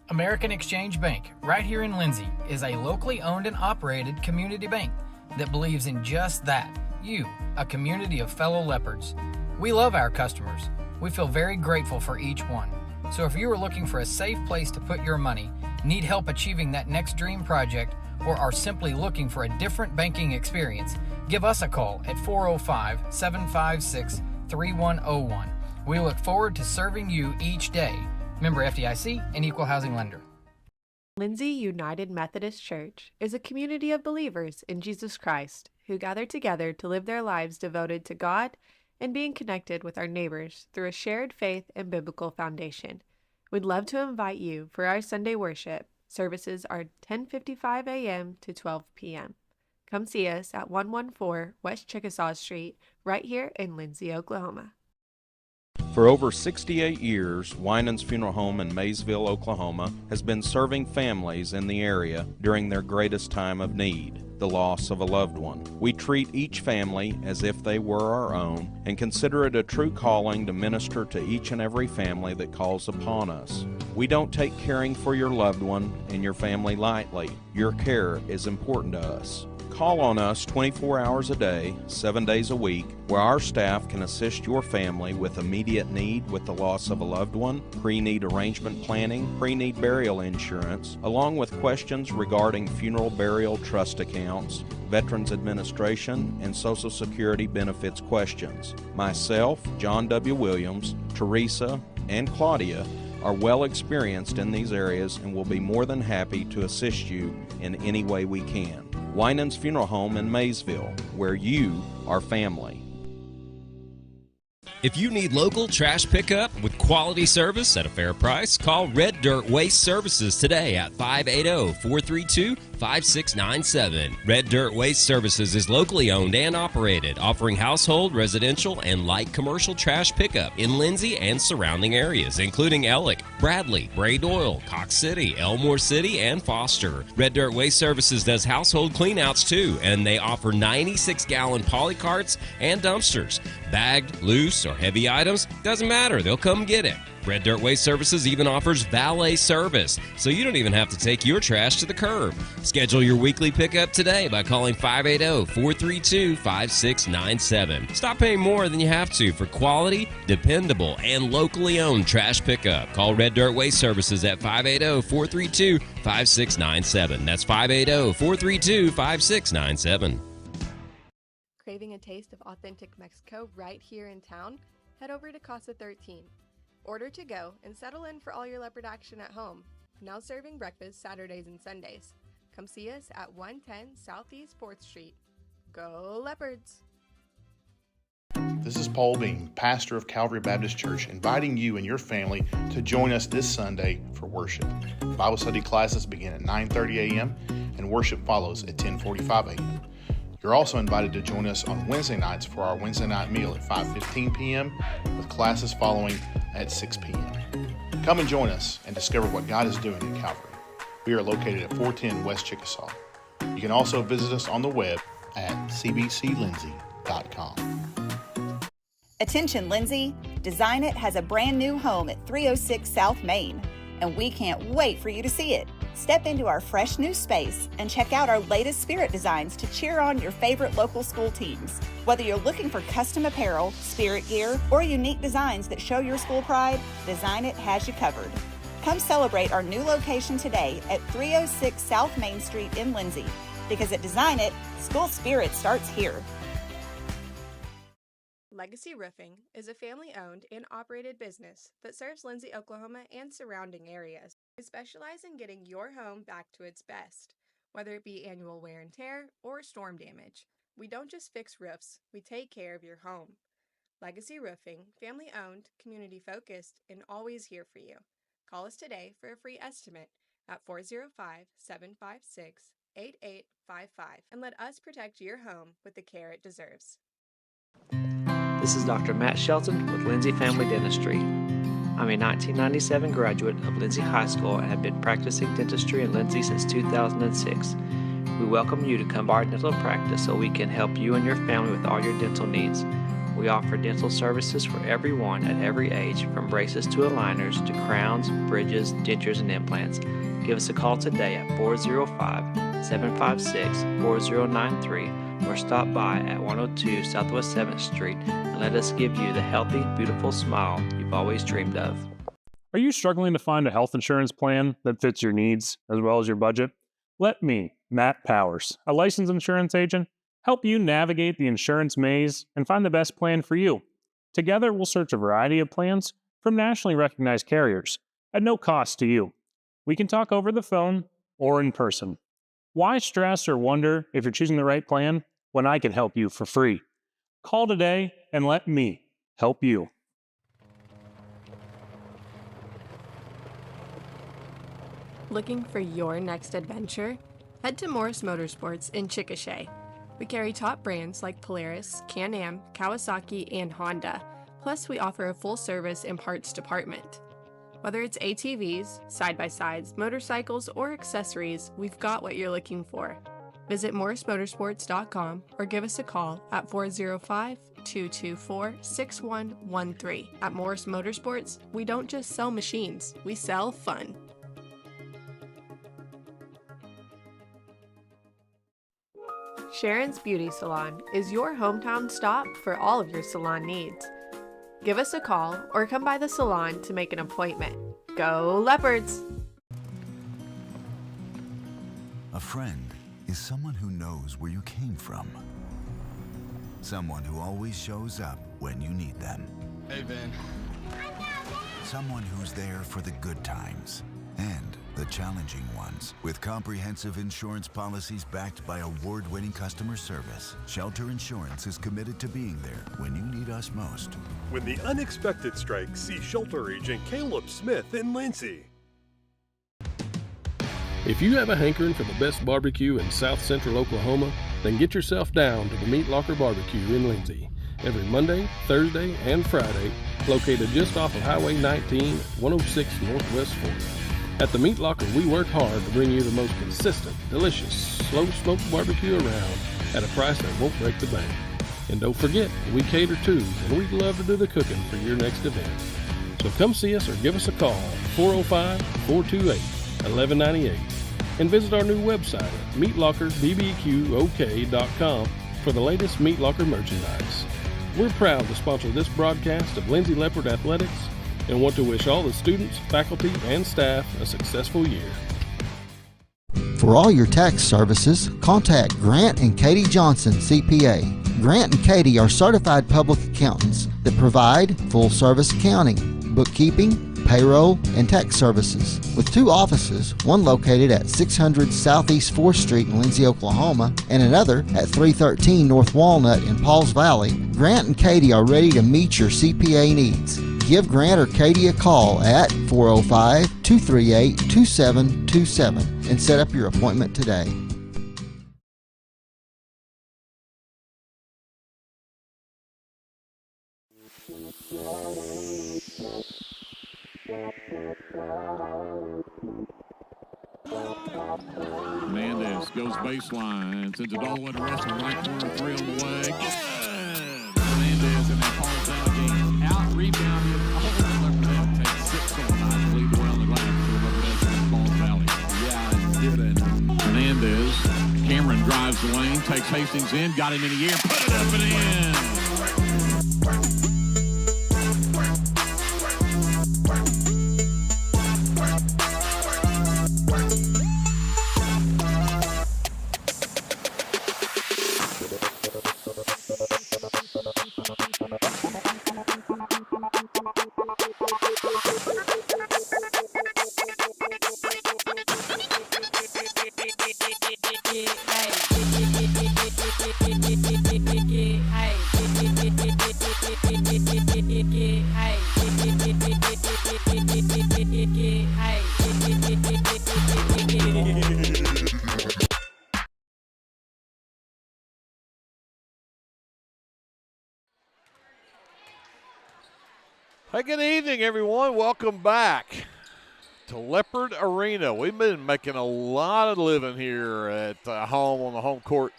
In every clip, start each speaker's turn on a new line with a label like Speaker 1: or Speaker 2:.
Speaker 1: American Exchange Bank, right here in Lindsay, is a locally owned and operated community bank that believes in just that, you, a community of fellow leopards. We love our customers. We feel very grateful for each one. So if you are looking for a safe place to put your money, need help achieving that next dream project, or are simply looking for a different banking experience, give us a call at 405-756-3101. We look forward to serving you each day. Member FDIC and Equal Housing Lender.
Speaker 2: Lindsay United Methodist Church is a community of believers in Jesus Christ who gather together to live their lives devoted to God and being connected with our neighbors through a shared faith and biblical foundation. We'd love to invite you for our Sunday worship. Services are 10:55 a.m. to 12 p.m. Come see us at 114 West Chickasaw Street, right here in Lindsay, Oklahoma.
Speaker 3: For over 68 years, Winans Funeral Home in Maysville, Oklahoma, has been serving families in the area during their greatest time of need, the loss of a loved one. We treat each family as if they were our own and consider it a true calling to minister to each and every family that calls upon us. We don't take caring for your loved one and your family lightly. Your care is important to us. Call on us 24 hours a day, 7 days a week, where our staff can assist your family with immediate need with the loss of a loved one, pre-need arrangement planning, pre-need burial insurance, along with questions regarding funeral burial trust accounts, Veterans Administration, and Social Security benefits questions. Myself, John W. Williams, Teresa, and Claudia are well experienced in these areas and will be more than happy to assist you in any way we can. Winans Funeral Home in Maysville, where you are family.
Speaker 4: If you need local trash pickup with quality service at a fair price, call Red Dirt Waste Services today at 580-432-5697. Red Dirt Waste Services is locally owned and operated, offering household, residential, and light commercial trash pickup in Lindsay and surrounding areas, including Ellick, Bradley, Bray Doyle, Cox City, Elmore City, and Foster. Red Dirt Waste Services does household cleanouts too, and they offer 96-gallon poly carts and dumpsters. Bagged, loose, or heavy items, doesn't matter, they'll come get it. Red Dirt Waste Services even offers valet service, so you don't even have to take your trash to the curb. Schedule your weekly pickup today by calling 580-432-5697. Stop paying more than you have to for quality, dependable, and locally owned trash pickup. Call Red Dirt Waste Services at 580-432-5697. That's 580-432-5697.
Speaker 2: Craving a taste of authentic Mexico right here in town? Head over to Casa 13. Order to go and settle in for all your leopard action at home. Now serving breakfast Saturdays and Sundays. Come see us at 110 Southeast 4th Street. Go Leopards!
Speaker 5: This is Paul Beam, pastor of Calvary Baptist Church, inviting you and your family to join us this Sunday for worship. Bible study classes begin at 9:30 a.m. and worship follows at 10:45 a.m. You're also invited to join us on Wednesday nights for our Wednesday night meal at 5:15 p.m. with classes following at 6 p.m. Come and join us and discover what God is doing at Calvary. We are located at 410 West Chickasaw. You can also visit us on the web at cbclindsay.com.
Speaker 6: Attention Lindsay, Design It has a brand new home at 306 South Main, and we can't wait for you to see it. Step into our fresh new space and check out our latest spirit designs to cheer on your favorite local school teams. Whether you're looking for custom apparel, spirit gear, or unique designs that show your school pride, Design It has you covered. Come celebrate our new location today at 306 South Main Street in Lindsay, because at Design It, school spirit starts here.
Speaker 2: Legacy Roofing is a family-owned and operated business that serves Lindsay, Oklahoma and surrounding areas. We specialize in getting your home back to its best, whether it be annual wear and tear or storm damage. We don't just fix roofs, we take care of your home. Legacy Roofing, family-owned, community-focused, and always here for you. Call us today for a free estimate at 405-756-8855 and let us protect your home with the care it deserves.
Speaker 7: This is Dr. Matt Shelton with Lindsay Family Dentistry. I'm a 1997 graduate of Lindsay High School and have been practicing dentistry in Lindsay since 2006. We welcome you to come to our dental practice so we can help you and your family with all your dental needs. We offer dental services for everyone at every age, from braces to aligners to crowns, bridges, dentures, and implants. Give us a call today at 405-756-4093 or stop by at 102 Southwest 7th Street and let us give you the healthy, beautiful smile you've always dreamed of.
Speaker 8: Are you struggling to find a health insurance plan that fits your needs as well as your budget? Let me, Matt Powers, a licensed insurance agent, help you navigate the insurance maze and find the best plan for you. Together, we'll search a variety of plans from nationally recognized carriers at no cost to you. We can talk over the phone or in person. Why stress or wonder if you're choosing the right plan when I can help you for free? Call today and let me help you.
Speaker 2: Looking for your next adventure? Head to Morris Motorsports in Chickasha. We carry top brands like Polaris, Can-Am, Kawasaki, and Honda. Plus, we offer a full-service and parts department. Whether it's ATVs, side-by-sides, motorcycles, or accessories, we've got what you're looking for. Visit morrismotorsports.com or give us a call at 405-224-6113. At Morris Motorsports, we don't just sell machines, we sell fun. Sharon's Beauty Salon is your hometown stop for all of your salon needs. Give us a call or come by the salon to make an appointment. Go Leopards!
Speaker 9: A friend is someone who knows where you came from. Someone who always shows up when you need them.
Speaker 10: Hey, Ben.
Speaker 9: Someone who's there for the good times and the challenging ones. With comprehensive insurance policies backed by award-winning customer service, Shelter Insurance is committed to being there when you need us most.
Speaker 11: When the unexpected strikes, see Shelter Agent Caleb Smith in Lindsay.
Speaker 12: If you have a hankering for the best barbecue in South Central Oklahoma, then get yourself down to the Meat Locker Barbecue in Lindsay. Every Monday, Thursday, and Friday, located just off of Highway 19, 106 Northwest 4th. At the Meat Locker, we work hard to bring you the most consistent, delicious, slow-smoked barbecue around at a price that won't break the bank. And don't forget, we cater too, and we'd love to do the cooking for your next event. So come see us or give us a call at 405-428-1198 and visit our new website at meatlockerbbqok.com for the latest Meat Locker merchandise. We're proud to sponsor this broadcast of Lindsay Leopard Athletics and want to wish all the students, faculty, and staff a successful year.
Speaker 13: For all your tax services, contact Grant and Katie Johnson, CPA. Grant and Katie are certified public accountants that provide full-service accounting, bookkeeping, payroll, and tax services. With 2 offices, one located at 600 Southeast 4th Street in Lindsay, Oklahoma, and another at 313 North Walnut in Pauls Valley, Grant and Katie are ready to meet your CPA needs. Give Grant or Katie a call at 405-238-2727 and set up your appointment today.
Speaker 14: Hernandez goes baseline, sends it all the way to Russell, right corner, 3 on the way. Good! Hernandez in that Paul Valley game, out rebounded. Takes 6 on night to lead around the glass for Paul Valley. Yeah, give it. Hernandez, Cameron drives the lane, takes Hastings in, got him in the air, put it up and in.
Speaker 15: Hey, good evening, everyone. Welcome back to Leopard Arena. We've been making a lot of living here at home on the home court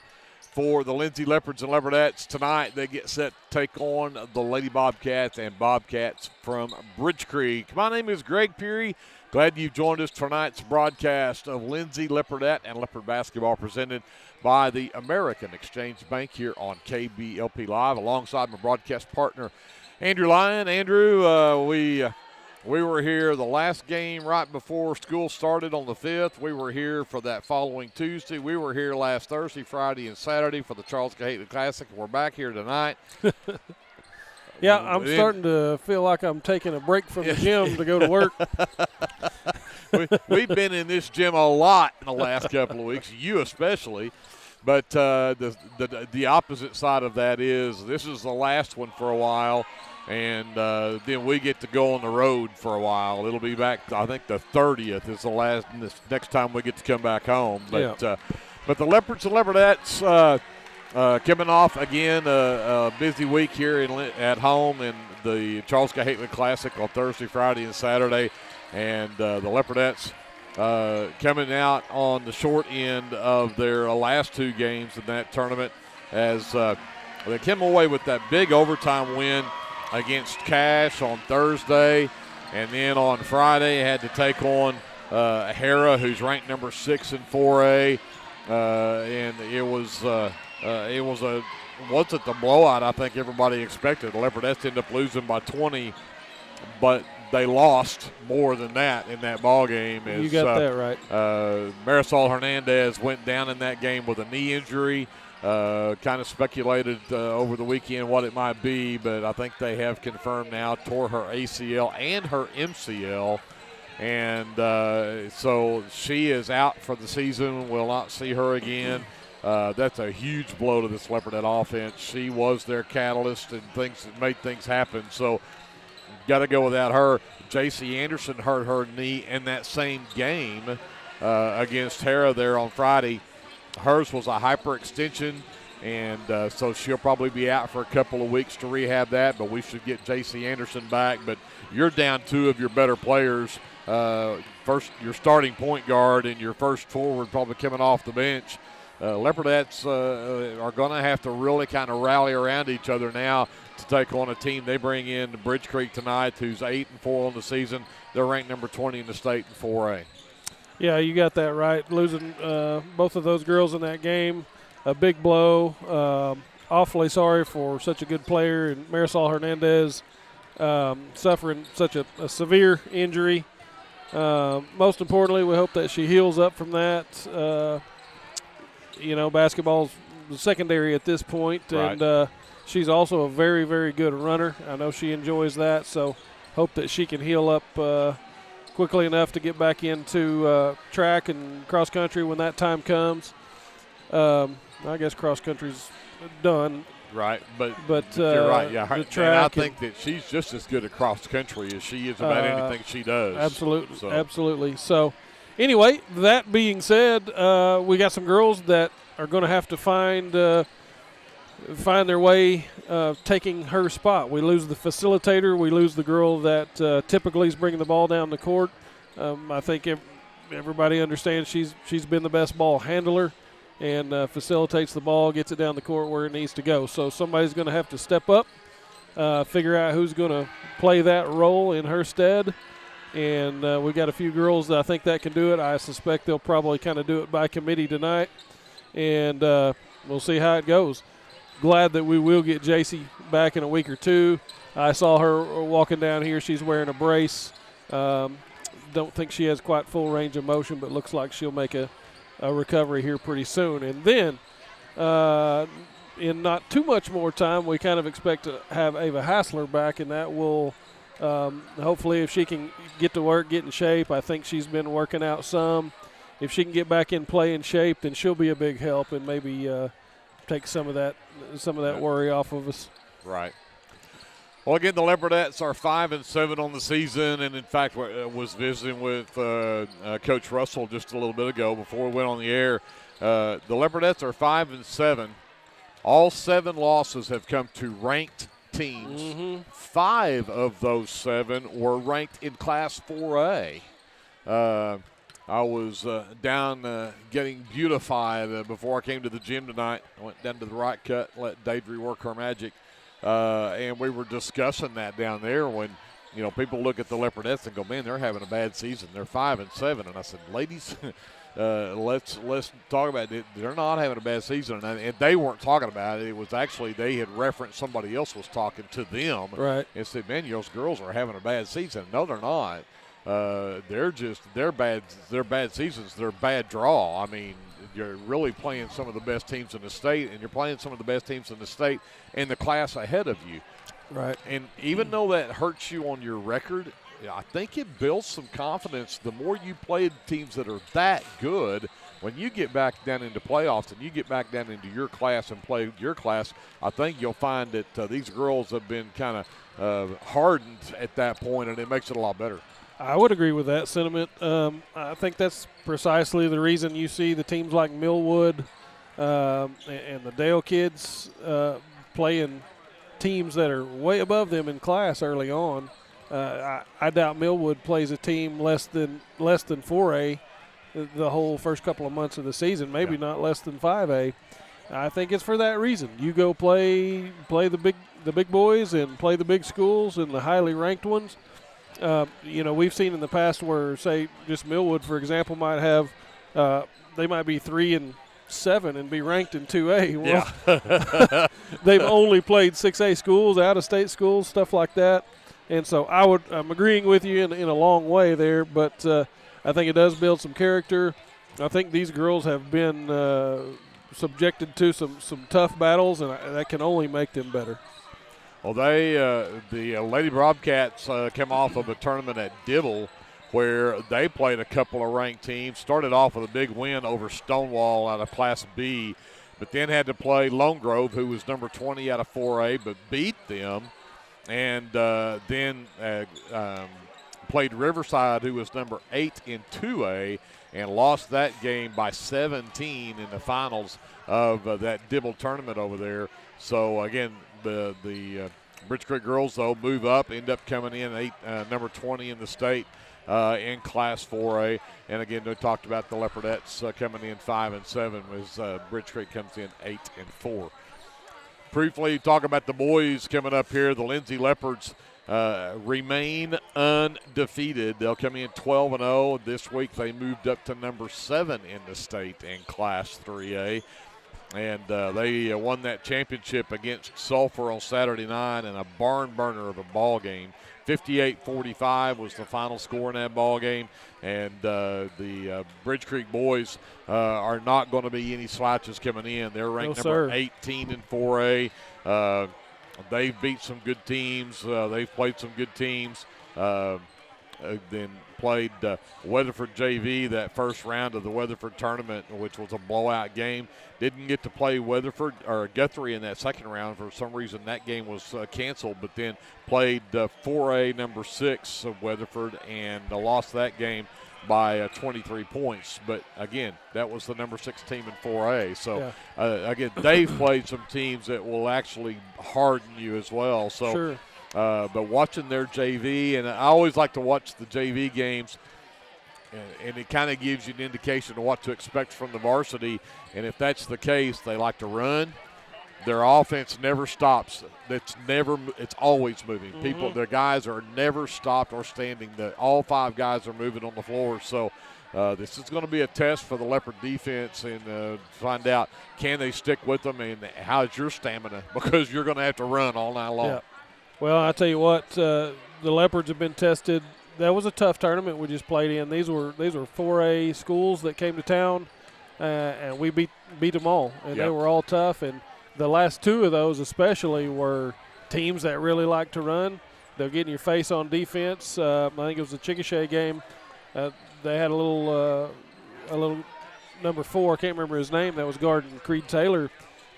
Speaker 15: for the Lindsay Leopards and Leopardettes. Tonight they get set to take on the Lady Bobcats and Bobcats from Bridge Creek. My name is Greg Peary. Glad you've joined us for tonight's broadcast of Lindsay Leopardette and Leopard basketball presented by the American Exchange Bank here on KBLP Live alongside my broadcast partner, Andrew Lyon. Andrew, we were here the last game right before school started on the 5th. We were here for that following Tuesday. We were here last Thursday, Friday, and Saturday for the Charles Cahetly Classic. We're back here tonight.
Speaker 12: Yeah, I'm starting to feel like I'm taking a break from the gym to go to work.
Speaker 15: We've been in this gym a lot in the last couple of weeks, you especially. But the opposite side of that is this is the last one for a while. And then we get to go on the road for a while. It'll be back, I think the 30th is the last, next time we get to come back home. But but the Leopards and Leopardettes coming off again a busy week here at home in the Charles Cahetly Classic on Thursday, Friday, and Saturday. And the Leopardettes coming out on the short end of their last two games in that tournament as they came away with that big overtime win against Cash on Thursday, and then on Friday had to take on Hera, who's ranked number 6 in 4A, and it wasn't the blowout I think everybody expected. The Leopardettes ended up losing by 20, but they lost more than that in that ball game.
Speaker 12: You got that right.
Speaker 15: Marisol Hernandez went down in that game with a knee injury. Kind of speculated over the weekend what it might be, but I think they have confirmed now tore her ACL and her MCL. And so she is out for the season. We'll not see her again. That's a huge blow to this Leopardette offense. She was their catalyst and things that made things happen. So got to go without her. J.C. Anderson hurt her knee in that same game against Hera there on Friday. Hers was a hyperextension, and so she'll probably be out for a couple of weeks to rehab that, but we should get J.C. Anderson back. But you're down two of your better players. First, your starting point guard and your first forward probably coming off the bench. Leopardettes are going to have to really kind of rally around each other now to take on a team. They bring in Bridge Creek tonight, who's 8-4 on the season. They're ranked number 20 in the state in 4A.
Speaker 12: Yeah, you got that right. Losing both of those girls in that game, a big blow. Awfully sorry for such a good player, and Marisol Hernandez suffering such a severe injury. Most importantly, we hope that she heals up from that. Basketball's secondary at this point, right. And she's also a very, very good runner. I know she enjoys that, so hope that she can heal up quickly enough to get back into track and cross country when that time comes. I guess cross country's done.
Speaker 15: Right, but you're right. Yeah,
Speaker 12: the track,
Speaker 15: and I think that she's just as good at cross country as she is about anything she does.
Speaker 12: Absolutely, absolutely. So, anyway, that being said, we got some girls that are going to have to find their way taking her spot. We lose the facilitator. We lose the girl that typically is bringing the ball down the court. I think everybody understands she's been the best ball handler and facilitates the ball, gets it down the court where it needs to go. So somebody's going to have to step up, figure out who's going to play that role in her stead. And we got a few girls that I think that can do it. I suspect they'll probably kind of do it by committee tonight. And we'll see how it goes. Glad that we will get JC back in a week or two. I saw her walking down here. She's wearing a brace. Don't think she has quite full range of motion, but looks like she'll make a recovery here pretty soon. And then in not too much more time, we kind of expect to have Ava Hassler back, and that will hopefully, if she can get to work, get in shape. I think she's been working out some. If she can get back in play in shape, then she'll be a big help and maybe take some of that worry off of us.
Speaker 15: Right. Well, again, the Leopardettes are 5-7 on the season, and in fact, was visiting with Coach Russell just a little bit ago before we went on the air. The Leopardettes are 5-7. All 7 losses have come to ranked teams. Mm-hmm. 5 of those 7 were ranked in Class 4A. I was down getting beautified before I came to the gym tonight. I went down to the right cut, let Deidre work her magic, and we were discussing that down there when, people look at the Leopardettes and go, man, they're having a bad season. They're 5-7. And I said, ladies, let's talk about it. They're not having a bad season. And they weren't talking about it. It was actually they had referenced somebody else was talking to them.
Speaker 10: Right.
Speaker 15: And said, man, those girls are having a bad season. No, they're not. They're bad seasons. They're bad draw. I mean, you're really playing some of the best teams in the state, and you're playing some of the best teams in the state and the class ahead of you.
Speaker 10: Right.
Speaker 15: And even though that hurts you on your record, I think it builds some confidence. The more you play teams that are that good, when you get back down into playoffs and you get back down into your class and play your class, I think you'll find that these girls have been kind of hardened at that point, and it makes it a lot better.
Speaker 10: I would agree with that sentiment. I think that's precisely the reason you see the teams like Millwood and the Dale kids playing teams that are way above them in class early on. I doubt Millwood plays a team less than 4A the whole first couple of months of the season, maybe not less than 5A. I think it's for that reason. You go play the big boys and play the big schools and the highly ranked ones. We've seen in the past where, say, just Millwood, for example, might have they might be 3-7 and be ranked in 2A. Well, they've only played 6A schools, out-of-state schools, stuff like that. And so I'm agreeing with you in a long way there, but I think it does build some character. I think these girls have been subjected to some tough battles, and that can only make them better.
Speaker 15: Well, the Lady Bobcats came off of a tournament at Dibble where they played a couple of ranked teams, started off with a big win over Stonewall out of Class B, but then had to play Lone Grove, who was number 20 out of 4A, but beat them, and then played Riverside, who was number 8 in 2A, and lost that game by 17 in the finals of that Dibble tournament over there. So, again, the Bridge Creek girls, though, move up, end up coming in number 20 in the state in Class 4A. And, again, we talked about the Leopardettes coming in 5-7 as Bridge Creek comes in 8-4. Briefly, talk about the boys coming up here. The Lindsay Leopards remain undefeated. They'll come in 12-0. This week they moved up to number 7 in the state in Class 3A. And they won that championship against Sulphur on Saturday night in a barn burner of a ball game. 58-45 was the final score in that ball game. And the Bridge Creek boys are not going to be any slouches coming in. They're ranked number 18 in 4A. They've beat some good teams. They've played some good teams. Then played Weatherford JV that first round of the Weatherford tournament, which was a blowout game. Didn't get to play Weatherford or Guthrie in that second round. For some reason, that game was canceled, but then played 4A number 6 of Weatherford and lost that game by 23 points. But, again, that was the number 6 team in 4A. So, again, they've played some teams that will actually harden you as well. So.
Speaker 10: Sure.
Speaker 15: But watching their JV, and I always like to watch the JV games, and it kind of gives you an indication of what to expect from the varsity. And if that's the case, they like to run. Their offense never stops. It's always moving.
Speaker 10: Mm-hmm.
Speaker 15: Their guys are never stopped or standing. All 5 guys are moving on the floor. So this is going to be a test for the Leopard defense, and find out, can they stick with them, and how's your stamina, because you're going to have to run all night long.
Speaker 10: Yeah. Well, I tell you what, the Leopards have been tested. That was a tough tournament we just played in. These were 4A schools that came to town, and we beat them all, and they were all tough. And the last 2 of those especially were teams that really like to run. They'll get in your face on defense. I think it was the Chickasha game. They had a little number 4, I can't remember his name, that was guarding Creed Taylor.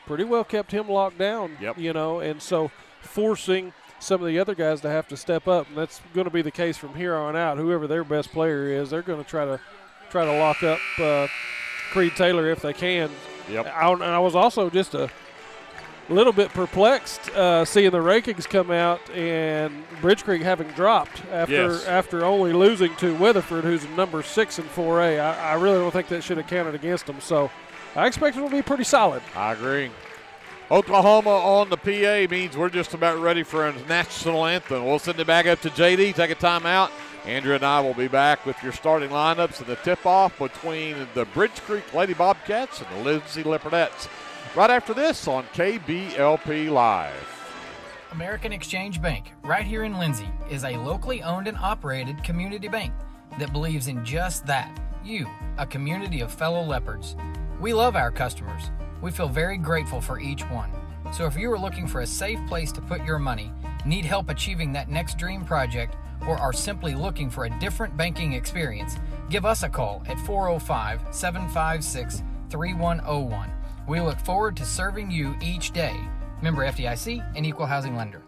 Speaker 10: Pretty well kept him locked down, and so forcing some of the other guys to have to step up, and that's going to be the case from here on out. Whoever their best player is, they're going to try to lock up Creed Taylor if they can.
Speaker 15: Yep.
Speaker 10: I was also just little bit perplexed seeing the rankings come out and Bridge Creek having dropped after only losing to Weatherford, who's number 6 in 4A. I really don't think that should have counted against them. So I expect it will be pretty solid.
Speaker 15: I agree. Oklahoma on the PA means we're just about ready for a national anthem. We'll send it back up to JD, take a timeout. Andrew and I will be back with your starting lineups and the tip-off between the Bridge Creek Lady Bobcats and the Lindsay Leopardettes. Right after this on KBLP Live.
Speaker 1: American Exchange Bank, right here in Lindsay, is a locally owned and operated community bank that believes in just that, you, a community of fellow leopards. We love our customers. We feel very grateful for each one. So if you are looking for a safe place to put your money, need help achieving that next dream project, or are simply looking for a different banking experience, give us a call at 405-756-3101. We look forward to serving you each day. Member FDIC, an equal housing lender.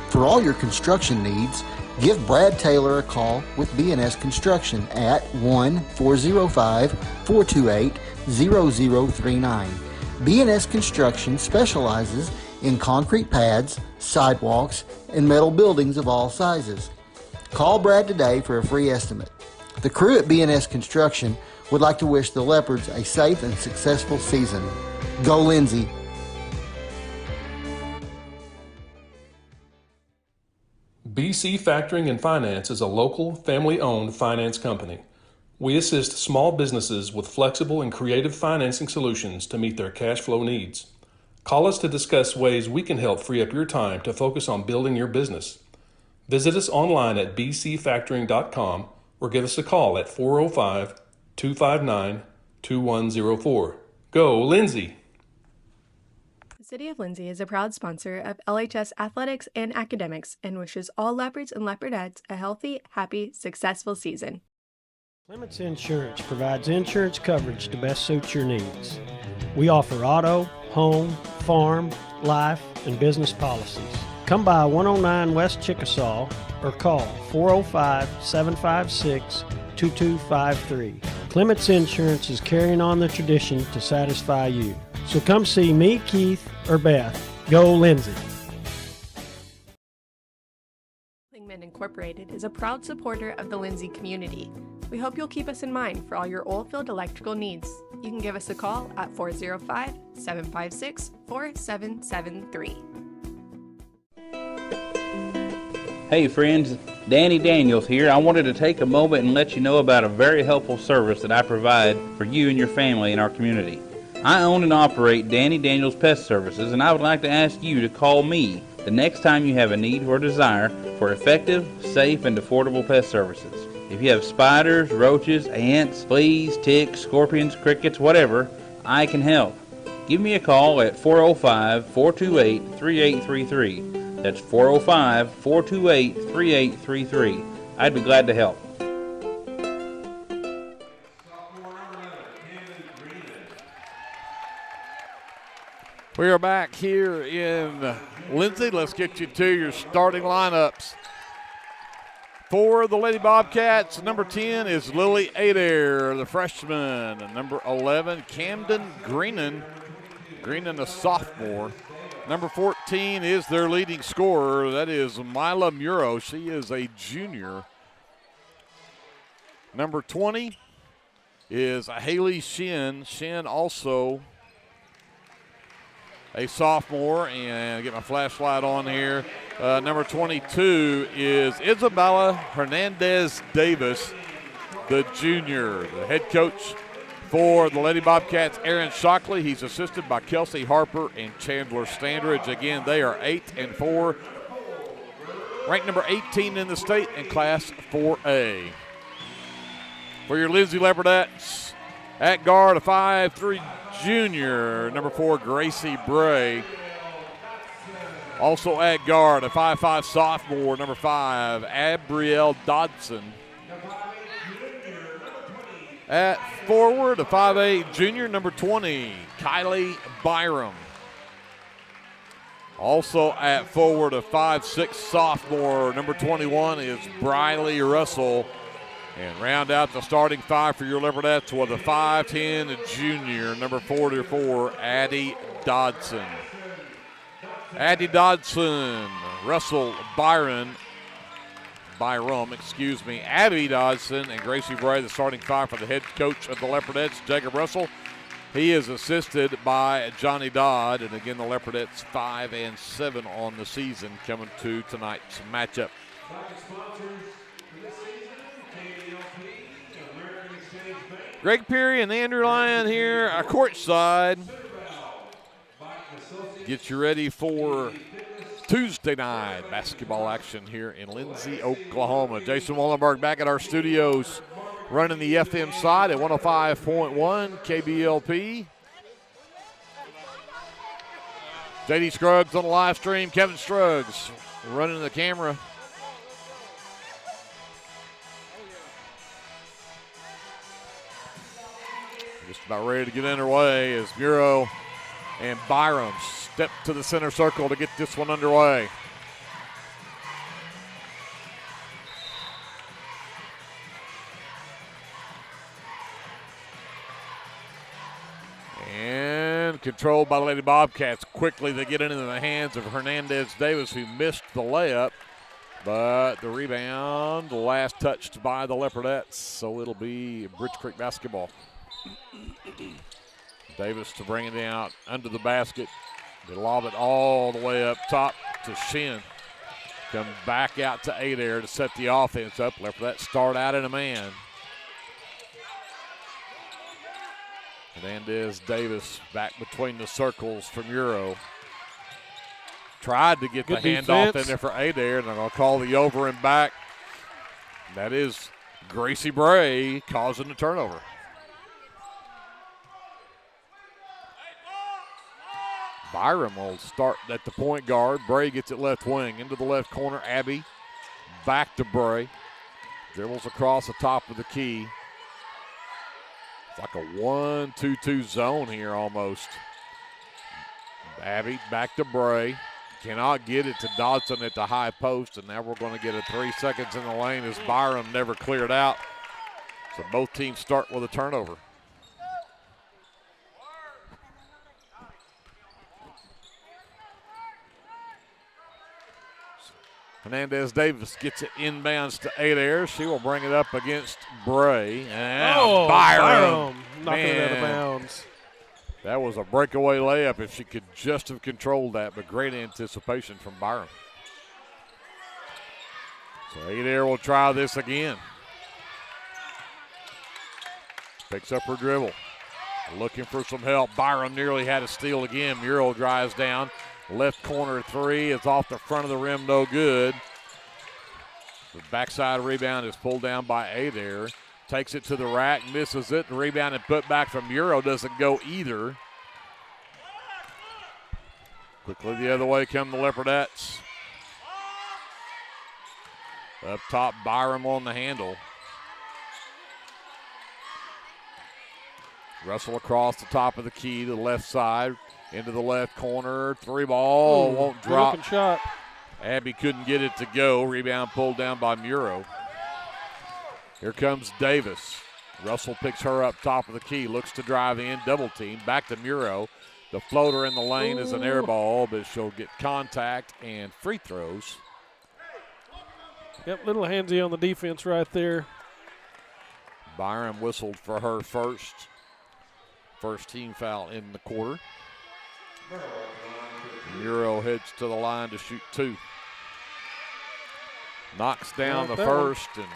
Speaker 13: For all your construction needs, give Brad Taylor a call with B&S Construction at 1-405-428-0039. B&S Construction specializes in concrete pads, sidewalks, and metal buildings of all sizes. Call Brad today for a free estimate. The crew at B&S Construction would like to wish the Leopards a safe and successful season. Go Lindsay!
Speaker 16: BC Factoring and Finance is a local, family-owned finance company. We assist small businesses with flexible and creative financing solutions to meet their cash flow needs. Call us to discuss ways we can help free up your time to focus on building your business. Visit us online at bcfactoring.com or give us a call at 405-259-2104. Go Lindsay!
Speaker 2: The City of Lindsay is a proud sponsor of LHS Athletics and Academics and wishes all Leopards and Leopardettes a healthy, happy, successful season.
Speaker 17: Clements Insurance provides insurance coverage to best suit your needs. We offer auto, home, farm, life, and business policies. Come by 109 West Chickasaw or call 405-756-2253. Clements Insurance is carrying on the tradition to satisfy you. So come see me, Keith, or Beth. Go Lindsay.
Speaker 2: Lingman Incorporated is a proud supporter of the Lindsay community. We hope you'll keep us in mind for all your oilfield electrical needs. You can give us a call at 405-756-4773.
Speaker 18: Hey friends, Danny Daniels here. I wanted to take a moment and let you know about a very helpful service that I provide for you and your family in our community. I own and operate Danny Daniels Pest Services, and I would like to ask you to call me the next time you have a need or desire for effective, safe, and affordable pest services. If you have spiders, roaches, ants, fleas, ticks, scorpions, crickets, whatever, I can help. Give me a call at 405-428-3833. That's 405-428-3833. I'd be glad to help.
Speaker 15: We are back here in Lindsay. Let's get you to your starting lineups. For the Lady Bobcats, number 10 is Lily Adair, the freshman. And number 11, Camden Greenan. Greenan, a sophomore. Number 14 is their leading scorer. That is Mila Muro. She is a junior. Number 20 is Haley Shin. Shin also a sophomore, and get my flashlight on here. Number 22 is Isabella Hernandez Davis, the junior. The head coach for the Lady Bobcats, Aaron Shockley. He's assisted by Kelsey Harper and Chandler Standridge. Again, they are 8-4, ranked number 18 in the state in Class 4A. For your Lindsay Leopardettes, at guard, a 5'3" junior, number 4, Gracie Bray. Also at guard, a 5'5" sophomore, number 5, Abrielle Dodson. At forward, a 5'8" junior, number 20, Kylie Byram. Also at forward, a 5'6" sophomore, number 21 is Briley Russell. And round out the starting five for your Leopardettes with a 5'10" junior, number 44, Addie Dodson. Addie Dodson, Russell Byram, Abby Dodson, and Gracie Bray, the starting five for the head coach of the Leopardettes, Jacob Russell. He is assisted by Johnny Dodd, and again the Leopardettes 5-7 on the season coming to tonight's matchup. Greg Peary and Andrew Lyon here are courtside. Get you ready for Tuesday night basketball action here in Lindsay, Oklahoma. Jason Wallenberg back at our studios running the FM side at 105.1 KBLP. JD Scruggs on the live stream. Kevin Scruggs running the camera. Just about ready to get underway as Muro and Byram step to the center circle to get this one underway. And controlled by the Lady Bobcats. Quickly they get into the hands of Hernandez Davis, who missed the layup. But the rebound, last touched by the Leopardettes, so it'll be Bridge Creek basketball. Davis to bring it out under the basket. They lob it all the way up top to Shin. Come back out to Adair to set the offense up. Leopardettes start out in a man. Hernandez Davis back between the circles from Euro. Tried to get
Speaker 10: Good
Speaker 15: the handoff in there for Adair, and they're going to call the over and back. That is Gracie Bray causing the turnover. Byram will start at the point guard. Bray gets it left wing into the left corner. Abby back to Bray. Dribbles across the top of the key. It's like a 1-2-2 zone here almost. Abby back to Bray. Cannot get it to Dodson at the high post, and now we're going to get a 3 seconds in the lane as Byram never cleared out. So both teams start with a turnover. Hernandez Davis gets it inbounds to Adair. She will bring it up against Bray. And Byram
Speaker 10: knocking it out of bounds.
Speaker 15: That was a breakaway layup if she could just have controlled that, but great anticipation from Byram. So Adair will try this again. Picks up her dribble. Looking for some help. Byram nearly had a steal again. Muro drives down. Left corner three is off the front of the rim, no good. The backside rebound is pulled down by Adair. Takes it to the rack, misses it. The rebound and put back from Muro doesn't go either. Quickly the other way come the Leopardettes. Up top, Byram on the handle. Russell across the top of the key to the left side. Into the left corner, three ball, won't drop.
Speaker 10: Good shot.
Speaker 15: Abby couldn't get it to go. Rebound pulled down by Muro. Here comes Davis. Russell picks her up top of the key, looks to drive in, double team, back to Muro. The floater in the lane is an air ball, but she'll get contact and free throws.
Speaker 10: Yep, little handsy on the defense right there.
Speaker 15: Byram whistled for her first team foul in the quarter. Muro heads to the line to shoot two. Knocks down the first, and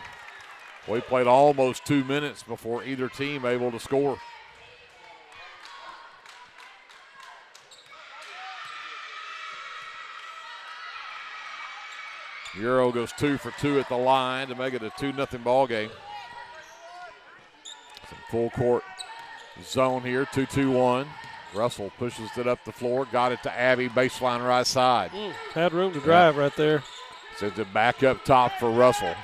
Speaker 15: we played almost 2 minutes before either team able to score. Muro goes 2 for 2 at the line to make it a 2-0 ball game. Some full court zone here, 2-2-1. Russell pushes it up the floor, got it to Abby, baseline right side.
Speaker 10: Had room to drive right there.
Speaker 15: Sends it back up top for Russell.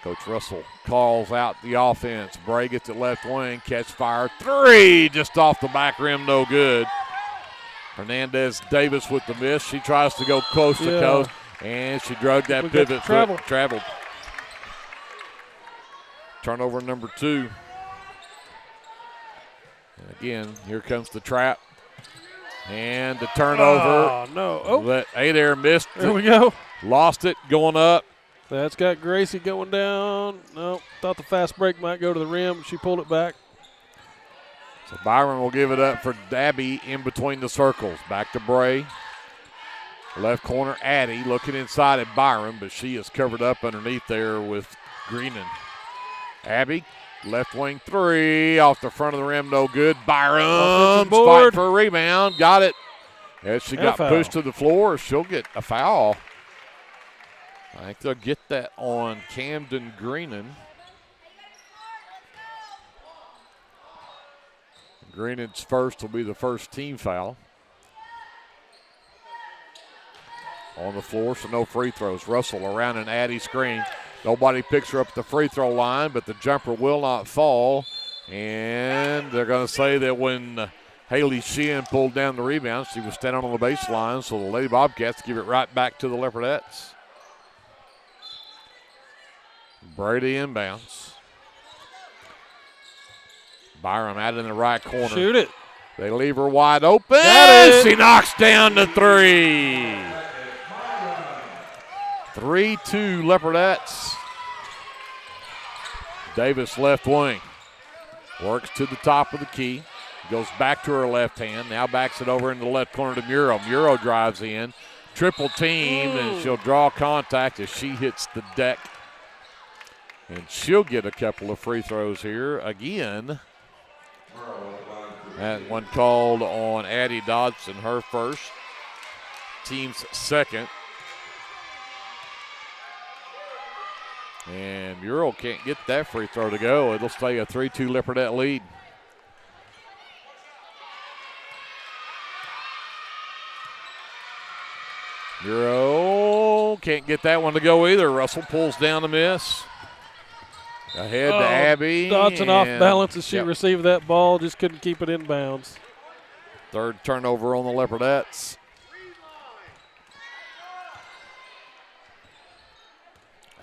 Speaker 15: Coach Russell calls out the offense. Bray gets it left wing, catch fire, three, just off the back rim, no good. Hernandez Davis with the miss. She tries to go coast to coast. And she drug that pivot foot. Traveled. Turnover number 2. And again, here comes the trap. And the turnover.
Speaker 10: Oh, no. Oh.
Speaker 15: Let Adair missed it.
Speaker 10: There we go.
Speaker 15: Lost it going up.
Speaker 10: That's got Gracie going down. No, thought the fast break might go to the rim, but she pulled it back.
Speaker 15: So Byron will give it up for Dabby in between the circles. Back to Bray. Left corner, Addie looking inside at Byron, but she is covered up underneath there with Greenan. Abby, left wing 3, off the front of the rim, no good. Byron fight for a rebound, got it. As she got pushed to the floor, she'll get a foul. I think they'll get that on Camden Greenan. Greenan's first will be the first team foul. On the floor, so no free throws. Russell around an Addie screen. Nobody picks her up at the free throw line, but the jumper will not fall. And they're going to say that when Haley Sheehan pulled down the rebound, she was standing on the baseline, so the Lady Bobcats give it right back to the Leopardettes. Brady inbounds. Byron out in the right corner.
Speaker 10: Shoot it.
Speaker 15: They leave her wide open.
Speaker 10: Got it.
Speaker 15: She knocks down the 3. 3-2 Leopardettes. Davis left wing. Works to the top of the key. Goes back to her left hand. Now backs it over in the left corner to Muro. Muro drives in. Triple team, and she'll draw contact as she hits the deck. And she'll get a couple of free throws here again. That one called on Addie Dodson, her first. Team's second. And Muro can't get that free throw to go. It'll stay a 3-2 Leopardette lead. Muro can't get that one to go either. Russell pulls down the miss. Ahead to Abby.
Speaker 10: Dodson off balance as she received that ball. Just couldn't keep it in bounds.
Speaker 15: Third turnover on the Leopardettes.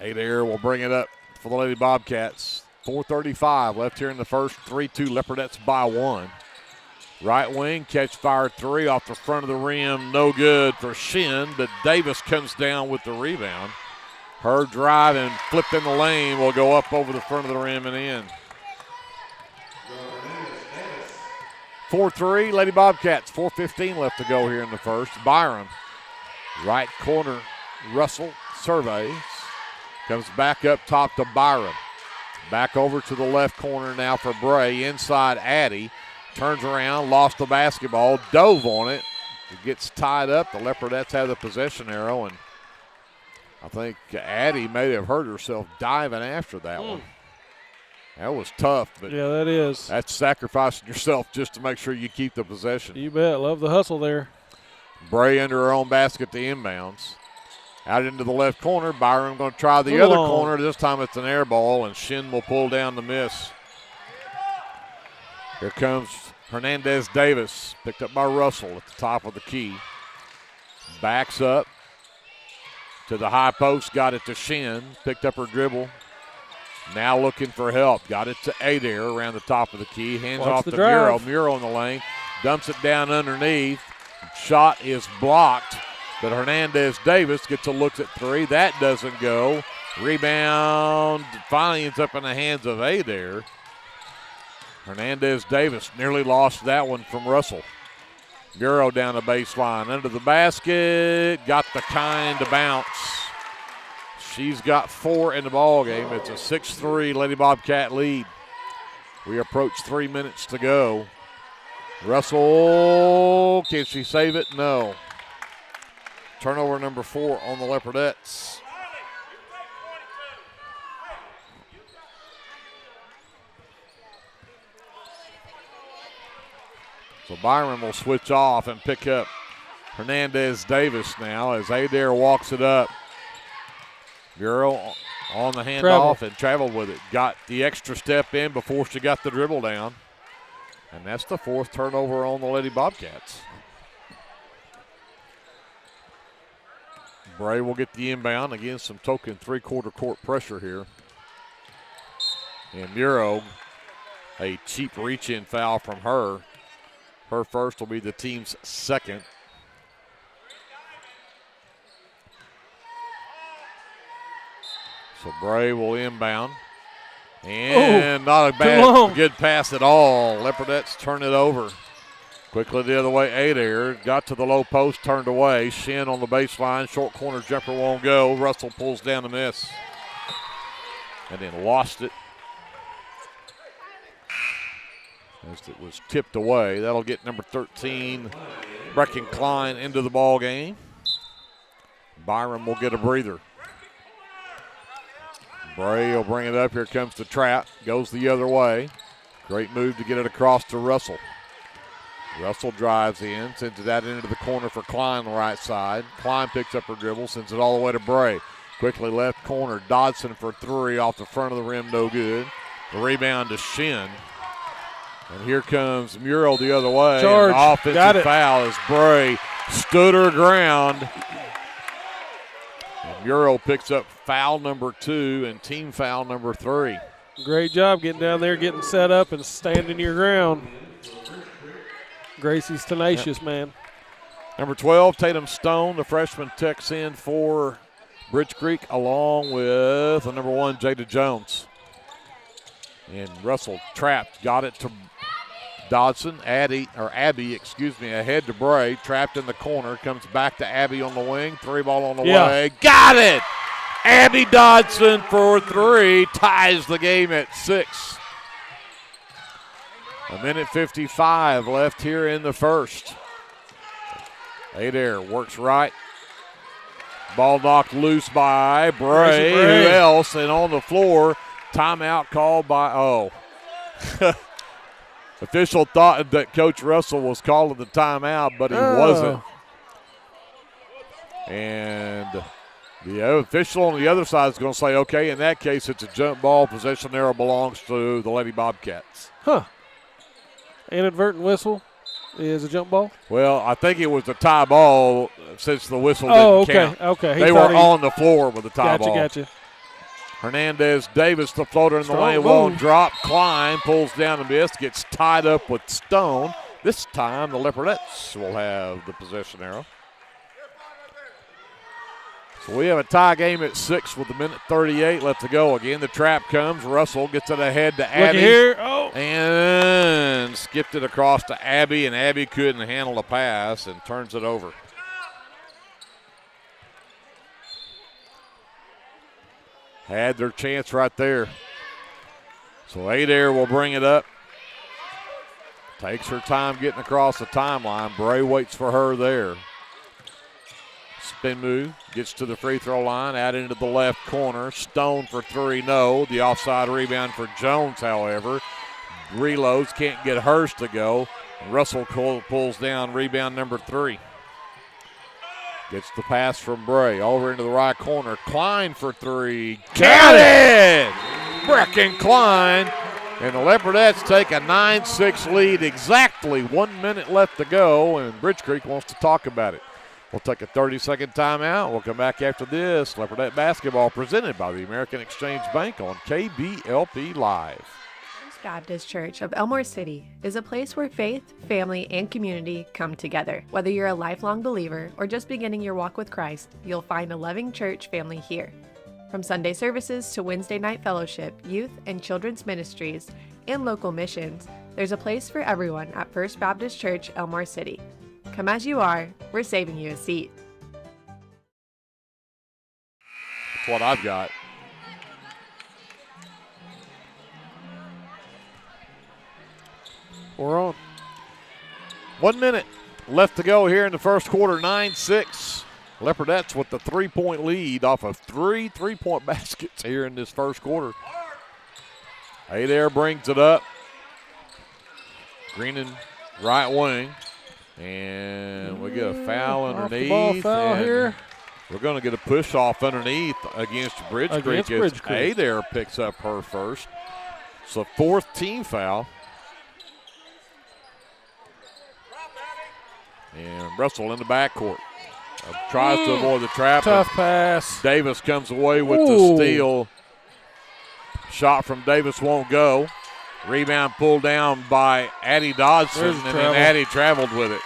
Speaker 15: Adair will bring it up for the Lady Bobcats. 4:35 left here in the first. 3-2 Leopardettes by 1. Right wing, catch fire 3 off the front of the rim. No good for Shin, but Davis comes down with the rebound. Her drive and flip in the lane will go up over the front of the rim and in. 4-3 Lady Bobcats. 4:15 left to go here in the first. Byron, right corner, Russell surveys. Comes back up top to Byron. Back over to the left corner now for Bray. Inside Addie. Turns around, lost the basketball, dove on it. It gets tied up. The Leopardettes have the possession arrow, and I think Addie may have hurt herself diving after that one. That was tough, but
Speaker 10: yeah, that is.
Speaker 15: That's sacrificing yourself just to make sure you keep the possession.
Speaker 10: You bet. Love the hustle there.
Speaker 15: Bray under her own basket to inbounds. Out into the left corner. Byron going to try the other corner. This time it's an air ball, and Shin will pull down the miss. Here comes Hernandez Davis, picked up by Russell at the top of the key. Backs up to the high post, got it to Shin, picked up her dribble. Now looking for help. Got it to Adair around the top of the key. Hands off to Muro. Muro in the lane. Dumps it down underneath. Shot is blocked, but Hernandez Davis gets a look at 3. That doesn't go. Rebound finally ends up in the hands of Adair. Hernandez Davis nearly lost that one from Russell. Muro down the baseline. Under the basket. Got the kind of bounce. She's got 4 in the ball game. It's a 6-3 Lady Bobcat lead. We approach 3 minutes to go. Russell, can she save it? No. Turnover number 4 on the Leopardettes. So Byron will switch off and pick up Hernandez Davis now as Adair walks it up. Muro on the handoff and traveled with it. Got the extra step in before she got the dribble down. And that's the 4th turnover on the Lady Bobcats. Bray will get the inbound. Again, some token three-quarter court pressure here. And Muro, a cheap reach-in foul from her. Her first will be the team's second. So Bray will inbound. And not a bad, good pass at all. Leopardettes turn it over. Quickly the other way, Adair got to the low post, turned away. Shin on the baseline, short corner jumper won't go. Russell pulls down the miss. And then lost it. As it was tipped away. That'll get number 13, Brecken Klein, into the ball game. Byram will get a breather. Bray will bring it up. Here comes the trap. Goes the other way. Great move to get it across to Russell. Russell drives in, sends it out into the corner for Klein on the right side. Klein picks up her dribble, sends it all the way to Bray. Quickly left corner. Dodson for three off the front of the rim, no good. The rebound to Shin. And here comes Muriel the other way.
Speaker 10: Charge.
Speaker 15: An offensive foul as Bray stood her ground. And Muriel picks up foul number 2 and team foul number 3.
Speaker 10: Great job getting down there, getting set up, and standing your ground. Gracie's tenacious, man.
Speaker 15: Number 12, Tatum Stone, the freshman, checks in for Bridge Creek, along with the number 1, Jada Jones. And Russell trapped, got it to Dodson, Abby, ahead to Bray, trapped in the corner, comes back to Abby on the wing, 3-ball on the way, got it! Abby Dodson for 3, ties the game at 6. A minute 55 left here in the first. Adair works right. Ball knocked loose by Bray. Who else? And on the floor, timeout called by, official thought that Coach Russell was calling the timeout, but he wasn't. And the official on the other side is going to say, okay, in that case, it's a jump ball. Possession arrow belongs to the Lady Bobcats.
Speaker 10: Inadvertent whistle is a jump ball?
Speaker 15: Well, I think it was a tie ball since the whistle didn't count.
Speaker 10: Okay.
Speaker 15: They were on the floor with the tie ball.
Speaker 10: Gotcha.
Speaker 15: Hernandez Davis, the floater in the lane, won't drop. Klein pulls down the miss, gets tied up with Stone. This time the Leopardettes will have the possession arrow. So we have a tie game at 6 with a minute 38 left to go. Again, the trap comes. Russell gets it ahead to Abby.
Speaker 10: Look here.
Speaker 15: And skipped it across to Abby, and Abby couldn't handle the pass and turns it over. Had their chance right there. So Adair will bring it up. Takes her time getting across the timeline. Bray waits for her there. Spin move, gets to the free throw line, out into the left corner. Stone for 3, no. The offside rebound for Jones, however. Reloads, can't get hers to go. Russell pulls down rebound number 3. Gets the pass from Bray over into the right corner. Klein for 3. Got it! Brecken Klein. And the Leopardettes take a 9-6 lead. Exactly 1 minute left to go, and Bridge Creek wants to talk about it. We'll take a 30-second timeout. We'll come back after this. Leopardette basketball presented by the American Exchange Bank on KBLP Live.
Speaker 2: First Baptist Church of Elmore City is a place where faith, family, and community come together. Whether you're a lifelong believer or just beginning your walk with Christ, you'll find a loving church family here. From Sunday services to Wednesday night fellowship, youth and children's ministries, and local missions, there's a place for everyone at First Baptist Church, Elmore City. Come as you are, we're saving you a seat.
Speaker 15: That's what I've got.
Speaker 10: We're on.
Speaker 15: 1 minute left to go here in the first quarter, 9-6. Leopardettes with the 3-point lead off of 3 3-point baskets here in this first quarter. Adair brings it up. Greenan right wing. And we get a foul underneath.
Speaker 10: Off the ball foul here.
Speaker 15: We're going to get a push off underneath against Bridge Creek. Adair picks up her first. It's the 4th team foul. And Russell in the backcourt. Tries to avoid the trap.
Speaker 10: Tough pass.
Speaker 15: Davis comes away with the steal. Shot from Davis won't go. Rebound pulled down by Addie Dodson, and then Addie traveled with it.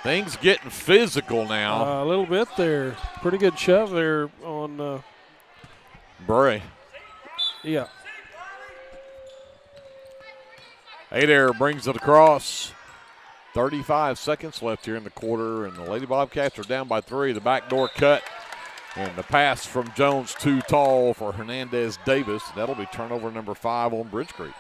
Speaker 15: Things getting physical now.
Speaker 10: A little bit there. Pretty good shove there on
Speaker 15: Bray.
Speaker 10: Yeah.
Speaker 15: Adair brings it across. 35 seconds left here in the quarter, and the Lady Bobcats are down by 3. The backdoor cut, and the pass from Jones too tall for Hernandez Davis. That'll be turnover number 5 on Bridge Creek.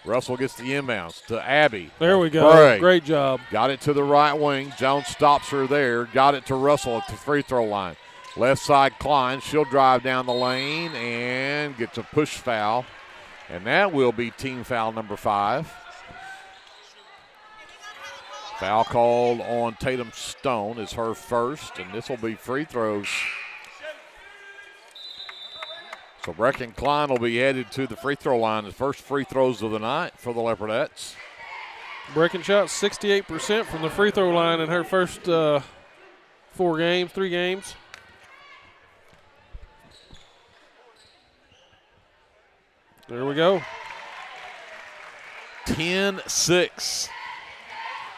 Speaker 15: Russell gets the inbounds to Abby.
Speaker 10: There we go.
Speaker 15: Bray.
Speaker 10: Great job.
Speaker 15: Got it to the right wing. Jones stops her there. Got it to Russell at the free throw line. Left side Klein. She'll drive down the lane and gets a push foul. And that will be team foul number 5. Foul called on Tatum Stone is her first, and this will be free throws. So Brecken Klein will be headed to the free throw line. The first free throws of the night for the Leopardettes.
Speaker 10: Brecken shot 68% from the free throw line in her first 3 games. There we go.
Speaker 15: 10-6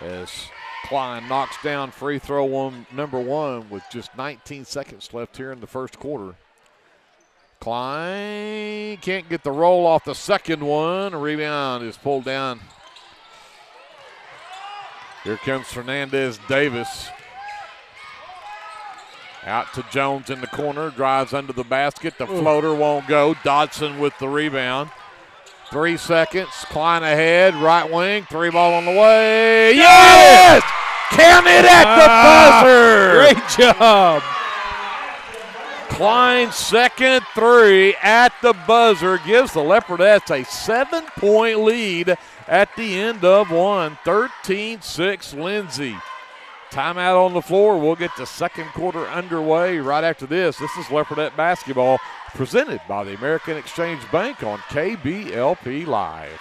Speaker 15: as Klein knocks down free throw number 1 with just 19 seconds left here in the first quarter. Klein can't get the roll off the second one. A rebound is pulled down. Here comes Hernandez Davis. Out to Jones in the corner. Drives under the basket. The floater won't go. Dodson with the rebound. 3 seconds. Klein ahead. Right wing. 3 ball on the way. Yes! Count it at the buzzer!
Speaker 10: Great job.
Speaker 15: Klein's second 3 at the buzzer gives the Leopardettes a 7-point lead at the end of 1. 13-6 Lindsay. Timeout on the floor. We'll get the second quarter underway right after this. This is Leopardette basketball presented by the American Exchange Bank on KBLP Live.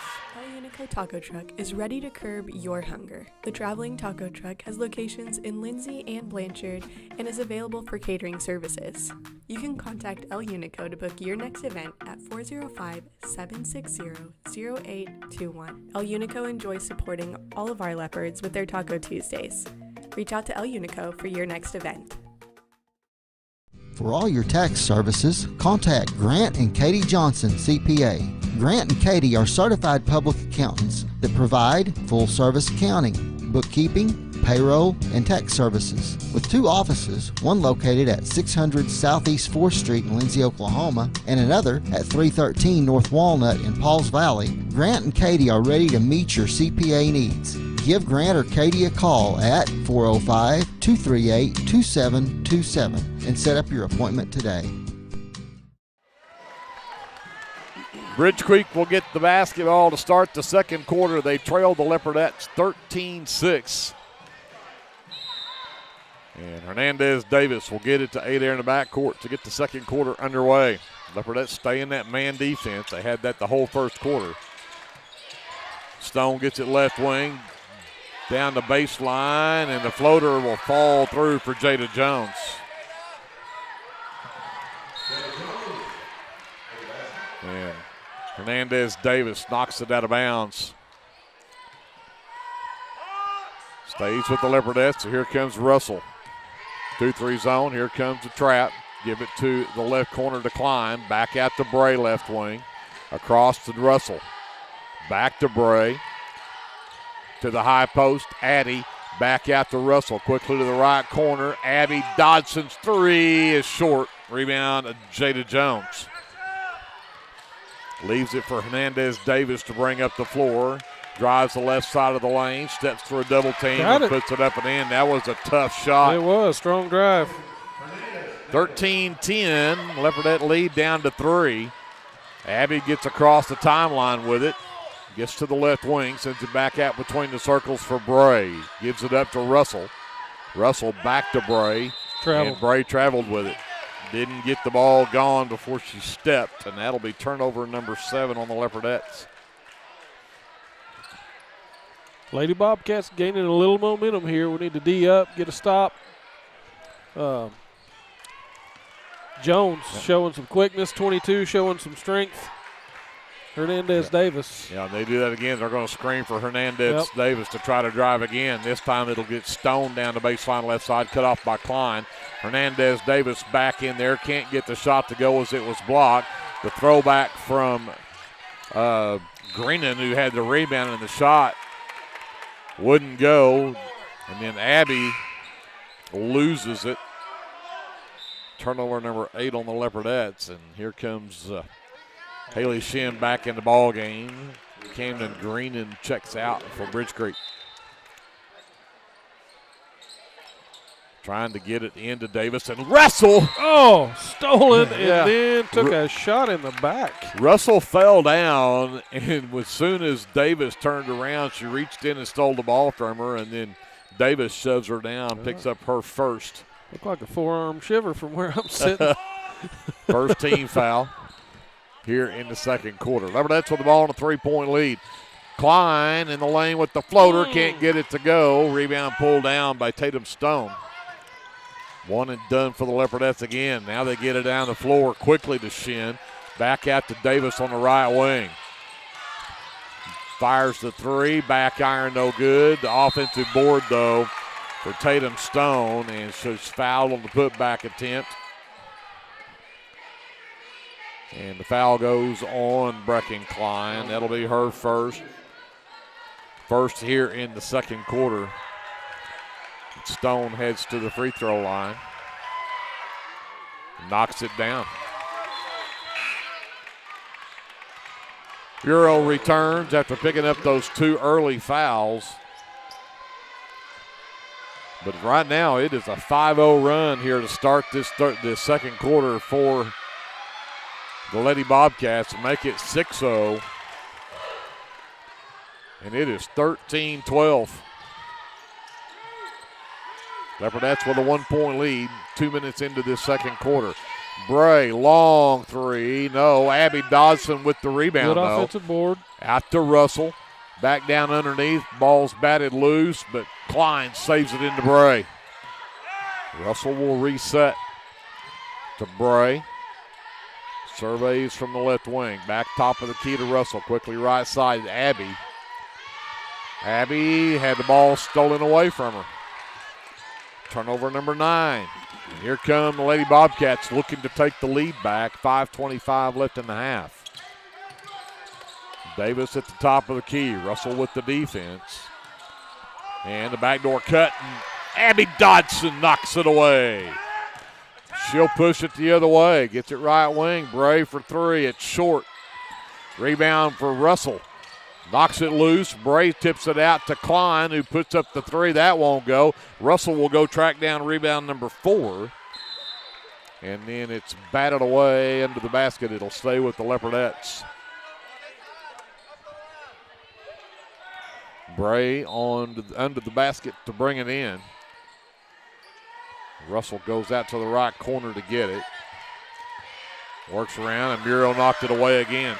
Speaker 19: Taco Truck is ready to curb your hunger. The traveling taco truck has locations in Lindsay and Blanchard and is available for catering services. You can contact El Unico to book your next event at 405-760-0821. El Unico enjoys supporting all of our leopards with their Taco Tuesdays. Reach out to El Unico for your next event.
Speaker 13: For all your tax services, contact Grant and Katie Johnson, CPA. Grant and Katie are certified public accountants that provide full-service accounting, bookkeeping, payroll, and tax services. With 2 offices, one located at 600 Southeast 4th Street in Lindsay, Oklahoma, and another at 313 North Walnut in Pauls Valley, Grant and Katie are ready to meet your CPA needs. Give Grant or Katie a call at 405-238-2727 and set up your appointment today.
Speaker 15: Bridge Creek will get the basketball to start the second quarter. They trail the Leopardettes 13-6. And Hernandez Davis will get it to Adair in the backcourt to get the second quarter underway. Leopardettes stay in that man defense. They had that the whole first quarter. Stone gets it left wing. Down the baseline, and the floater will fall through for Jada Jones. And Hernandez Davis knocks it out of bounds. Stays with the Leopardettes, so here comes Russell. 2-3 zone, here comes the trap. Give it to the left corner to Klein. Back out to Bray, left wing. Across to Russell. Back to Bray. To the high post, Addie back out to Russell, quickly to the right corner. Abby Dodson's 3 is short. Rebound, Jada Jones. Leaves it for Hernandez Davis to bring up the floor. Drives the left side of the lane, steps through a double team and puts it up and in. That was a tough shot.
Speaker 10: It was, strong drive.
Speaker 15: 13-10, Leopardette lead down to 3. Abby gets across the timeline with it. Gets to the left wing, sends it back out between the circles for Bray. Gives it up to Russell. Russell back to Bray. And Bray traveled with it. Didn't get the ball gone before she stepped, and that'll be turnover number 7 on the Leopardettes.
Speaker 10: Lady Bobcats gaining a little momentum here. We need to D up, get a stop. Jones showing some quickness, 22 showing some strength. Hernandez Davis.
Speaker 15: Yeah, they do that again. They're going to screen for Hernandez Davis to try to drive again. This time it'll get stoned down the baseline left side, cut off by Klein. Hernandez Davis back in there, can't get the shot to go as it was blocked. The throwback from Greenan, who had the rebound and the shot, wouldn't go. And then Abby loses it. Turnover number 8 on the Leopardettes. And here comes Haley Shin back in the ball game. Camden Greenan checks out for Bridge Creek. Trying to get it into Davis, and Russell.
Speaker 10: Oh, stolen, and then took a shot in the back.
Speaker 15: Russell fell down, and as soon as Davis turned around, she reached in and stole the ball from her, and then Davis shoves her down, picks up her first.
Speaker 10: Looked like a forearm shiver from where I'm sitting.
Speaker 15: First team foul here in the second quarter. Leopardettes with the ball in a 3-point lead. Klein in the lane with the floater, can't get it to go. Rebound pulled down by Tatum Stone. One and done for the Leopardettes again. Now they get it down the floor quickly to Shin. Back out to Davis on the right wing. Fires the three. Back iron no good. The offensive board, though, for Tatum Stone. And she's fouled on the putback attempt. And the foul goes on Brecken Klein. That'll be her first. First here in the second quarter. Stone heads to the free throw line. Knocks it down. Bureau returns after picking up those 2 early fouls. But right now it is a 5-0 run here to start this second quarter for the Lady Bobcats. Make it 6-0. And it is 13-12. Leopardettes with a 1-point lead, 2 minutes into this second quarter. Bray, long three. No, Abby Dodson with the rebound,
Speaker 10: Good offensive board.
Speaker 15: Out to Russell. Back down underneath. Ball's batted loose, but Klein saves it into Bray. Russell will reset to Bray. Surveys from the left wing. Back top of the key to Russell. Quickly right side, Abby. Abby had the ball stolen away from her. Turnover number 9. And here come the Lady Bobcats looking to take the lead back. 5:25 left in the half. Davis at the top of the key. Russell with the defense. And the backdoor cut. And Abby Dodson knocks it away. She'll push it the other way. Gets it right wing. Bray for 3. It's short. Rebound for Russell. Knocks it loose. Bray tips it out to Klein, who puts up the 3. That won't go. Russell will go track down rebound number 4. And then it's batted away under the basket. It'll stay with the Leopardettes. Bray under the basket to bring it in. Russell goes out to the right corner to get it. Works around, and Muriel knocked it away again.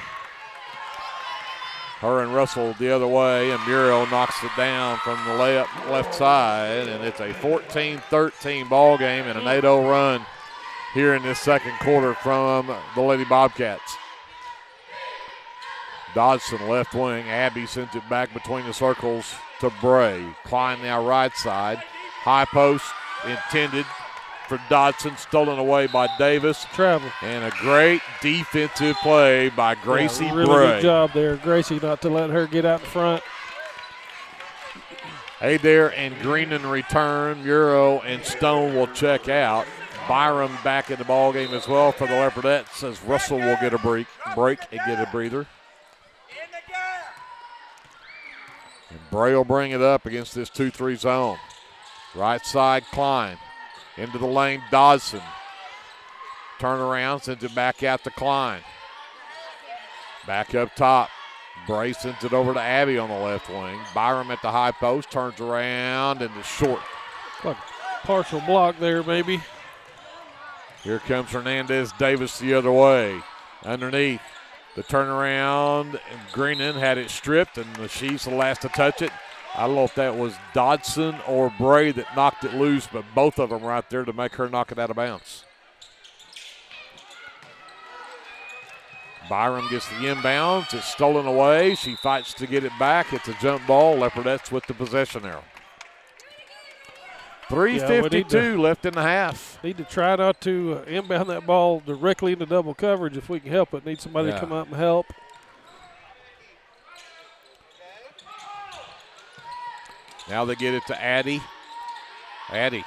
Speaker 15: Her and Russell the other way, and Muriel knocks it down from the layup left side, and it's a 14-13 ball game and an 8-0 run here in this second quarter from the Lady Bobcats. Dodson left wing. Abby sends it back between the circles to Bray. Klein now right side. High post intended for Dodson, stolen away by Davis.
Speaker 10: Travel.
Speaker 15: And a great defensive play by Gracie
Speaker 10: really
Speaker 15: Bray.
Speaker 10: Good job there, Gracie, not to let her get out in front.
Speaker 15: Adair and Greenan return. Muro and Stone will check out. Byram back in the ballgame as well for the Leopardettes as Russell will get a break and get a breather. And Bray will bring it up against this 2-3 zone. Right side, Klein. Into the lane, Dodson. Turn around, sends it back out to Klein. Back up top. Bray sends it over to Abby on the left wing. Byram at the high post, turns around and is short.
Speaker 10: Like partial block there, maybe.
Speaker 15: Here comes Hernandez Davis the other way. Underneath. The turnaround, and Greenan had it stripped, and she's the last to touch it. I don't know if that was Dodson or Bray that knocked it loose, but both of them right there to make her knock it out of bounds. Byram gets the inbounds. It's stolen away. She fights to get it back. It's a jump ball. Leopardettes with the possession arrow. 3:52 left in the half.
Speaker 10: Need to try not to inbound that ball directly into double coverage if we can help it. Need somebody to come out and help.
Speaker 15: Now they get it to Addie. Addie.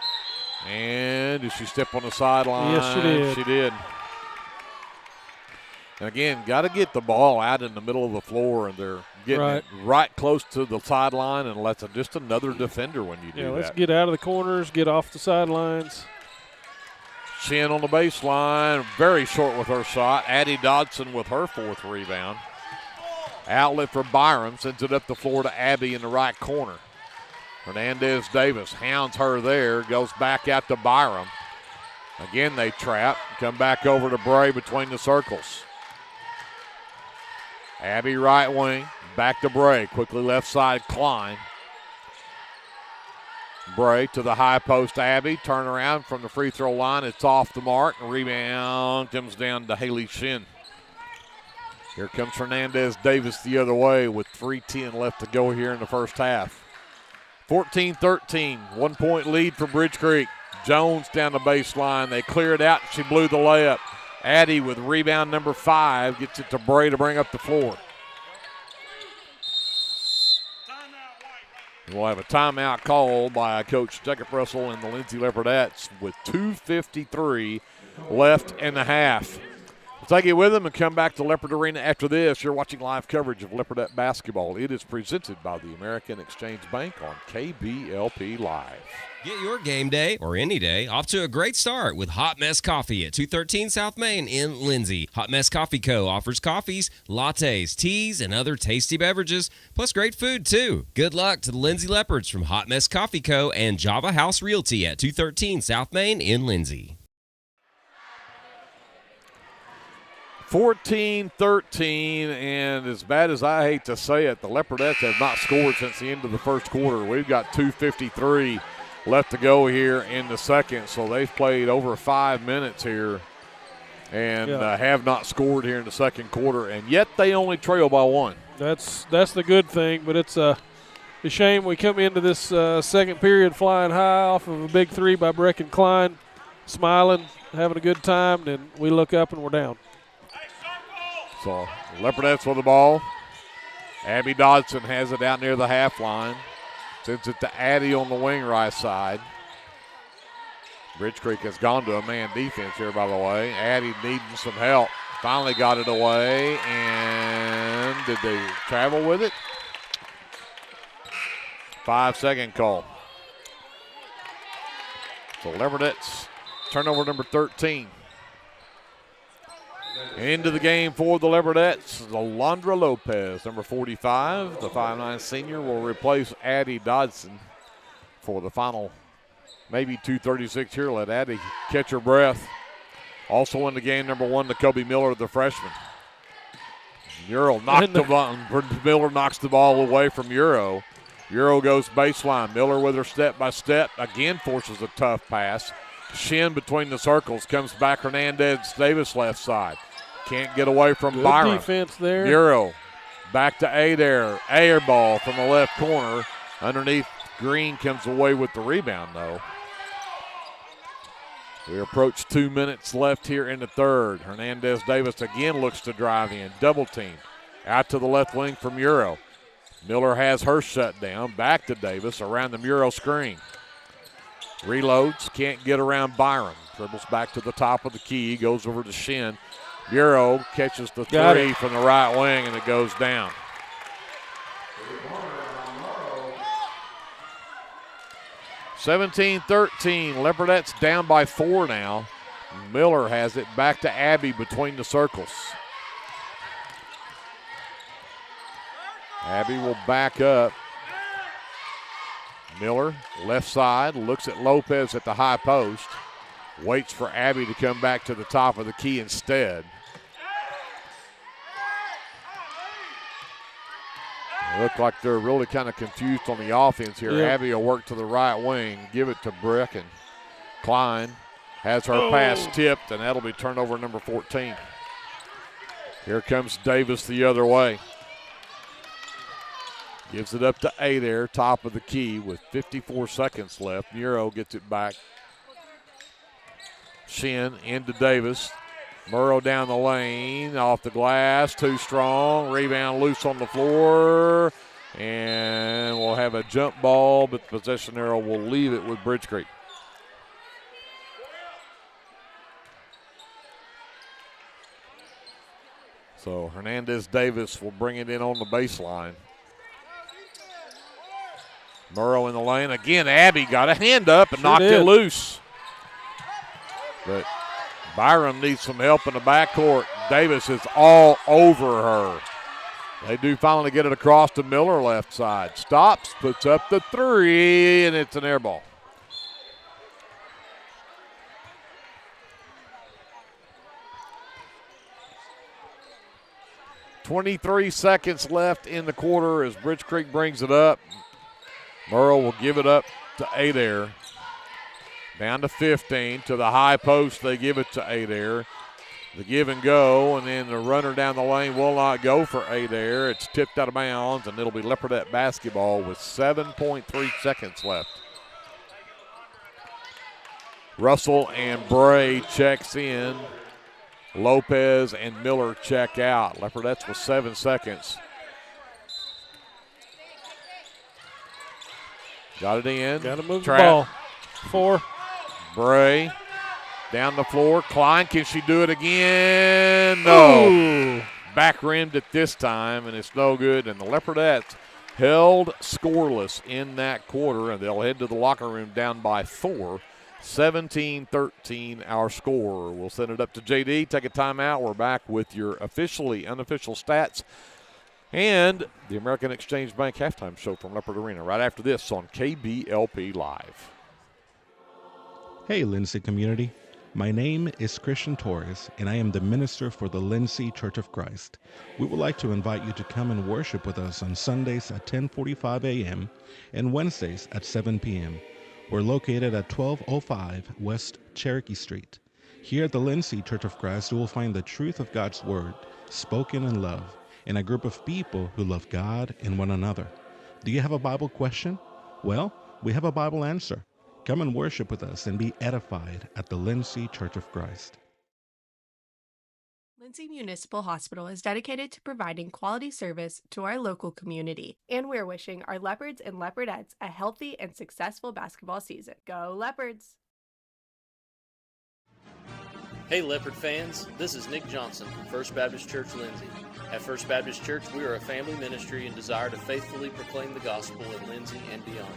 Speaker 15: And did she step on the sideline?
Speaker 10: Yes, she did.
Speaker 15: She did. And again, got to get the ball out in the middle of the floor, and they're getting it right close to the sideline, and let's just another defender when you do that.
Speaker 10: Let's get out of the corners, get off the sidelines.
Speaker 15: Shin on the baseline, very short with her shot. Addie Dodson with her fourth rebound. Outlet for Byram, sends it up the floor to Abby in the right corner. Hernandez Davis hounds her there, goes back out to Byram. Again, they trap, come back over to Bray between the circles. Abby right wing, back to Bray. Quickly left side, Klein. Bray to the high post, Abby. Turn around from the free throw line. It's off the mark. Rebound comes down to Haley Shin. Here comes Hernandez Davis the other way with 3:10 left to go here in the first half. 14-13, 1 point lead for Bridge Creek. Jones down the baseline. They clear it out. She blew the layup. Addie with rebound number 5 gets it to Bray to bring up the floor. We'll have a timeout call by Coach Jacob Russell and the Lindsay Leopardettes with 2:53 left in the half. We'll take it with them and come back to Leopard Arena after this. You're watching live coverage of Leopardette basketball. It is presented by the American Exchange Bank on KBLP Live.
Speaker 4: Get your game day, or any day, off to a great start with Hot Mess Coffee at 213 South Main in Lindsay. Hot Mess Coffee Co. offers coffees, lattes, teas, and other tasty beverages, plus great food, too. Good luck to the Lindsay Leopards from Hot Mess Coffee Co. and Java House Realty at 213 South Main in Lindsay.
Speaker 15: 14-13, and as bad as I hate to say it, the Leopardettes have not scored since the end of the first quarter. We've got 2:53 left to go here in the second, so they've played over 5 minutes here and have not scored here in the second quarter, and yet they only trail by 1.
Speaker 10: That's the good thing, but it's a shame we come into this second period flying high off of a big three by Brecken Klein, smiling, having a good time, then we look up and we're down.
Speaker 15: So Leopardettes with the ball. Abby Dodson has it out near the half line. Sends it to Addie on the wing right side. Bridge Creek has gone to a man defense here, by the way. Addie needing some help. Finally got it away, and did they travel with it? 5-second call. So Leopardettes, turnover number 13. Into the game for the Leopardettes, Alondra Lopez, number 45. The 5'9" senior will replace Addie Dodson for the final maybe 2:36 here. Let Addie catch her breath. Also in the game, number 1, Kobe Miller, the freshman. Miller knocks the ball away from Euro. Euro goes baseline. Miller with her step-by-step. Again forces a tough pass. Shin between the circles. Comes back Hernandez Davis left side. Can't get away from
Speaker 10: Good
Speaker 15: Byron.
Speaker 10: Defense there.
Speaker 15: Euro back to Adair. Air ball from the left corner. Underneath, Green comes away with the rebound, though. We approach 2 minutes left here in the third. Hernandez Davis again looks to drive in. Double team. Out to the left wing from Euro. Miller has her shut down. Back to Davis around the Muro screen. Reloads. Can't get around Byron. Dribbles back to the top of the key. Goes over to Shin. Bureau catches the three from the right wing, and it goes down. (17-13). Leopardettes down by 4 now. Miller has it back to Abby between the circles. Abby will back up. Miller, left side, looks at Lopez at the high post. Waits for Abby to come back to the top of the key instead. Look like they're really kind of confused on the offense here.
Speaker 10: Yep.
Speaker 15: Abby will work to the right wing, give it to Brick, and Klein has her pass tipped, and that'll be turnover number 14. Here comes Davis the other way. Gives it up to A there, top of the key with 54 seconds left. Nero gets it back. Shin into Davis. Murrow down the lane, off the glass, too strong. Rebound loose on the floor. And we'll have a jump ball, but the possession arrow will leave it with Bridge Creek. So Hernandez-Davis will bring it in on the baseline. Murrow in the lane. Again, Abby got a hand up and knocked it loose. But Byram needs some help in the backcourt. Davis is all over her. They do finally get it across to Miller left side. Stops, puts up the three, and it's an air ball. .23 seconds left in the quarter as Bridge Creek brings it up. Murrow will give it up to Adair. Down to 15 to the high post. They give it to Adair. The give and go, and then the runner down the lane will not go for Adair. It's tipped out of bounds, and it'll be Leopardette basketball with 7.3 seconds left. Russell and Bray checks in. Lopez and Miller check out. Leopardettes with 7 seconds. Got it in.
Speaker 10: Got to move the ball. 4.
Speaker 15: Bray down the floor. Klein, can she do it again? No.
Speaker 10: Ooh.
Speaker 15: Back rimmed it this time, and it's no good. And the Leopardettes held scoreless in that quarter, and they'll head to the locker room down by 4. 17-13 our score. We'll send it up to JD, take a timeout. We're back with your officially unofficial stats and the American Exchange Bank halftime show from Leopard Arena right after this on KBLP Live.
Speaker 20: Hey, Lindsay community. My name is Christian Torres, and I am the minister for the Lindsay Church of Christ. We would like to invite you to come and worship with us on Sundays at 10:45 a.m. and Wednesdays at 7 p.m. We're located at 1205 West Cherokee Street. Here at the Lindsay Church of Christ, you will find the truth of God's Word, spoken in love, and a group of people who love God and one another. Do you have a Bible question? Well, we have a Bible answer. Come and worship with us and be edified at the Lindsay Church of Christ.
Speaker 2: Lindsay Municipal Hospital is dedicated to providing quality service to our local community, and we're wishing our Leopards and Leopardettes a healthy and successful basketball season. Go Leopards!
Speaker 21: Hey Leopard fans, this is Nick Johnson from First Baptist Church Lindsay. At First Baptist Church, we are a family ministry and desire to faithfully proclaim the gospel in Lindsay and beyond.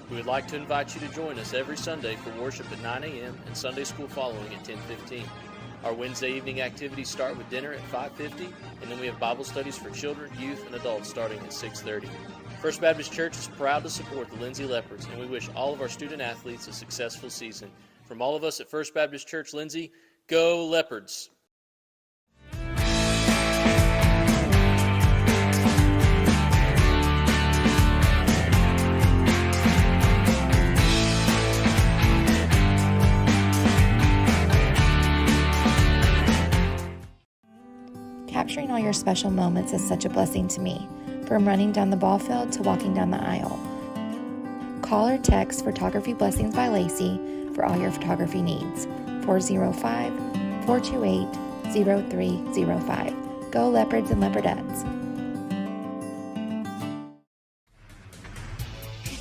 Speaker 21: We would like to invite you to join us every Sunday for worship at 9 a.m. and Sunday school following at 10:15. Our Wednesday evening activities start with dinner at 5:50, and then we have Bible studies for children, youth, and adults starting at 6:30. First Baptist Church is proud to support the Lindsay Leopards, and we wish all of our student athletes a successful season. From all of us at First Baptist Church Lindsay, go Leopards!
Speaker 22: Capturing all your special moments is such a blessing to me, from running down the ball field to walking down the aisle. Call or text Photography Blessings by Lacey for all your photography needs. 405-428-0305. Go Leopards and Leopardettes.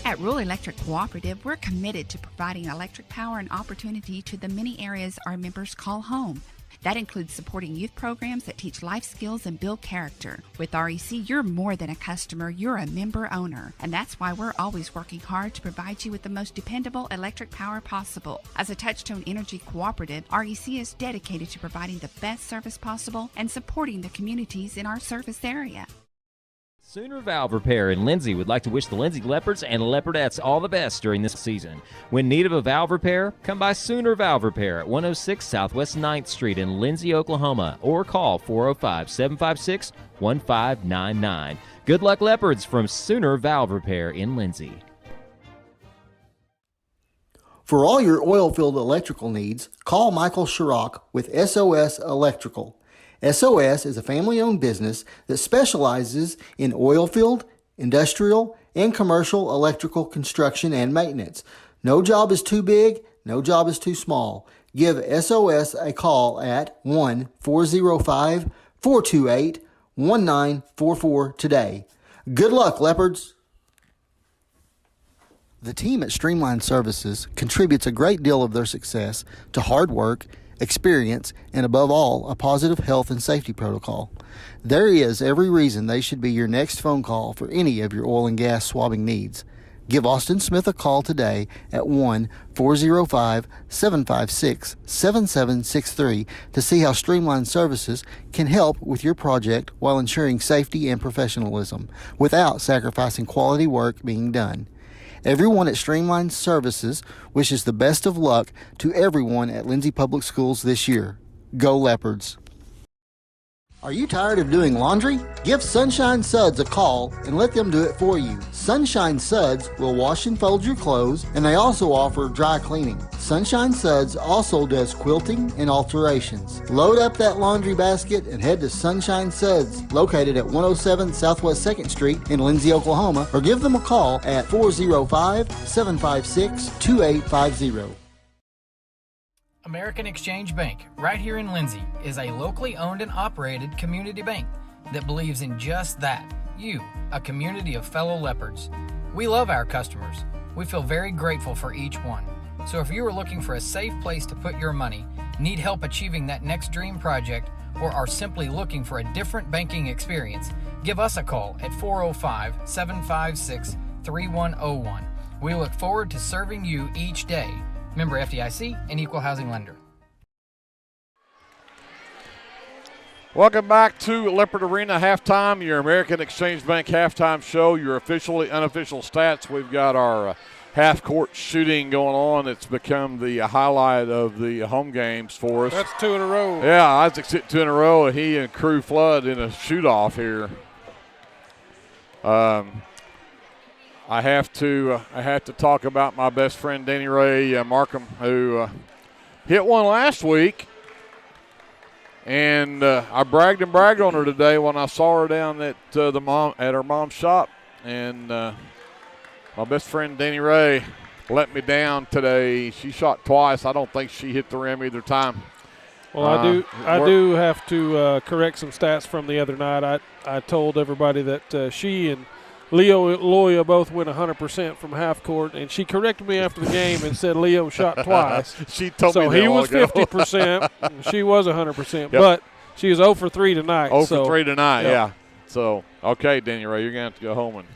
Speaker 23: At Rural Electric Cooperative, we're committed to providing electric power and opportunity to the many areas our members call home. That includes supporting youth programs that teach life skills and build character. With REC, you're more than a customer, you're a member owner. And that's why we're always working hard to provide you with the most dependable electric power possible. As a Touchstone Energy Cooperative, REC is dedicated to providing the best service possible and supporting the communities in our service area.
Speaker 24: Sooner Valve Repair in Lindsay would like to wish the Lindsay Leopards and Leopardettes all the best during this season. When in need of a valve repair, come by Sooner Valve Repair at 106 Southwest 9th Street in Lindsay, Oklahoma, or call 405-756-1599. Good luck, Leopards, from Sooner Valve Repair in Lindsay.
Speaker 13: For all your oil-filled electrical needs, call Michael Schirach with SOS Electrical. SOS is a family-owned business that specializes in oil-filled, industrial, and commercial electrical construction and maintenance. No job is too big, no job is too small. Give SOS a call at 1-405-428-1944 today. Good luck, Leopards! The team at Streamline Services contributes a great deal of their success to hard work, experience, and above all, a positive health and safety protocol. There is every reason they should be your next phone call for any of your oil and gas swabbing needs. Give Austin Smith a call today at 1-405-756-7763 to see how Streamline Services can help with your project while ensuring safety and professionalism without sacrificing quality work being done. Everyone at Streamline Services wishes the best of luck to everyone at Lindsay Public Schools this year. Go Leopards! Are you tired of doing laundry? Give Sunshine Suds a call and let them do it for you. Sunshine Suds will wash and fold your clothes, and they also offer dry cleaning. Sunshine Suds also does quilting and alterations. Load up that laundry basket and head to Sunshine Suds, located at 107 Southwest 2nd Street in Lindsay, Oklahoma, or give them a call at 405-756-2850.
Speaker 1: American Exchange Bank, right here in Lindsay, is a locally owned and operated community bank that believes in just that, you, a community of fellow leopards. We love our customers. We feel very grateful for each one. So if you are looking for a safe place to put your money, need help achieving that next dream project, or are simply looking for a different banking experience, give us a call at 405-756-3101. We look forward to serving you each day. Member FDIC, and equal housing lender.
Speaker 15: Welcome back to Leopard Arena halftime, your American Exchange Bank halftime show, your officially unofficial stats. We've got our half-court shooting going on. It's become the highlight of the home games for us.
Speaker 10: That's 2 in a row.
Speaker 15: Yeah, Isaac's hit 2 in a row, and he and Crew Flood in a shoot-off here. I have to talk about my best friend Danny Ray Markham, who hit one last week, and I bragged on her today when I saw her down at her mom's shop, and my best friend Danny Ray let me down today. She shot twice. I don't think she hit the rim either time.
Speaker 10: Well, I do have to correct some stats from the other night. I told everybody that she and Leo Loya both went 100% from half court, and she corrected me after the game and said Leo shot twice.
Speaker 15: She told me that
Speaker 10: he was 50%. She was 100%, yep. But she was 0 for 3 tonight.
Speaker 15: 0 for 3 tonight, yep. Yeah. So, okay, Danny Ray, you're going to have to go home and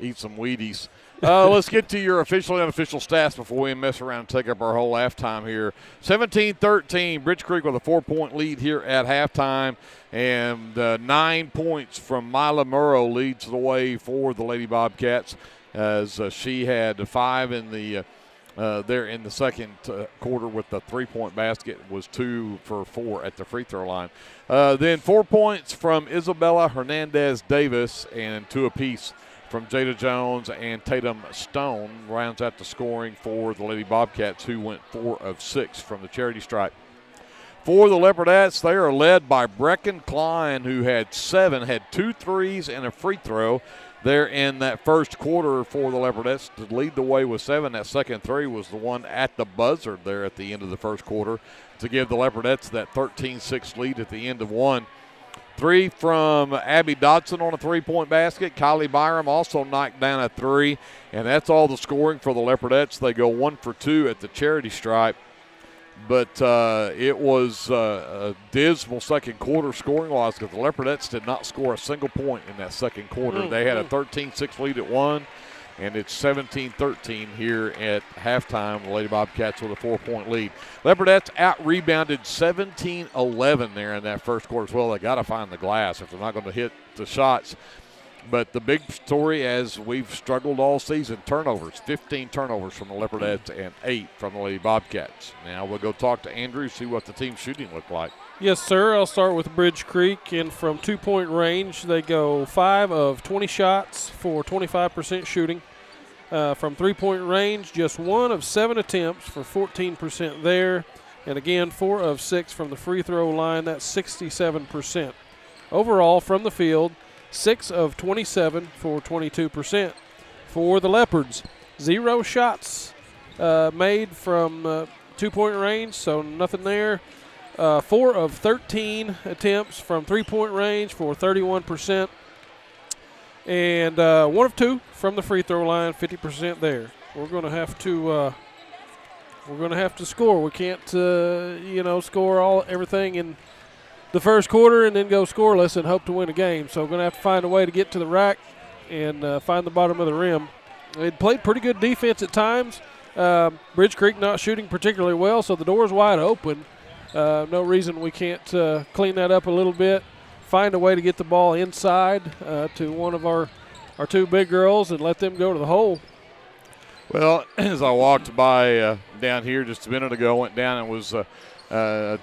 Speaker 15: eat some Wheaties. Let's get to your official and unofficial stats before we mess around and take up our whole halftime here. 17-13, Bridge Creek with a 4-point lead here at halftime. And 9 points from Mila Murrow leads the way for the Lady Bobcats, as she had 5 in the there in the second quarter with the 3-point basket, was 2 for 4 at the free throw line. Then 4 points from Isabella Hernandez-Davis and 2 apiece from Jada Jones and Tatum Stone rounds out the scoring for the Lady Bobcats, who went 4 of 6 from the charity stripe. For the Leopardettes, they are led by Brecken Klein, who had 2 threes and a free throw there in that first quarter for the Leopardettes to lead the way with 7. That second three was the one at the buzzer there at the end of the first quarter to give the Leopardettes that 13-6 lead at the end of one. 3 from Abby Dodson on a 3-point basket. Kylie Byram also knocked down a 3, and that's all the scoring for the Leopardettes. They go 1 for 2 at the charity stripe. But it was a dismal second quarter scoring-wise because the Leopardettes did not score a single point in that second quarter. They had a 13-6 lead at 1, and it's 17-13 here at halftime. The Lady Bobcats with a 4-point lead. Leopardettes out-rebounded 17-11 there in that first quarter as well. They got to find the glass if they're not going to hit the shots. But the big story, as we've struggled all season, turnovers. 15 turnovers from the Leopardettes and 8 from the Lady Bobcats. Now we'll go talk to Andrew, see what the team shooting looked like.
Speaker 10: Yes, sir. I'll start with Bridge Creek, and from 2-point range, they go 5 of 20 shots for 25% shooting. From 3-point range, just 1 of 7 attempts for 14% there. And again, 4 of 6 from the free throw line. That's 67%. Overall, from the field, 6 of 27 for 22%. For the Leopards, 0 shots made from 2-point range, so nothing there. 4 of 13 attempts from 3-point range for 31%. And 1 of 2 from the free throw line, 50% there. We're going to have to score. We can't, score everything in the first quarter and then go scoreless and hope to win a game. So we're going to have to find a way to get to the rack and find the bottom of the rim. They played pretty good defense at times. Bridge Creek not shooting particularly well, so the door's wide open. No reason we can't clean that up a little bit, find a way to get the ball inside to one of our 2 big girls and let them go to the hole.
Speaker 15: Well, as I walked by down here just a minute ago, went down and was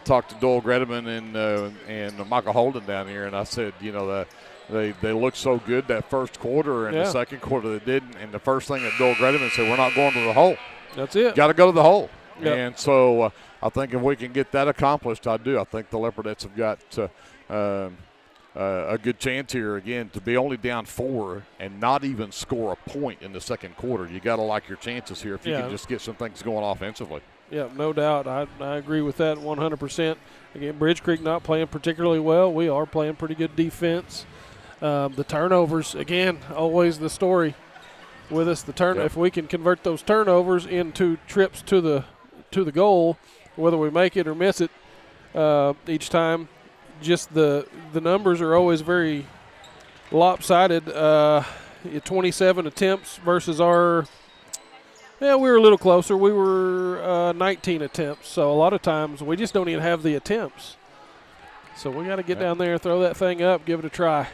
Speaker 15: talked to Doyle Gredeman and Michael Holden down here, and I said, they looked so good that first quarter, and the second quarter they didn't. And the first thing that Doyle Gredeman said, we're not going to the hole.
Speaker 10: That's it.
Speaker 15: Got to go to the hole.
Speaker 10: Yep.
Speaker 15: And so I think if we can get that accomplished, I do. I think the Leopardettes have got a good chance here again to be only down 4 and not even score a point in the second quarter. You got to like your chances here if you can just get some things going offensively.
Speaker 10: Yeah, no doubt. I agree with that 100%. Again, Bridge Creek not playing particularly well. We are playing pretty good defense. The turnovers, again, always the story with us. If we can convert those turnovers into trips to the goal, whether we make it or miss it each time, just the numbers are always very lopsided. 27 attempts versus our we were a little closer. We were 19 attempts. So a lot of times we just don't even have the attempts. So we got to get down there, throw that thing up, give it a try.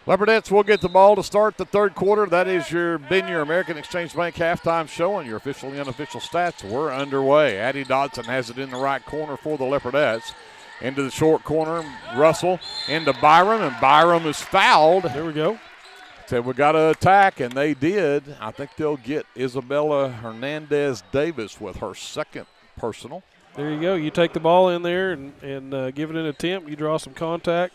Speaker 15: Leopardettes will get the ball to start the third quarter. That is your American Exchange Bank halftime show and your official and unofficial stats. We're underway. Addie Dodson has it in the right corner for the Leopardettes. Into the short corner, Russell into Byram, and Byram is fouled.
Speaker 10: There we go.
Speaker 15: Said we got to attack, and they did. I think they'll get Isabella Hernandez-Davis with her second personal.
Speaker 10: There you go. You take the ball in there and give it an attempt. You draw some contact.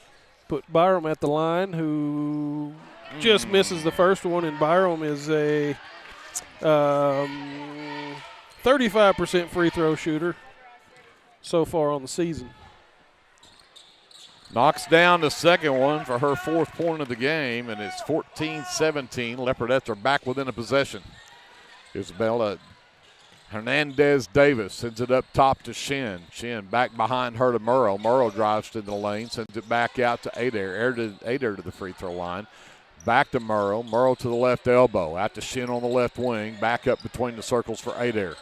Speaker 10: Put Byram at the line, who just misses the first one, and Byram is a 35% free throw shooter so far on the season.
Speaker 15: Knocks down the second one for her 4th point of the game, and it's 14-17. Leopardettes are back within a possession. Isabella Hernandez-Davis sends it up top to Shin. Shin back behind her to Murrow. Murrow drives to the lane, sends it back out to Adair. Adair to the free throw line. Back to Murrow. Murrow to the left elbow. Out to Shin on the left wing. Back up between the circles for Adair.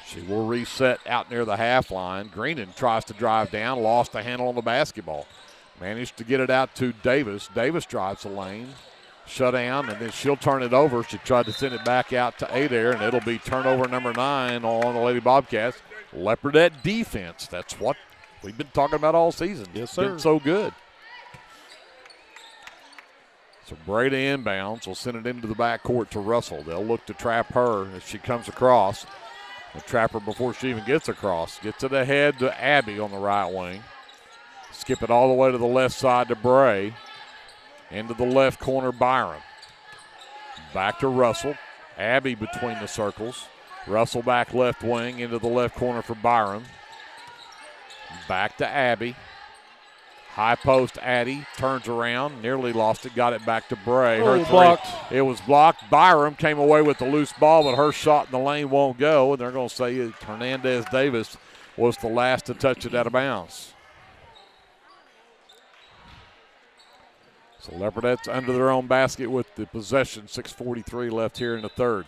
Speaker 15: She will reset out near the half line. Greenan tries to drive down, lost the handle on the basketball. Managed to get it out to Davis. Davis drives the lane, shut down, and then she'll turn it over. She tried to send it back out to Adair, and it'll be turnover number 9 on the Lady Bobcats. Leopardette defense. That's what we've been talking about all season.
Speaker 10: Yes, sir.
Speaker 15: Been so good. So Brady inbounds. Will send it into the backcourt to Russell. They'll look to trap her as she comes across. The trapper before she even gets across. Gets it ahead to Abby on the right wing. Skip it all the way to the left side to Bray. Into the left corner, Byram. Back to Russell. Abby between the circles. Russell back left wing into the left corner for Byram. Back to Abby. High post, Addie turns around, nearly lost it, got it back to Bray. Her
Speaker 10: blocked.
Speaker 15: It was blocked. Byram came away with the loose ball, but her shot in the lane won't go, and they're going to say Hernandez-Davis was the last to touch it out of bounds. So Leopardettes under their own basket with the possession. 6:43 left here in the third.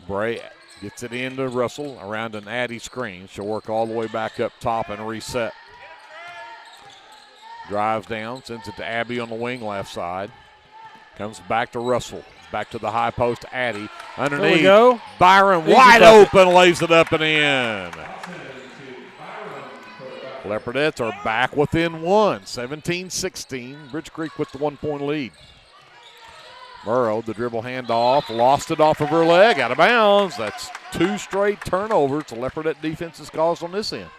Speaker 15: Bray gets it into Russell around an Addie screen. She'll work all the way back up top and reset. Drives down, sends it to Abby on the wing left side. Comes back to Russell. Back to the high post, Addie. Underneath,
Speaker 10: there we go.
Speaker 15: Byron
Speaker 10: Easy
Speaker 15: wide
Speaker 10: bucket.
Speaker 15: open, lays it up and in. Leopardettes are back within one, 17-16. Bridge Creek with the 1-point lead. Murrow, the dribble handoff, lost it off of her leg, out of bounds. That's 2 straight turnovers the Leopardette defense has caused on this end.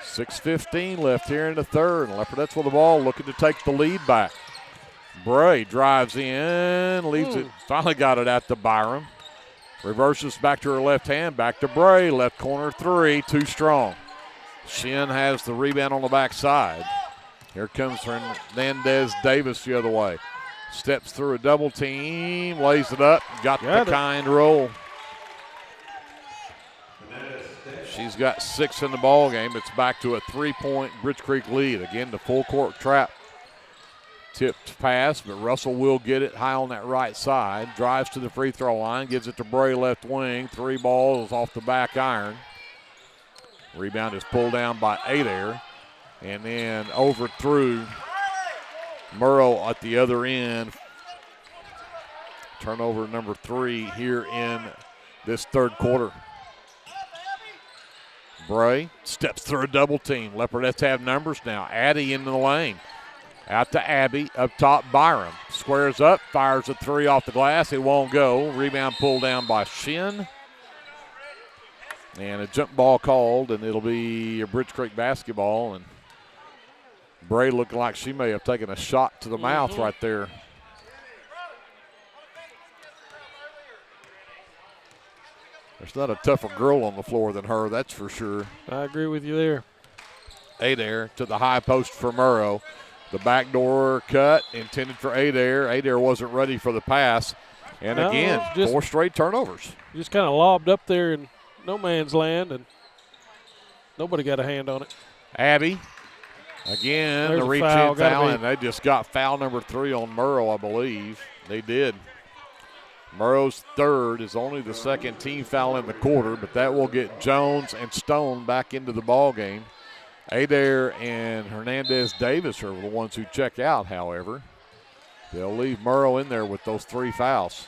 Speaker 15: .6:15 left here in the third. Leopardettes with the ball, looking to take the lead back. Bray drives in, leaves it, finally got it out to Byram. Reverses back to her left hand, back to Bray, left corner 3, too strong. Shin has the rebound on the backside. Here comes Hernandez Davis the other way. Steps through a double team, lays it up, got the kind roll. She's got 6 in the ball game. It's back to a 3-point Bridge Creek lead. Again, the full court trap. Tipped pass, but Russell will get it high on that right side. Drives to the free throw line, gives it to Bray left wing. 3 balls off the back iron. Rebound is pulled down by Adair. And then over through Murrow at the other end. Turnover number 3 here in this third quarter. Bray steps through a double team. Leopardettes have numbers now. Addy into the lane. Out to Abby. Up top, Byram. Squares up, fires a 3 off the glass. It won't go. Rebound pulled down by Shin. And a jump ball called, and it'll be a Bridge Creek basketball. And Bray looking like she may have taken a shot to the mouth right there. There's not a tougher girl on the floor than her, that's for sure.
Speaker 10: I agree with you there.
Speaker 15: Adair to the high post for Murrow. The backdoor cut intended for Adair. Adair wasn't ready for the pass. And again, 4 straight turnovers.
Speaker 10: Just kind of lobbed up there in no man's land, and nobody got a hand on it.
Speaker 15: Abby, again,
Speaker 10: There's
Speaker 15: the reach in foul, and they just got foul number 3 on Murrow, I believe. They did. Murrow's third is only the second team foul in the quarter, but that will get Jones and Stone back into the ball game. Adair and Hernandez Davis are the ones who check out, however. They'll leave Murrow in there with those 3 fouls.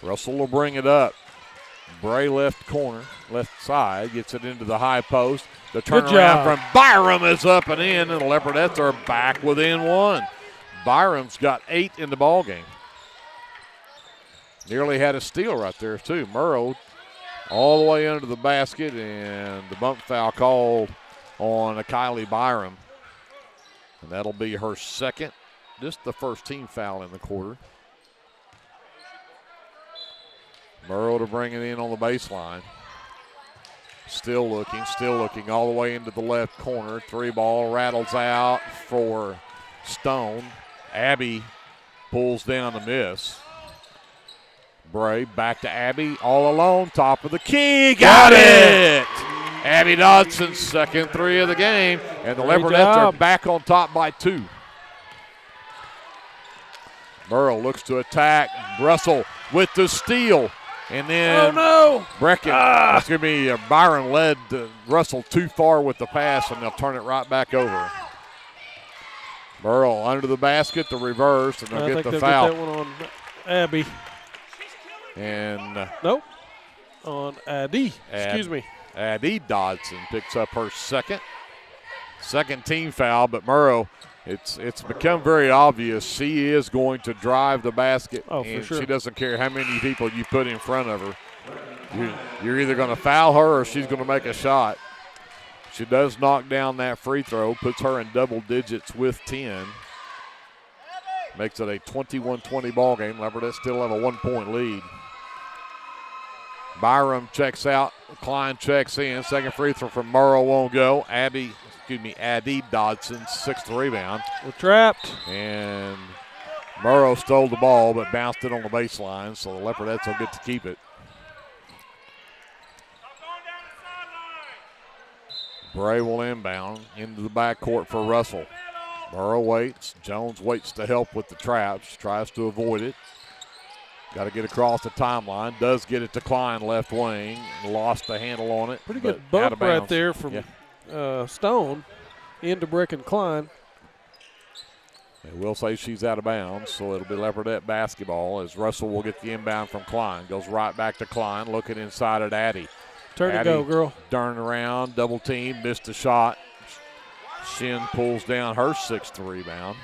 Speaker 15: Russell will bring it up. Bray left corner, left side, gets it into the high post. The turnaround from Byram is up and in, and the Leopardettes are back within 1. Byram's got 8 in the ball game. Nearly had a steal right there, too. Murrow all the way under the basket, and the bump foul called on Kylie Byram. And that'll be her second, just the first team foul in the quarter. Murrow to bring it in on the baseline. Still looking all the way into the left corner. 3 ball rattles out for Stone. Abby pulls down the miss. Bray back to Abby, all alone, top of the key, got it! Abby Dodson's second 3 of the game, and the Leopardettes are back on top by 2. Murrow looks to attack, Russell with the steal, and then Brecken, Byron led Russell too far with the pass, and they'll turn it right back over. Murrow under the basket, the reverse, and they'll get the foul.
Speaker 10: Get that one on Abby.
Speaker 15: And
Speaker 10: nope, on Addy. Excuse me.
Speaker 15: Addy Dodson picks up her second team foul, but Murrow, it's become very obvious she is going to drive the basket, and she doesn't care how many people you put in front of her. You're either going to foul her or she's going to make a shot. She does knock down that free throw, puts her in double digits with 10. Makes it a 21-20 ball game. Leopardettes still have a 1-point lead. Byram checks out. Klein checks in. Second free throw from Murrow won't go. Addy Dodson's 6th rebound.
Speaker 10: We're trapped.
Speaker 15: And Murrow stole the ball but bounced it on the baseline, so the Leopardettes will get to keep it. Bray will inbound into the backcourt for Russell. Murrow waits. Jones waits to help with the traps. Tries to avoid it. Got to get across the timeline. Does get it to Klein left wing. Lost the handle on it.
Speaker 10: Pretty good bump right there from Stone into Brecken Klein.
Speaker 15: They will say she's out of bounds, so it'll be Leopardette basketball as Russell will get the inbound from Klein. Goes right back to Klein, looking inside at Addy.
Speaker 10: Turn to go, girl.
Speaker 15: Turn around, double team, missed a shot. Shin pulls down her sixth rebound.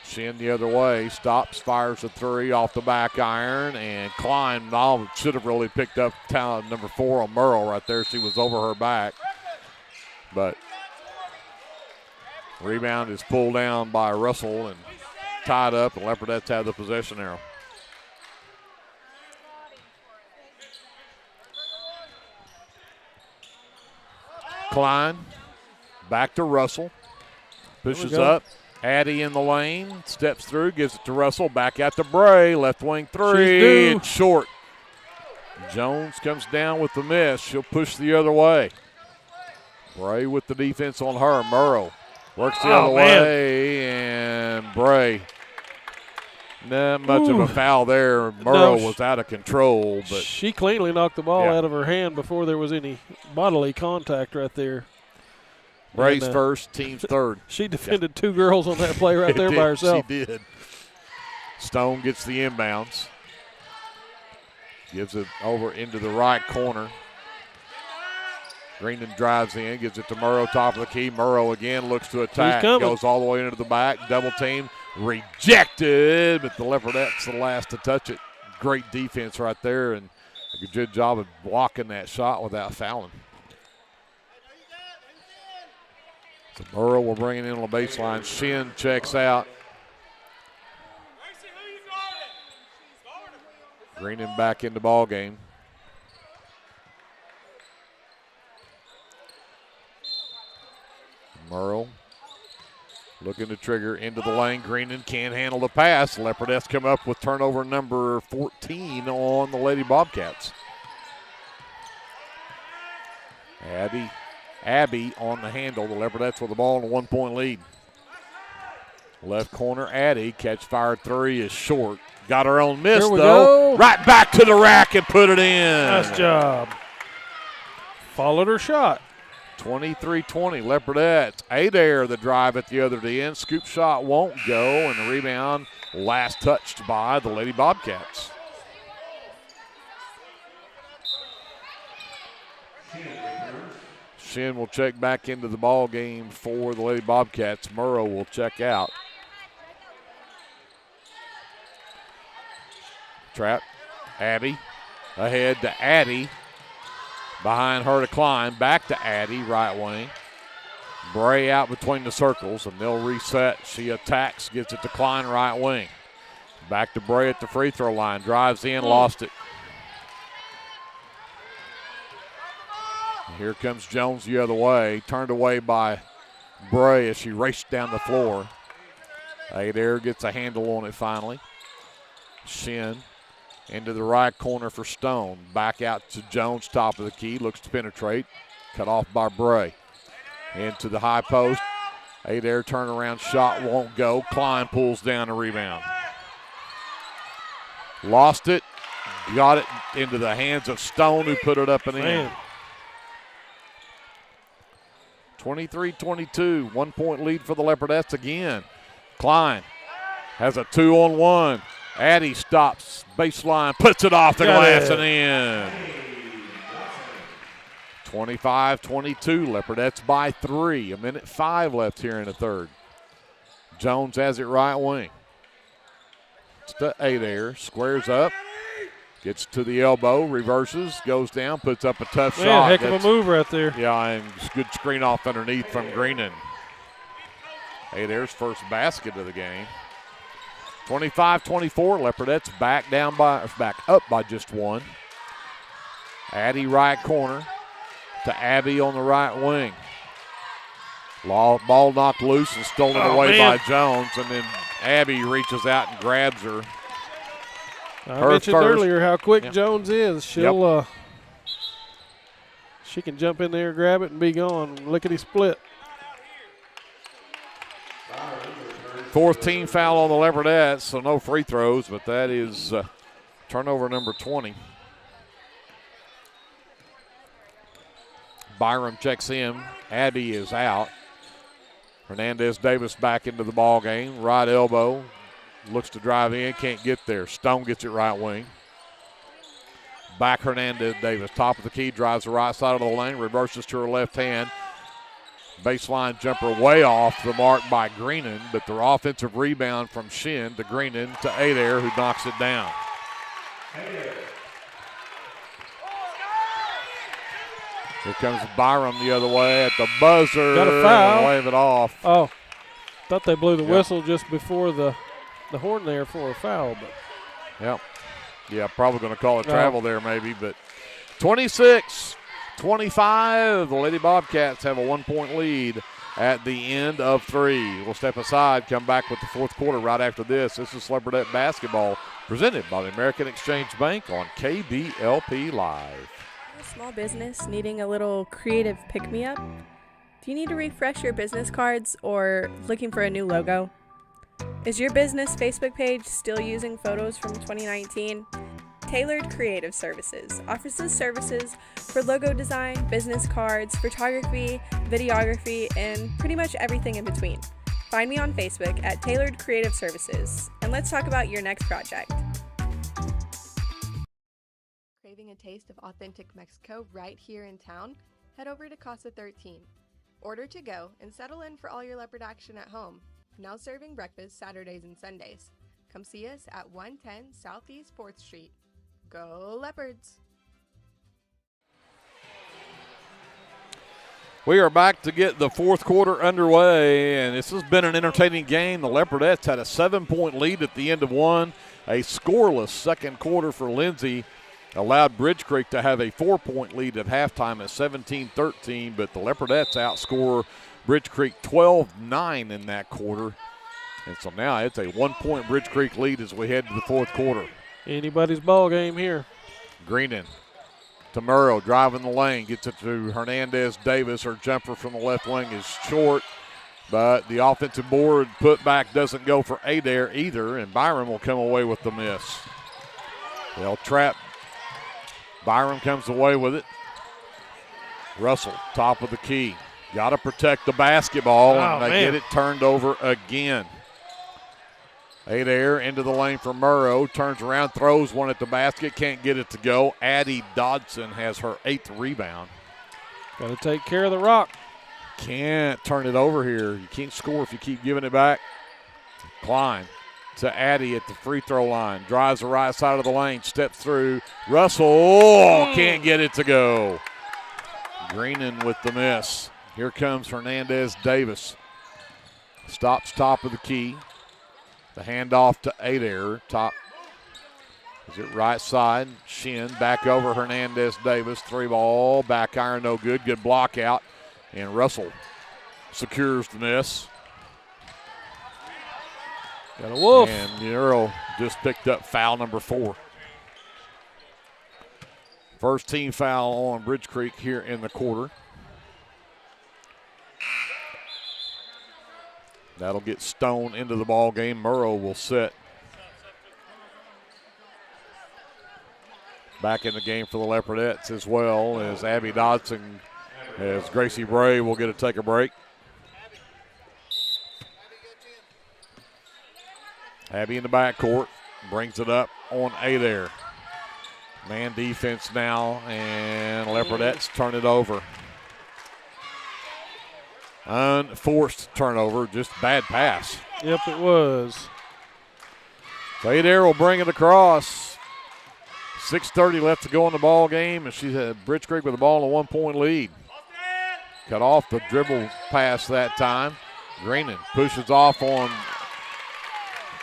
Speaker 15: Shin the other way, stops, fires a three off the back iron, and Klein should have really picked up talent number 4 on Merle right there. She was over her back. But rebound is pulled down by Russell and tied up, and Leopardettes have the possession arrow. Klein back to Russell. Pushes up. Addy in the lane. Steps through. Gives it to Russell. Back out to Bray. Left wing three. It's short. Jones comes down with the miss. She'll push the other way. Bray with the defense on her. Murrow works the other way. And Bray. Not much of a foul there. Murrow was out of control. But
Speaker 10: she cleanly knocked the ball out of her hand before there was any bodily contact right there.
Speaker 15: Bray's first, team's third.
Speaker 10: She defended 2 girls on that play right there by herself.
Speaker 15: She did. Stone gets the inbounds. Gives it over into the right corner. Greenan drives in, gives it to Murrow, top of the key. Murrow again looks to attack. Goes all the way into the back. Double team. Rejected, but the Leopardettes the last to touch it. Great defense right there, and a good job of blocking that shot without fouling. So Murrow will bring it in on the baseline. Shin checks out. Greenan back in the ball game. Murrow looking to trigger into the lane. Greenan can't handle the pass. Leopardettes come up with turnover number 14 on the Lady Bobcats. Abby on the handle. The Leopardettes with the ball and a 1-point lead. Left corner, Addy. Catch fire three is short. Got her own miss, though. Right back to the rack and put it in.
Speaker 10: Nice job. Followed her shot.
Speaker 15: 23-20, Leopardettes. Adair the drive at the other end. Scoop shot won't go, and the rebound last touched by the Lady Bobcats. Shin will check back into the ball game for the Lady Bobcats. Murrow will check out. Trap. Abby ahead to Addy. Behind her to Klein. Back to Addy, right wing. Bray out between the circles, and they'll reset. She attacks, gets it to Klein, right wing. Back to Bray at the free throw line. Drives in, lost it. Here comes Jones the other way. Turned away by Bray as she raced down the floor. Adair gets a handle on it finally. Shin into the right corner for Stone. Back out to Jones, top of the key. Looks to penetrate. Cut off by Bray. Into the high post. Adair turnaround shot won't go. Klein pulls down a rebound. Lost it. Got it into the hands of Stone, who put it up and in. 23-22, 1-point lead for the Leopardettes again. Klein has a 2-on-1. Addy stops, baseline, puts it off the glass and in. 25-22, Leopardettes by 3. 1:05 left here in the third. Jones has it right wing. It's to Adair, squares up. Gets to the elbow, reverses, goes down, puts up a tough shot.
Speaker 10: Heck of a move right there.
Speaker 15: Yeah, and good screen off underneath from Greenan. Adair's first basket of the game. 25-24, Leopardettes back up by just 1. Addy right corner to Abby on the right wing. Ball knocked loose and stolen away by Jones, and then Abby reaches out and grabs her.
Speaker 10: I mentioned earlier how quick Jones is. She'll she can jump in there, grab it, and be gone. Lickety split.
Speaker 15: Fourth team foul on the Leopardettes, so no free throws, but that is turnover number 20. Byram checks in. Abby is out. Hernandez-Davis back into the ball game. Right elbow. Looks to drive in. Can't get there. Stone gets it right wing. Back Hernandez-Davis. Top of the key. Drives the right side of the lane. Reverses to her left hand. Baseline jumper way off the mark by Greenan, but the offensive rebound from Shin to Greenan to Adair, who knocks it down. Here comes Byram the other way at the buzzer.
Speaker 10: Got a foul.
Speaker 15: And wave it off.
Speaker 10: Oh, thought they blew the whistle just before the horn there for a foul. But
Speaker 15: yep. Yeah, probably going to call it travel there maybe, but 26-25. The Lady Bobcats have a 1-point lead at the end of 3. We'll step aside, come back with the fourth quarter right after this. This is Celebrity Basketball presented by the American Exchange Bank on KBLP Live.
Speaker 19: A small business needing a little creative pick-me-up? Do you need to refresh your business cards or looking for a new logo? Is your business Facebook page still using photos from 2019? Tailored Creative Services offers services for logo design, business cards, photography, videography, and pretty much everything in between. Find me on Facebook at Tailored Creative Services, and let's talk about your next project.
Speaker 2: Craving a taste of authentic Mexico right here in town? Head over to Casa 13. Order to go and settle in for all your leopard action at home. Now serving breakfast Saturdays and Sundays. Come see us at 110 Southeast 4th Street. Go Leopards!
Speaker 15: We are back to get the fourth quarter underway, and this has been an entertaining game. The Leopardettes had a 7-point lead at the end of one. A scoreless second quarter for Lindsay allowed Bridge Creek to have a 4-point lead at halftime at 17-13, but the Leopardettes outscore Bridge Creek 12-9 in that quarter. And so now it's a 1-point Bridge Creek lead as we head to the fourth quarter.
Speaker 10: Anybody's ball game here.
Speaker 15: Greenan to Murrow, driving the lane, gets it to Hernandez-Davis. Her jumper from the left wing is short, but the offensive board putback doesn't go for Adair either, and Byram will come away with the miss. They'll trap. Byram comes away with it. Russell, top of the key. Got to protect the basketball, and they get it turned over again. Adair into the lane for Murrow. Turns around, throws one at the basket. Can't get it to go. Addie Dodson has her 8th rebound.
Speaker 10: Got to take care of the rock.
Speaker 15: Can't turn it over here. You can't score if you keep giving it back. Klein to Addie at the free throw line. Drives the right side of the lane. Steps through. Russell can't get it to go. Greenan with the miss. Here comes Hernandez-Davis. Stops top of the key. The handoff to Adair. Top. Is it right side? Shin back over Hernandez-Davis. 3-ball. Back iron no good. Good block out. And Russell secures the miss.
Speaker 10: Got a wolf.
Speaker 15: And Earl just picked up foul number 4. First team foul on Bridge Creek here in the quarter. That'll get Stone into the ball game. Murrow will sit. Back in the game for the Leopardettes as well as Abby Dodson, as Gracie Bray will get to take a break. Abby in the backcourt, brings it up on Adair. Man defense now, and Leopardettes turn it over. Unforced turnover, just bad pass.
Speaker 10: Yep, it was.
Speaker 15: So Adair will bring it across. 6:30 left to go in the ball game, and she's had Bridge Creek with the ball in a 1-point lead. Cut off the dribble pass that time. Greenan pushes off on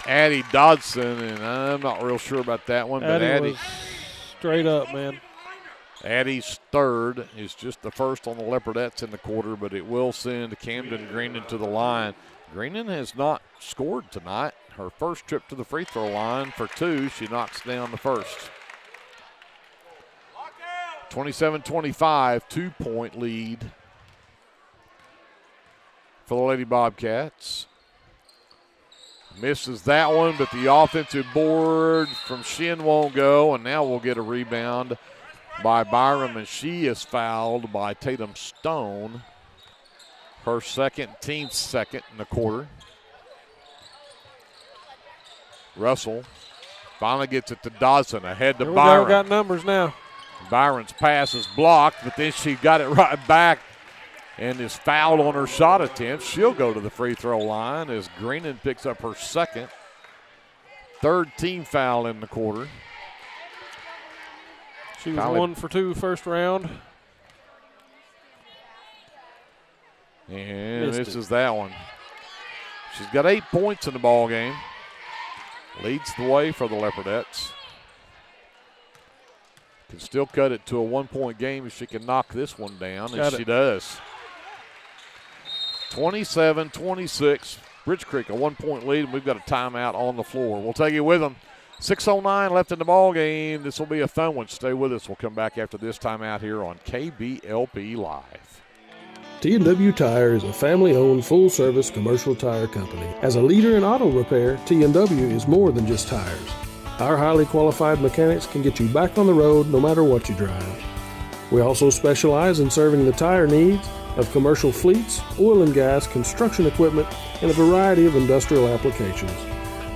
Speaker 15: Addie Dodson, and I'm not real sure about that one. But Addie
Speaker 10: was straight up, man.
Speaker 15: Addie's third is just the first on the Leopardettes in the quarter, but it will send Camden Greenan to the line. Greenan has not scored tonight. Her first trip to the free throw line for 2. She knocks down the first. 27-25, 2-point lead for the Lady Bobcats. Misses that one, but the offensive board from Shin won't go, and now we'll get a rebound by Byram, and she is fouled by Tatum Stone. Her second, team's second in the quarter. Russell finally gets it to Dodson, ahead to Byron.
Speaker 10: Got numbers now.
Speaker 15: Byron's pass is blocked, but then she got it right back and is fouled on her shot attempt. She'll go to the free throw line as Greenan picks up her second. Third team foul in the quarter.
Speaker 10: She was 1 for 2 first round.
Speaker 15: And misses that one. She's got 8 points in the ball game. Leads the way for the Leopardettes. Can still cut it to a 1-point game if she can knock this one down, and she does. 27-26. Bridge Creek a 1-point lead, and we've got a timeout on the floor. We'll take you with them. 6:09 left in the ball game. This will be a fun one. Stay with us. We'll come back after this timeout here on KBLP Live.
Speaker 12: T&W Tire is a family-owned, full-service commercial tire company. As a leader in auto repair, T&W is more than just tires. Our highly qualified mechanics can get you back on the road no matter what you drive. We also specialize in serving the tire needs of commercial fleets, oil and gas, construction equipment, and a variety of industrial applications.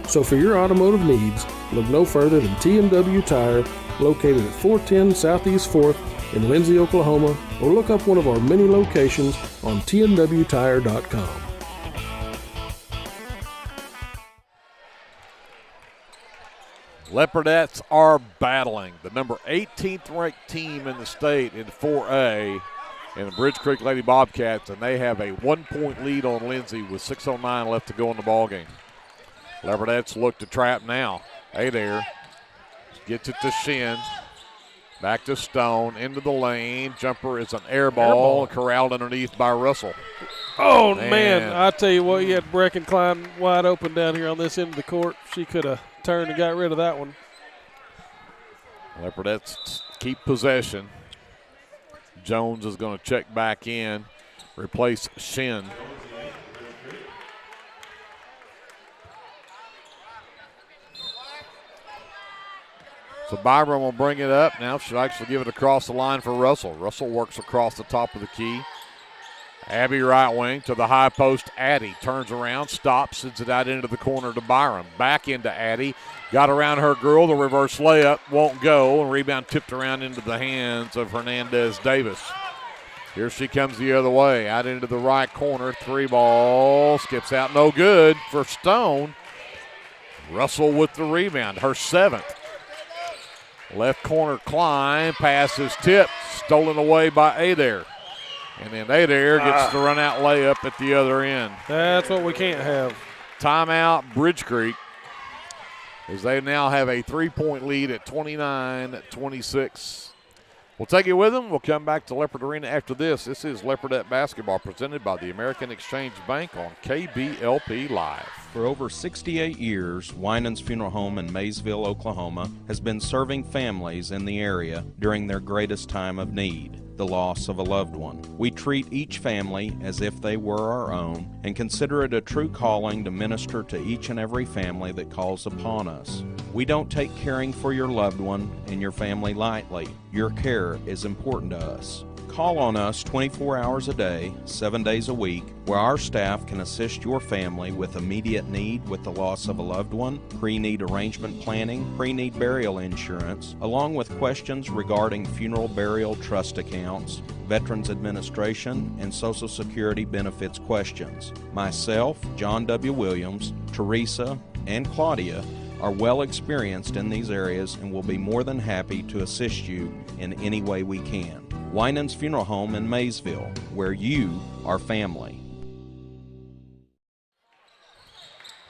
Speaker 12: So for your automotive needs, look no further than T&W Tire, located at 410 Southeast 4th in Lindsay, Oklahoma, or look up one of our many locations on tnwtire.com.
Speaker 15: Leopardettes are battling the number 18th ranked team in the state in 4A and the Bridge Creek Lady Bobcats, and they have a 1-point lead on Lindsay with 6:09 left to go in the ballgame. Leopardettes look to trap now. Adair gets it to Shin. Back to Stone, into the lane. Jumper is an air ball. Corralled underneath by Russell.
Speaker 10: Oh, man. I tell you what, you had Breckenklein wide open down here on this end of the court. She could have turned and got rid of that one.
Speaker 15: Leopardettes keep possession. Jones is going to check back in, replace Shin. So Byron will bring it up. Now she'll actually give it across the line for Russell. Russell works across the top of the key. Abby right wing to the high post. Addie turns around, stops, sends it out into the corner to Byron. Back into Addie. Got around her girl. The reverse layup won't go. And rebound tipped around into the hands of Hernandez Davis. Here she comes the other way. Out into the right corner. 3-ball. Skips out. No good for Stone. Russell with the rebound. Her 7th. Left corner Klein. Pass is tipped. Stolen away by Adair. And then Adair gets the run-out layup at the other end.
Speaker 10: That's what we can't have.
Speaker 15: Timeout, Bridge Creek, as they now have a 3-point lead at 29-26. We'll take you with them. We'll come back to Leopard Arena after this. This is Leopardette Basketball presented by the American Exchange Bank on KBLP Live.
Speaker 24: For over 68 years, Winans Funeral Home in Maysville, Oklahoma, has been serving families in the area during their greatest time of need, the loss of a loved one. We treat each family as if they were our own and consider it a true calling to minister to each and every family that calls upon us. We don't take caring for your loved one and your family lightly. Your care is important to us. Call on us 24 hours a day, 7 days a week, where our staff can assist your family with immediate need with the loss of a loved one, pre-need arrangement planning, pre-need burial insurance, along with questions regarding funeral burial trust accounts, Veterans Administration, and Social Security benefits questions. Myself, John W. Williams, Teresa, and Claudia are well experienced in these areas and will be more than happy to assist you in any way we can. Winans Funeral Home in Maysville, where you are family.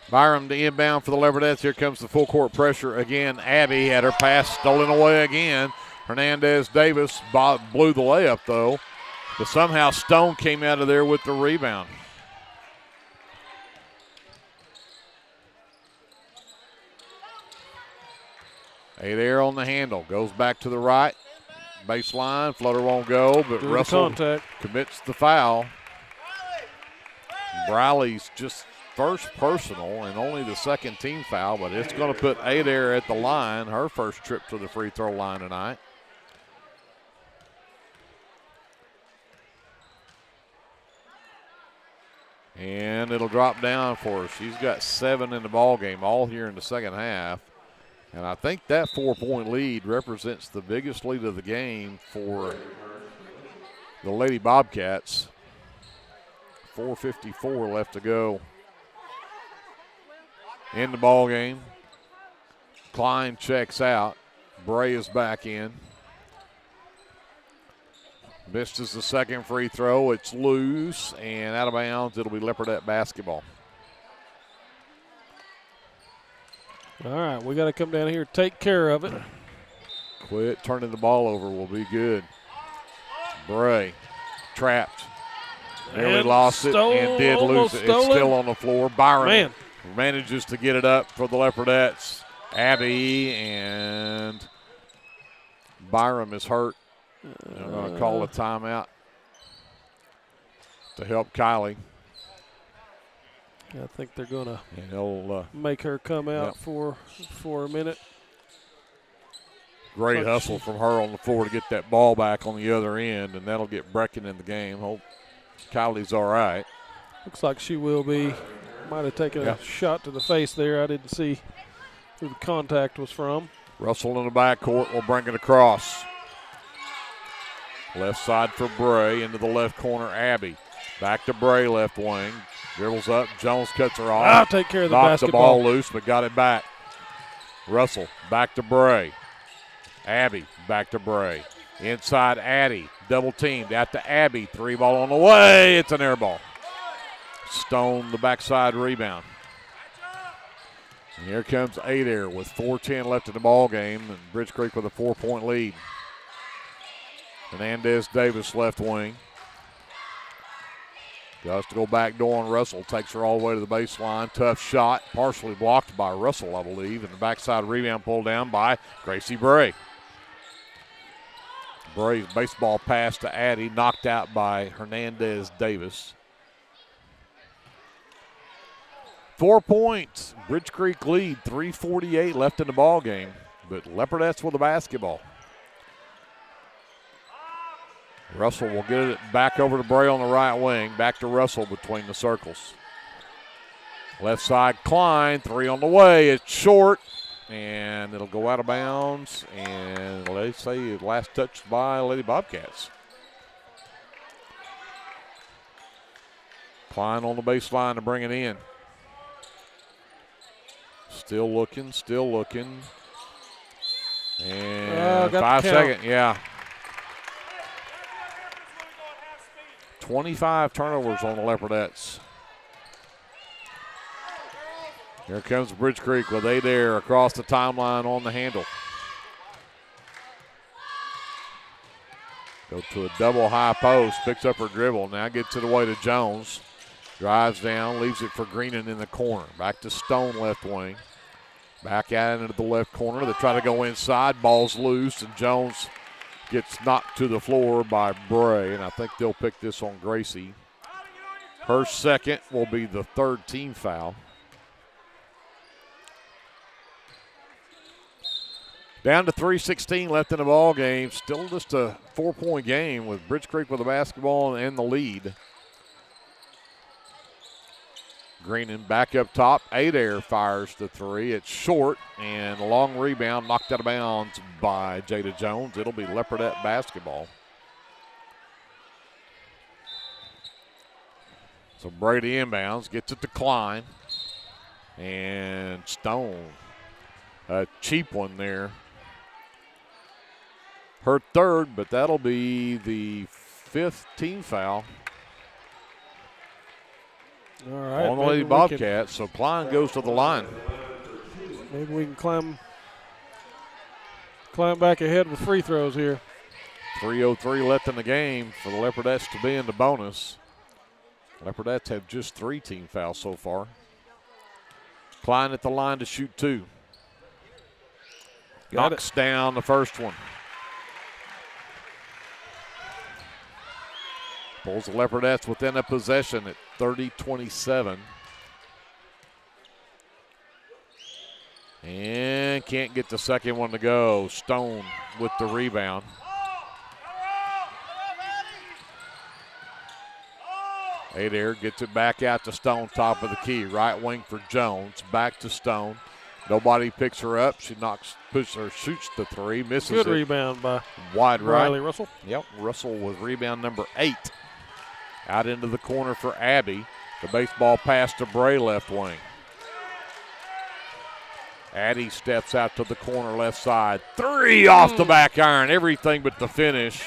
Speaker 15: Byram to inbound for the Leopardettes. Here comes the full court pressure again. Abby had her pass stolen away again. Hernandez Davis blew the layup though, but somehow Stone came out of there with the rebound. Adair on the handle, goes back to the right. Baseline, floater won't go, but Russell commits the foul. Briley's just first personal and only the second team foul, but it's going to put Adair at the line, her first trip to the free throw line tonight. And it'll drop down for her. She's got 7 in the ball game, all here in the second half. And I think that 4-point lead represents the biggest lead of the game for the Lady Bobcats. 4:54 left to go in the ball game. Klein checks out. Bray is back in. Misses the second free throw. It's loose and out of bounds. It'll be Leopardette basketball.
Speaker 10: All right, we got to come down here and take care of it.
Speaker 15: Quit turning the ball over will be good. Bray trapped. Nearly lost it and did lose it. It's still on the floor. Byron manages to get it up for the Leopardettes. Abby and Byram is hurt. They're going to call a timeout to help Kylie.
Speaker 10: I think they're going to make her come out for a minute.
Speaker 15: Great hustle from her on the floor to get that ball back on the other end, and that'll get Brecken in the game. Hope Kylie's all right.
Speaker 10: Looks like she will be. Might have taken a shot to the face there. I didn't see who the contact was from.
Speaker 15: Russell in the backcourt will bring it across. Left side for Bray, into the left corner, Abby. Back to Bray, left wing. Dribbles up, Jones cuts her off.
Speaker 10: I'll take care of the
Speaker 15: Knocked
Speaker 10: basketball.
Speaker 15: the ball loose, but got it back. Russell, back to Bray. Abby, back to Bray. Inside Addy, double teamed, out to Abby. 3 ball on the way, it's an air ball. Stone, the backside rebound. And here comes Adair with 4:10 left in the ball game, and Bridge Creek with a 4-point lead. Hernandez Davis, left wing. Goes to go back door on Russell. Takes her all the way to the baseline. Tough shot. Partially blocked by Russell, I believe. And the backside rebound pulled down by Gracie Bray. Bray's baseball pass to Addy. Knocked out by Hernandez Davis. 4 points. Bridge Creek lead. 3:48 left in the ball game. But Leopardettes with the basketball. Russell will get it back over to Bray on the right wing. Back to Russell between the circles. Left side, Klein. 3 on the way. It's short, and it'll go out of bounds. And they say last touched by Lady Bobcats. Klein on the baseline to bring it in. Still looking, still looking. And 5 seconds, yeah. 25 turnovers on the Leopardettes. Here comes Bridge Creek with Adair across the timeline on the handle. Go to a double high post, picks up her dribble, now gets it away to Jones. Drives down, leaves it for Greenan in the corner. Back to Stone, left wing. Back out into the left corner. They try to go inside, ball's loose, and Jones gets knocked to the floor by Bray, and I think they'll pick this on Gracie. Her second will be the 3rd team foul. Down to 3:16 left in the ball game. Still just a 4-point game with Bridge Creek with the basketball and the lead. Greenan back up top. Adair fires the 3. It's short and a long rebound knocked out of bounds by Jada Jones. It'll be Leopardette basketball. So Brady inbounds, gets it to Klein. And Stone. A cheap one there. Her 3rd, but that'll be the 5th team foul.
Speaker 10: All right,
Speaker 15: on the Lady Bobcats, so Klein goes to the line.
Speaker 10: Maybe we can climb back ahead with free throws here.
Speaker 15: 3:03 left in the game for the Leopardettes to be in the bonus. Leopardettes have just 3 team fouls so far. Klein at the line to shoot 2. Knocks down the first one. Pulls the Leopardettes within a possession at 30-27. And can't get the second one to go. Stone with the rebound. Adair gets it back out to Stone, top of the key. Right wing for Jones. Back to Stone. Nobody picks her up. She shoots the three, misses it.
Speaker 10: Good rebound by
Speaker 15: wide right.
Speaker 10: Riley Russell.
Speaker 15: Yep, Russell with rebound number 8. Out into the corner for Abby. The baseball pass to Bray, left wing. Addie steps out to the corner left side. 3 off the back iron. Everything but the finish.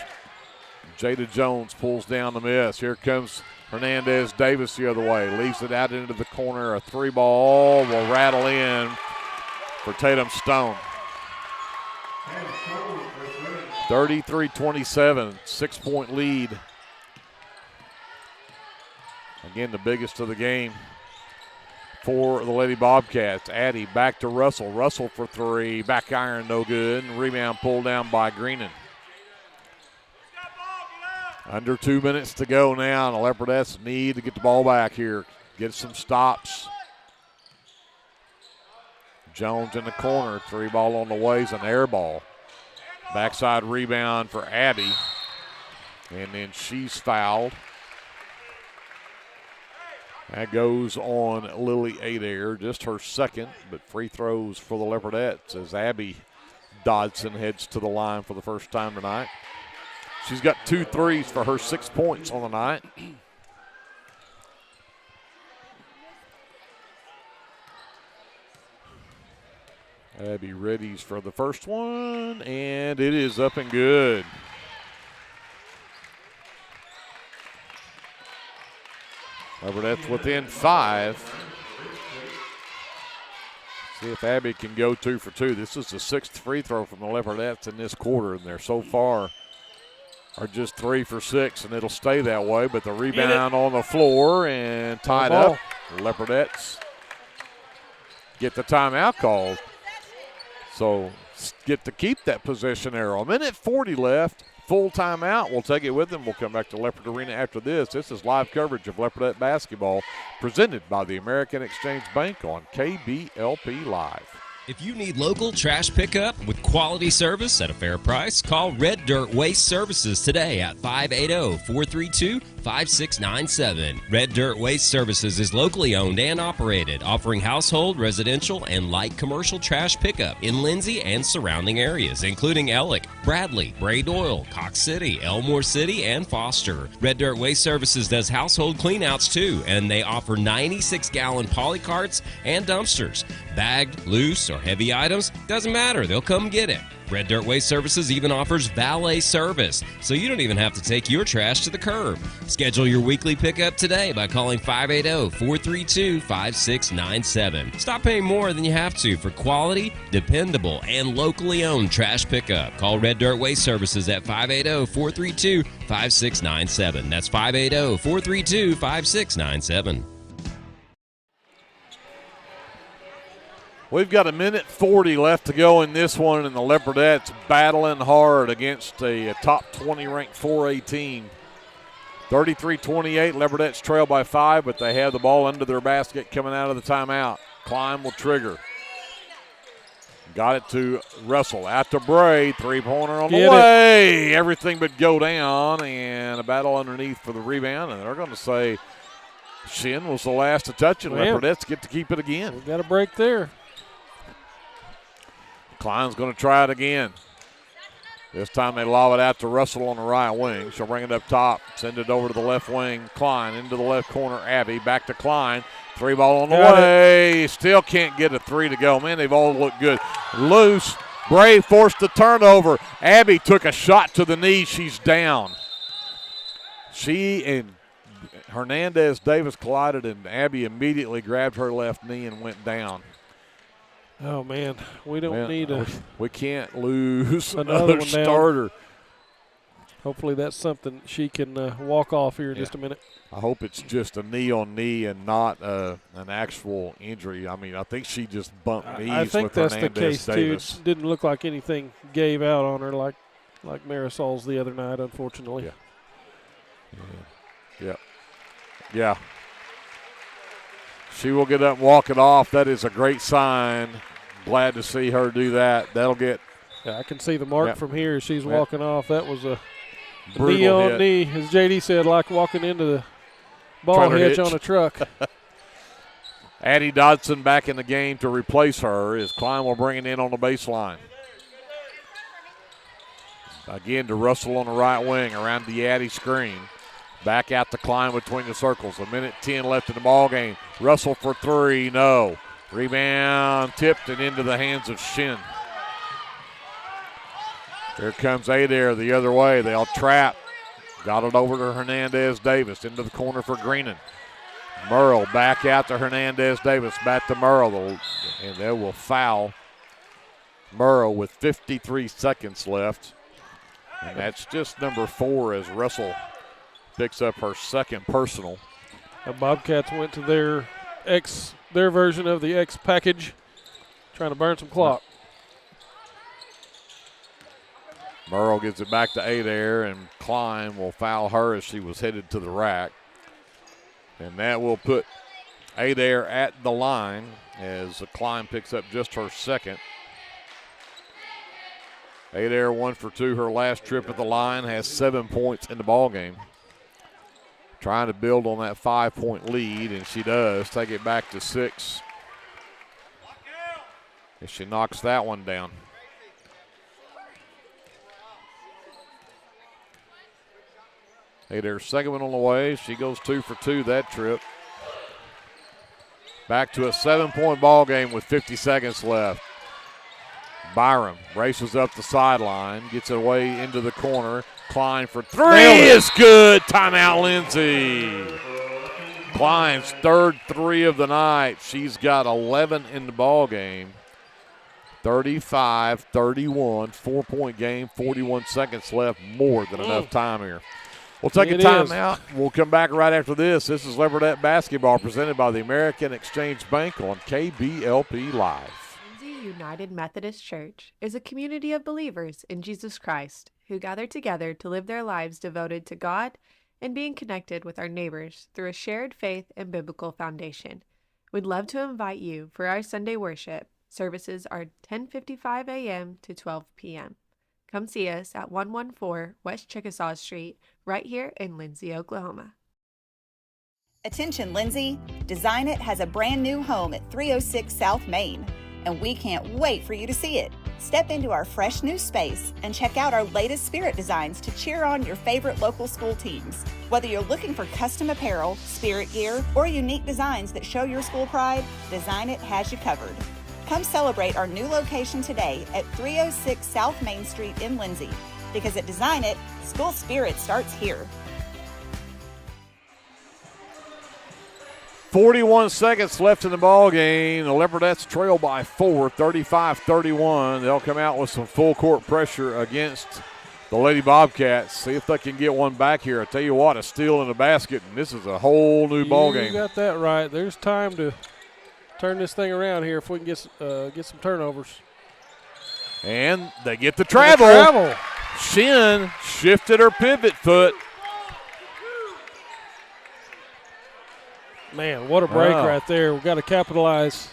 Speaker 15: Jada Jones pulls down the miss. Here comes Hernandez Davis the other way. Leaves it out into the corner. A 3-ball will rattle in for Tatum Stone. 33-27, 6-point lead. Again, the biggest of the game for the Lady Bobcats. Addie back to Russell. Russell for 3. Back iron, no good. Rebound pulled down by Greenan. Under 2 minutes to go now. The Leopardettes need to get the ball back here. Get some stops. Jones in the corner. 3-ball on the way is an air ball. Backside rebound for Abby. And then she's fouled. That goes on Lily Adair, just her second, but free throws for the Leopardettes as Abby Dodson heads to the line for the first time tonight. She's got 2 threes for her 6 points on the night. Abby readies for the first one, and it is up and good. Leopardettes within 5. See if Abby can go 2 for 2. This is the 6th free throw from the Leopardettes in this quarter, and they're so far are just 3 for 6, and it'll stay that way. But the rebound on the floor and tied up. Leopardettes get the timeout called. So get to keep that possession arrow. 1:40 left. Full timeout. We'll take it with them. We'll come back to Leopard Arena after this. This is live coverage of Leopardette basketball presented by the American Exchange Bank on KBLP Live.
Speaker 4: If you need local trash pickup with quality service at a fair price, call Red Dirt Waste Services today at 580-432-5697. Red Dirt Waste Services is locally owned and operated, offering household, residential, and light commercial trash pickup in Lindsay and surrounding areas, including Ellick, Bradley, Bray Doyle, Cox City, Elmore City, and Foster. Red Dirt Waste Services does household cleanouts too, and they offer 96-gallon poly carts and dumpsters. Bagged, loose, or heavy items, doesn't matter, they'll come get it. Red Dirt Waste Services even offers valet service, so you don't even have to take your trash to the curb. Schedule your weekly pickup today by calling 580-432-5697. Stop paying more than you have to for quality, dependable, and locally owned trash pickup. Call Red Dirt Waste Services at 580-432-5697. That's 580-432-5697.
Speaker 15: We've got 1:40 left to go in this one, and the Leopardettes battling hard against a top 20 ranked 4A team. 33-28, Leopardettes trail by 5, but they have the ball under their basket coming out of the timeout. Klein will trigger. Got it to Russell. Out to Bray. 3-pointer on the way. Everything but go down, and a battle underneath for the rebound, and they're going to say Shin was the last to touch it. Leopardettes get to keep it again.
Speaker 10: We got a break there.
Speaker 15: Klein's going to try it again. This time they lob it out to Russell on the right wing. She'll bring it up top, send it over to the left wing. Klein into the left corner. Abby back to Klein. 3-ball on the way. Still can't get a 3 to go. Man, they've all looked good. Loose. Bray forced the turnover. Abby took a shot to the knee. She's down. She and Hernandez Davis collided, and Abby immediately grabbed her left knee and went down.
Speaker 10: Oh, man, we don't need a.
Speaker 15: We can't lose
Speaker 10: another
Speaker 15: starter.
Speaker 10: Down. Hopefully that's something she can walk off here in just a minute.
Speaker 15: I hope it's just a knee on knee and not an actual injury. I mean, I think she just bumped knees.
Speaker 10: I think
Speaker 15: with
Speaker 10: that's
Speaker 15: Hernandez
Speaker 10: the case
Speaker 15: Davis.
Speaker 10: too. It didn't look like anything gave out on her like Marisol's the other night, unfortunately.
Speaker 15: Yeah. She will get up and walk it off. That is a great sign. Glad to see her do that. That'll get.
Speaker 10: Yeah, I can see the mark from here as she's walking off. That was a
Speaker 15: brutal
Speaker 10: knee on
Speaker 15: hit.
Speaker 10: knee, as JD said, like walking into ball hitch on a truck.
Speaker 15: Addie Dodson back in the game to replace her as Klein will bring it in on the baseline. Again to Russell on the right wing around the Addie screen. Back out to Klein between the circles. 1:10 left in the ball game. Russell for three, no. Rebound tipped and into the hands of Shin. Here comes Adair the other way. They'll trap. Got it over to Hernandez-Davis into the corner for Greenan. Merle back out to Hernandez-Davis. Back to Merle. And they will foul Merle with 53 seconds left. And that's just number 4 as Russell picks up her second personal.
Speaker 10: The Bobcats went to their version of the X package, trying to burn some clock.
Speaker 15: Merle gives it back to Adair, and Klein will foul her as she was headed to the rack. And that will put Adair at the line as Klein picks up just her second. Adair 1 for 2 her last trip at the line, has 7 points in the ball game. Trying to build on that 5-point lead, and she does. Take it back to 6. And she knocks that one down. Adair's second one on the way. She goes 2 for 2 that trip. Back to a 7-point ball game with 50 seconds left. Byram races up the sideline, gets it away into the corner. Klein for three is good. Timeout, Lindsay. Klein's third three of the night. She's got 11 in the ball game. 35-31, 4-point game, 41 seconds left. More than enough time here. We'll take a timeout. We'll come back right after this. This is Leopardette Basketball presented by the American Exchange Bank on KBLP Live.
Speaker 2: United Methodist Church is a community of believers in Jesus Christ who gather together to live their lives devoted to God and being connected with our neighbors through a shared faith and biblical foundation. We'd love to invite you for our Sunday worship. Services are 10:55 a.m. to 12 p.m. Come see us at 114 West Chickasaw Street, right here in Lindsay, Oklahoma.
Speaker 3: Attention, Lindsay. Design It has a brand new home at 306 South Main, and we can't wait for you to see it. Step into our fresh new space and check out our latest spirit designs to cheer on your favorite local school teams. Whether you're looking for custom apparel, spirit gear, or unique designs that show your school pride, Design It has you covered. Come celebrate our new location today at 306 South Main Street in Lindsay, because at Design It, school spirit starts here.
Speaker 15: 41 seconds left in the ball game. The Leopardettes trail by 4, 35-31. They'll come out with some full court pressure against the Lady Bobcats. See if they can get one back here. I tell you what, a steal in the basket, and this is a whole new ball game.
Speaker 10: You got that right. There's time to turn this thing around here if we can get some turnovers.
Speaker 15: And they get the travel. Shin shifted her pivot foot.
Speaker 10: Man, what a break right there. We've got to capitalize.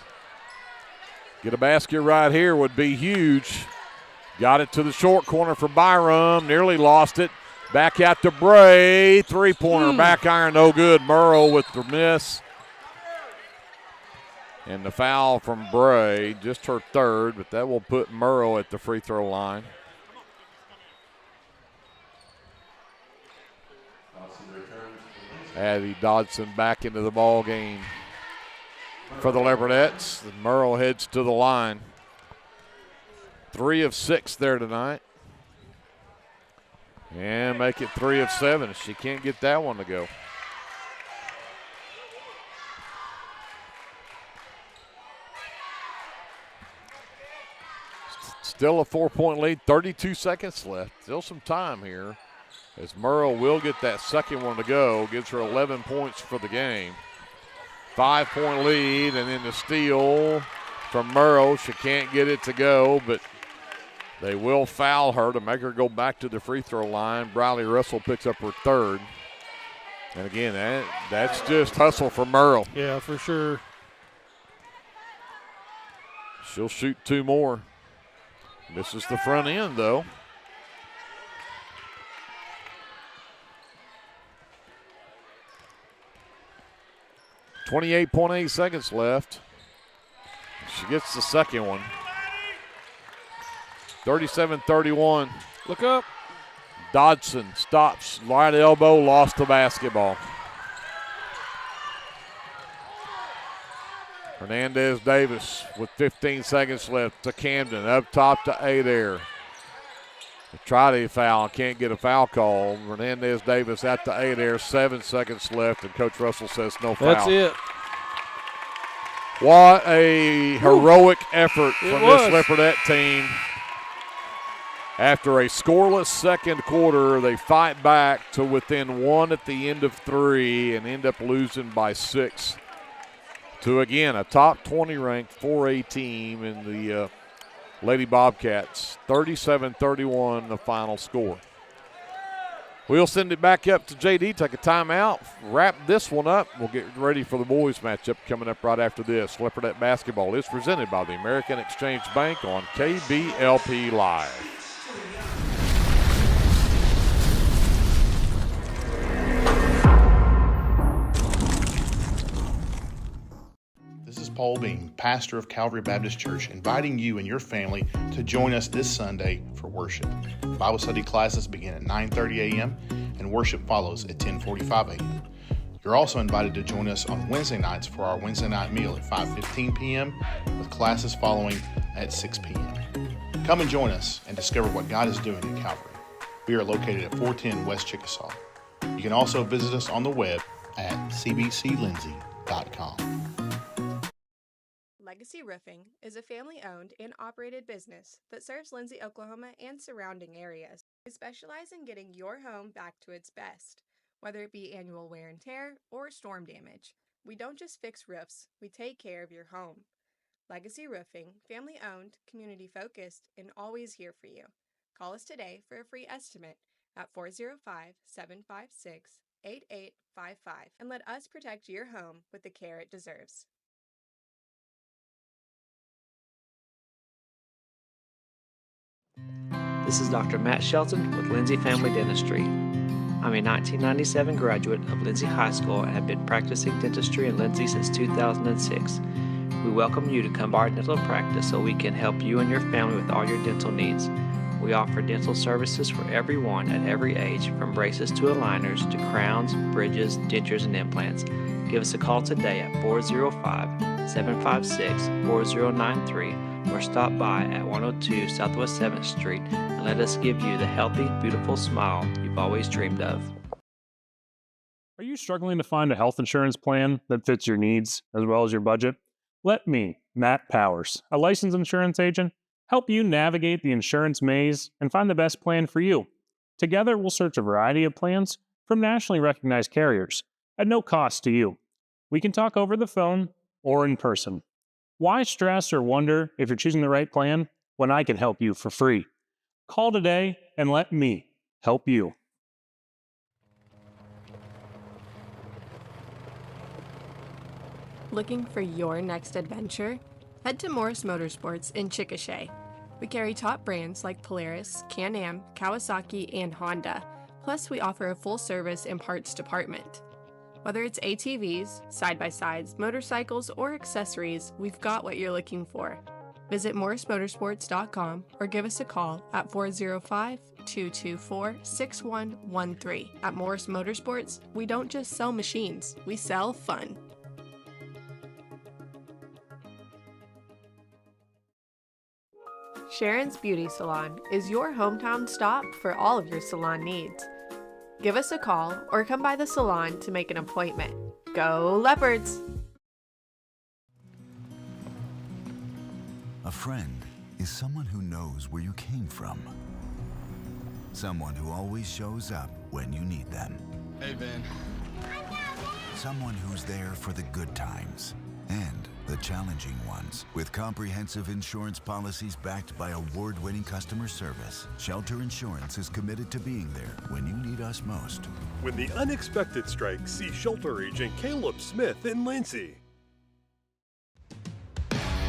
Speaker 15: Get a basket right here would be huge. Got it to the short corner for Byram. Nearly lost it. Back out to Bray. Three-pointer, back iron, no good. Murrow with the miss. And the foul from Bray, just her third, but that will put Murrow at the free throw line. Addie Dodson back into the ball game for the Leopardettes. Murrow heads to the line. 3 of 6 there tonight. And make it 3 of 7. She can't get that one to go. Still a 4-point lead, 32 seconds left. Still some time here, as Murrow will get that second one to go. Gives her 11 points for the game. 5-point lead, and then the steal from Murrow. She can't get it to go, but they will foul her to make her go back to the free throw line. Briley Russell picks up her third. And again, that's just hustle for Murrow.
Speaker 10: Yeah, for sure.
Speaker 15: She'll shoot 2 more. This is the front end, though. 28.8 seconds left. She gets the second one. 37-31.
Speaker 10: Look up.
Speaker 15: Dodson stops, right elbow, lost the basketball. Hernandez-Davis with 15 seconds left to Camden, up top to Adair. Tried a foul, can't get a foul call. Hernandez-Davis at the Adair, 7 seconds left, and Coach Russell says no foul.
Speaker 10: That's it.
Speaker 15: What a heroic effort from this Leopardette team. After a scoreless second quarter, they fight back to within 1 at the end of 3 and end up losing by 6 to, again, a top 20 ranked 4A team in the Lady Bobcats. 37-31 the final score. We'll send it back up to JD, take a timeout, wrap this one up. We'll get ready for the boys matchup coming up right after this. Leopardette basketball is presented by the American Exchange Bank on KBLP Live.
Speaker 5: This is Paul Bean, pastor of Calvary Baptist Church, inviting you and your family to join us this Sunday for worship. Bible study classes begin at 9:30 a.m. and worship follows at 10:45 a.m. You're also invited to join us on Wednesday nights for our Wednesday night meal at 5:15 p.m. with classes following at 6 p.m. Come and join us and discover what God is doing at Calvary. We are located at 410 West Chickasaw. You can also visit us on the web at cbclindsay.com.
Speaker 2: Legacy Roofing is a family-owned and operated business that serves Lindsay, Oklahoma and surrounding areas. We specialize in getting your home back to its best, whether it be annual wear and tear or storm damage. We don't just fix roofs, we take care of your home. Legacy Roofing, family-owned, community-focused, and always here for you. Call us today for a free estimate at 405-756-8855 and let us protect your home with the care it deserves.
Speaker 6: This is Dr. Matt Shelton with Lindsay Family Dentistry. I'm a 1997 graduate of Lindsay High School and have been practicing dentistry in Lindsay since 2006. We welcome you to come by our dental practice so we can help you and your family with all your dental needs. We offer dental services for everyone at every age, from braces to aligners to crowns, bridges, dentures, and implants. Give us a call today at 405-756-4093 or stop by at 102 Southwest 7th Street and let us give you the healthy, beautiful smile you've always dreamed of.
Speaker 7: Are you struggling to find a health insurance plan that fits your needs as well as your budget? Let me, Matt Powers, a licensed insurance agent, help you navigate the insurance maze and find the best plan for you. Together, we'll search a variety of plans from nationally recognized carriers at no cost to you. We can talk over the phone or in person. Why stress or wonder if you're choosing the right plan when I can help you for free? Call today and let me help you.
Speaker 2: Looking for your next adventure? Head to Morris Motorsports in Chickasha. We carry top brands like Polaris, Can-Am, Kawasaki, and Honda. Plus, we offer a full-service and parts department. Whether it's ATVs, side-by-sides, motorcycles, or accessories, we've got what you're looking for. Visit morrismotorsports.com or give us a call at 405-224-6113. At Morris Motorsports, we don't just sell machines, we sell fun. Sharon's Beauty Salon is your hometown stop for all of your salon needs. Give us a call or come by the salon to make an appointment. Go Leopards!
Speaker 9: A friend is someone who knows where you came from. Someone who always shows up when you need them.
Speaker 8: Hey, Ben.
Speaker 9: Someone who's there for the good times and the challenging ones. With comprehensive insurance policies backed by award-winning customer service, Shelter Insurance is committed to being there when you need us most.
Speaker 11: When the unexpected strikes, see Shelter Agent Caleb Smith in Lindsay.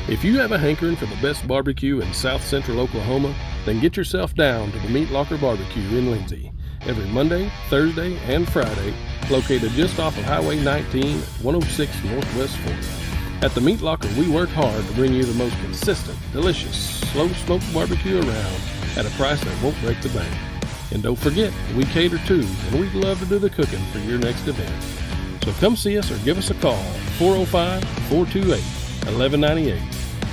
Speaker 12: If you have a hankering for the best barbecue in South Central Oklahoma, then get yourself down to the Meat Locker Barbecue in Lindsay. Every Monday, Thursday, and Friday, located just off of Highway 19, 106 Northwest 4th. At the Meat Locker, we work hard to bring you the most consistent, delicious, slow-smoked barbecue around at a price that won't break the bank. And don't forget, we cater too, and we'd love to do the cooking for your next event. So come see us or give us a call, 405-428-1198,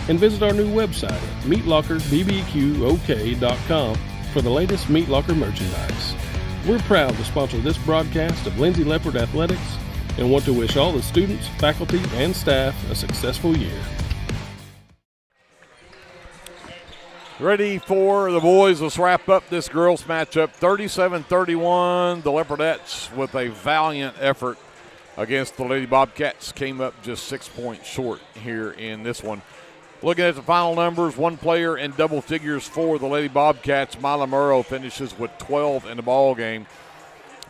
Speaker 12: and visit our new website at meatlockerbbqok.com for the latest Meat Locker merchandise. We're proud to sponsor this broadcast of Lindsay Leopard Athletics and want to wish all the students, faculty, and staff a successful year.
Speaker 15: Ready for the boys. Let's wrap up this girls matchup. 37-31. The Leopardettes, with a valiant effort against the Lady Bobcats, came up just 6 points short here in this one. Looking at the final numbers, one player in double figures for the Lady Bobcats. Mila Murrow finishes with 12 in the ball game.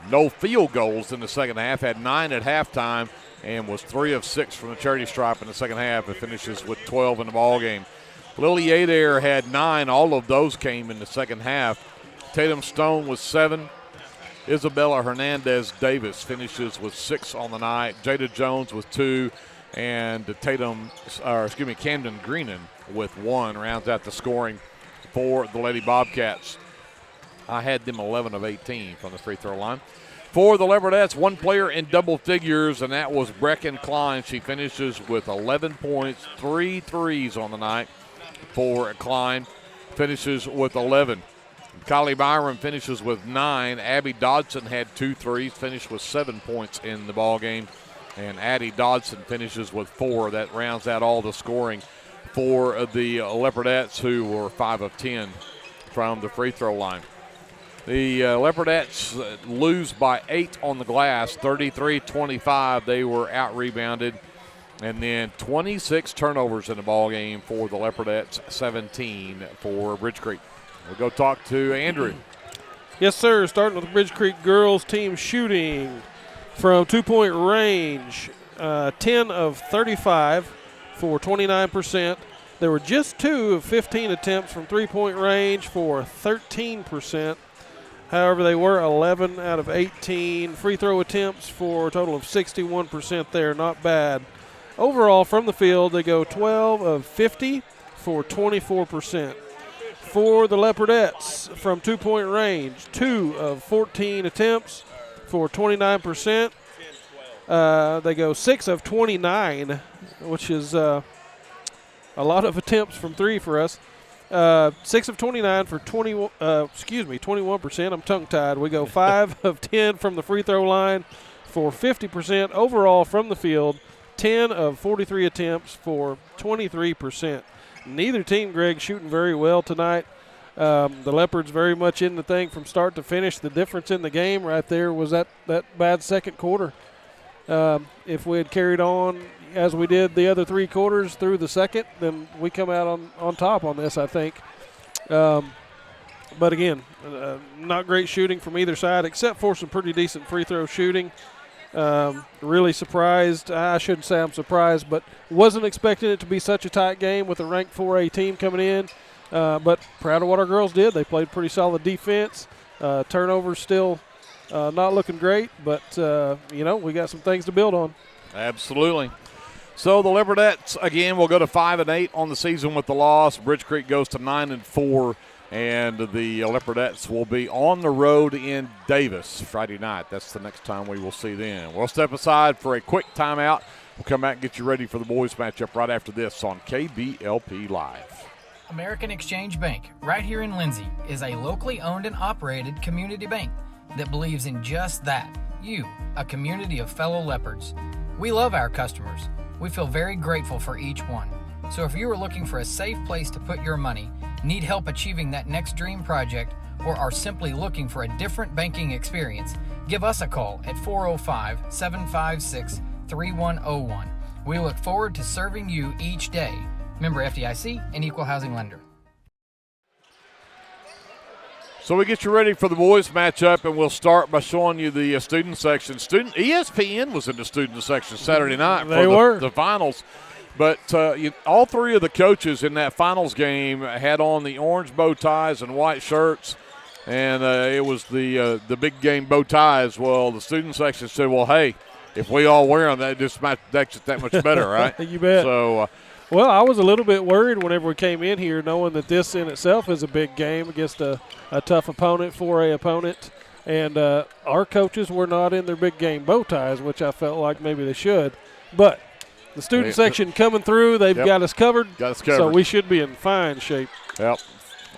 Speaker 15: No field goals in the second half, had 9 at halftime, and was 3 of 6 from the charity stripe in the second half. It finishes with 12 in the ball game. Lily Adair had 9. All of those came in the second half. Tatum Stone was 7. Isabella Hernandez Davis finishes with 6 on the night. Jada Jones with 2. And Camden Greenan with 1 rounds out the scoring for the Lady Bobcats. I had them 11 of 18 from the free throw line. For the Leopardettes, one player in double figures, and that was Brecken Klein. She finishes with 11 points, 3 threes on the night. For Klein, finishes with 11. Kylie Byram finishes with 9. Abby Dodson had 2 threes, finished with 7 points in the ball game. And Addie Dodson finishes with 4. That rounds out all the scoring for the Leopardettes, who were 5 of 10 from the free throw line. The Leopardettes lose by 8 on the glass, 33-25. They were out-rebounded. And then 26 turnovers in the ball game for the Leopardettes, 17 for Bridge Creek. We'll go talk to Andrew.
Speaker 12: Yes, sir. Starting with the Bridge Creek girls team shooting from 2-point range, 10 of 35 for 29%. There were just 2 of 15 attempts from 3-point range for 13%. However, they were 11 out of 18 free throw attempts for a total of 61% there. Not bad. Overall, from the field, they go 12 of 50 for 24%. For the Leopardettes, from 2-point range, 2 of 14 attempts for 29%. They go 6 of 29, which is a lot of attempts from 3 for us. 6 of 29 for 21%. I'm tongue-tied. We go 5 of 10 from the free throw line for 50%. Overall, from the field, 10 of 43 attempts for 23%. Neither team, Greg, shooting very well tonight. The Leopards very much in the thing from start to finish. The difference in the game right there was that bad second quarter. If we had carried on as we did the other 3 quarters through the second, then we come out on top on this, I think. But again, not great shooting from either side except for some pretty decent free throw shooting. Really surprised. I shouldn't say I'm surprised, but wasn't expecting it to be such a tight game with a ranked 4A team coming in. But proud of what our girls did. They played pretty solid defense. Turnovers still not looking great, but, we got some things to build on.
Speaker 15: Absolutely. So the Leopardettes, again, will go to 5-8 on the season with the loss. Bridge Creek goes to 9-4. And the Leopardettes will be on the road in Davis Friday night. That's the next time we will see them. We'll step aside for a quick timeout. We'll come back and get you ready for the boys matchup right after this on KBLP Live.
Speaker 1: American Exchange Bank, right here in Lindsay, is a locally owned and operated community bank that believes in just that, you, a community of fellow leopards. We love our customers. We feel very grateful for each one. So if you are looking for a safe place to put your money, need help achieving that next dream project, or are simply looking for a different banking experience, give us a call at 405-756-3101. We look forward to serving you each day. Member FDIC and Equal Housing Lender.
Speaker 15: So we get you ready for the boys matchup, and we'll start by showing you the student section. ESPN was in the student section Saturday night for the finals. But all 3 of the coaches in that finals game had on the orange bow ties and white shirts. and it was the big game bow ties. Well, the student section said, well, hey, if we all wear them, that just makes it that much better, right?
Speaker 10: You bet.
Speaker 15: So,
Speaker 10: well, I was a little bit worried whenever we came in here, knowing that this in itself is a big game against a tough opponent, 4A opponent. And our coaches were not in their big game bow ties, which I felt like maybe they should. But the student section coming through, they've got us covered. So we should be in fine shape.
Speaker 15: Yep.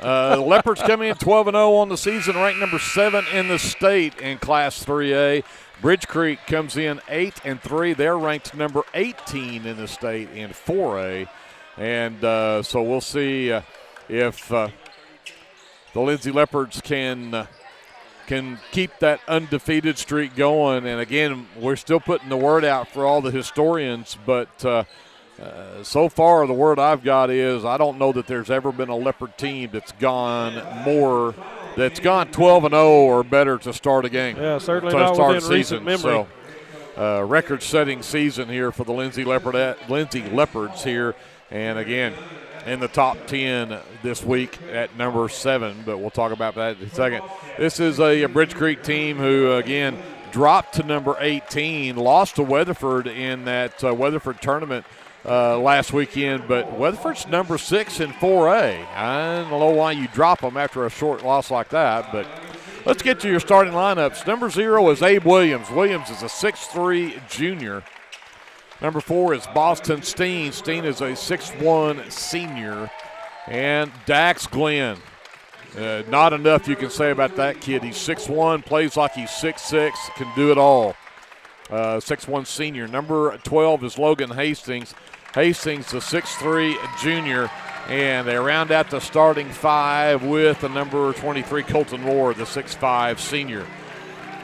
Speaker 15: The Leopards come in 12-0 on the season, ranked number 7 in the state in Class 3A. Bridge Creek comes in 8-3. They're ranked number 18 in the state in 4A. And so we'll see if the Lindsay Leopards can keep that undefeated streak going. And, again, we're still putting the word out for all the historians, but so far the word I've got is I don't know that there's ever been a Leopard team that's gone 12-0 or better to start a game.
Speaker 10: Yeah, certainly not within recent memory.
Speaker 15: So, record-setting season here for the Lindsay Leopards here. And, again, in the top 10 this week at number 7, but we'll talk about that in a second. This is a Bridge Creek team who, again, dropped to number 18, lost to Weatherford in that Weatherford tournament last weekend, but Weatherford's number 6 in 4A. I don't know why you drop them after a short loss like that, but let's get to your starting lineups. Number 0 is Abe Williams. Williams is a 6'3 junior. Number 4 is Boston Steen. Steen is a 6'1 senior. And Dax Glenn. Not enough you can say about that kid. He's 6'1", plays like he's 6'6", can do it all. 6'1 senior. Number 12 is Logan Hastings. Hastings, the 6'3 junior. And they round out the starting 5 with the number 23, Colton Moore, the 6'5 senior.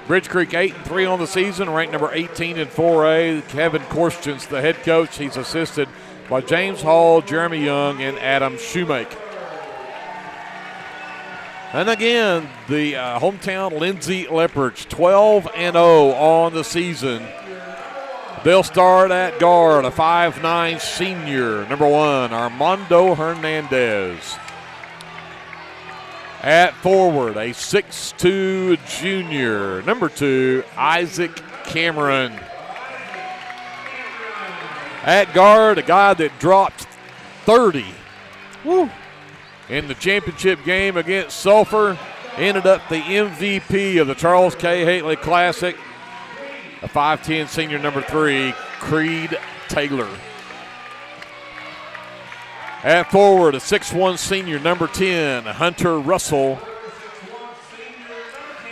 Speaker 15: Bridge Creek 8-3 on the season, ranked number 18 in 4A. Kevin Korstjens, the head coach. He's assisted by James Hall, Jeremy Young, and Adam Shoemake. And again, the hometown Lindsay Leopards, 12-0 on the season. They'll start at guard, a 5'9 senior, number 1, Armando Hernandez. At forward, a 6'2 junior, number 2, Isaac Cameron. At guard, a guy that dropped 30 in the championship game against Sulphur, ended up the MVP of the Charles K. Hately Classic, a 5'10 senior, number 3, Creed Taylor. At forward, a 6'1 senior, number 10, Hunter Russell.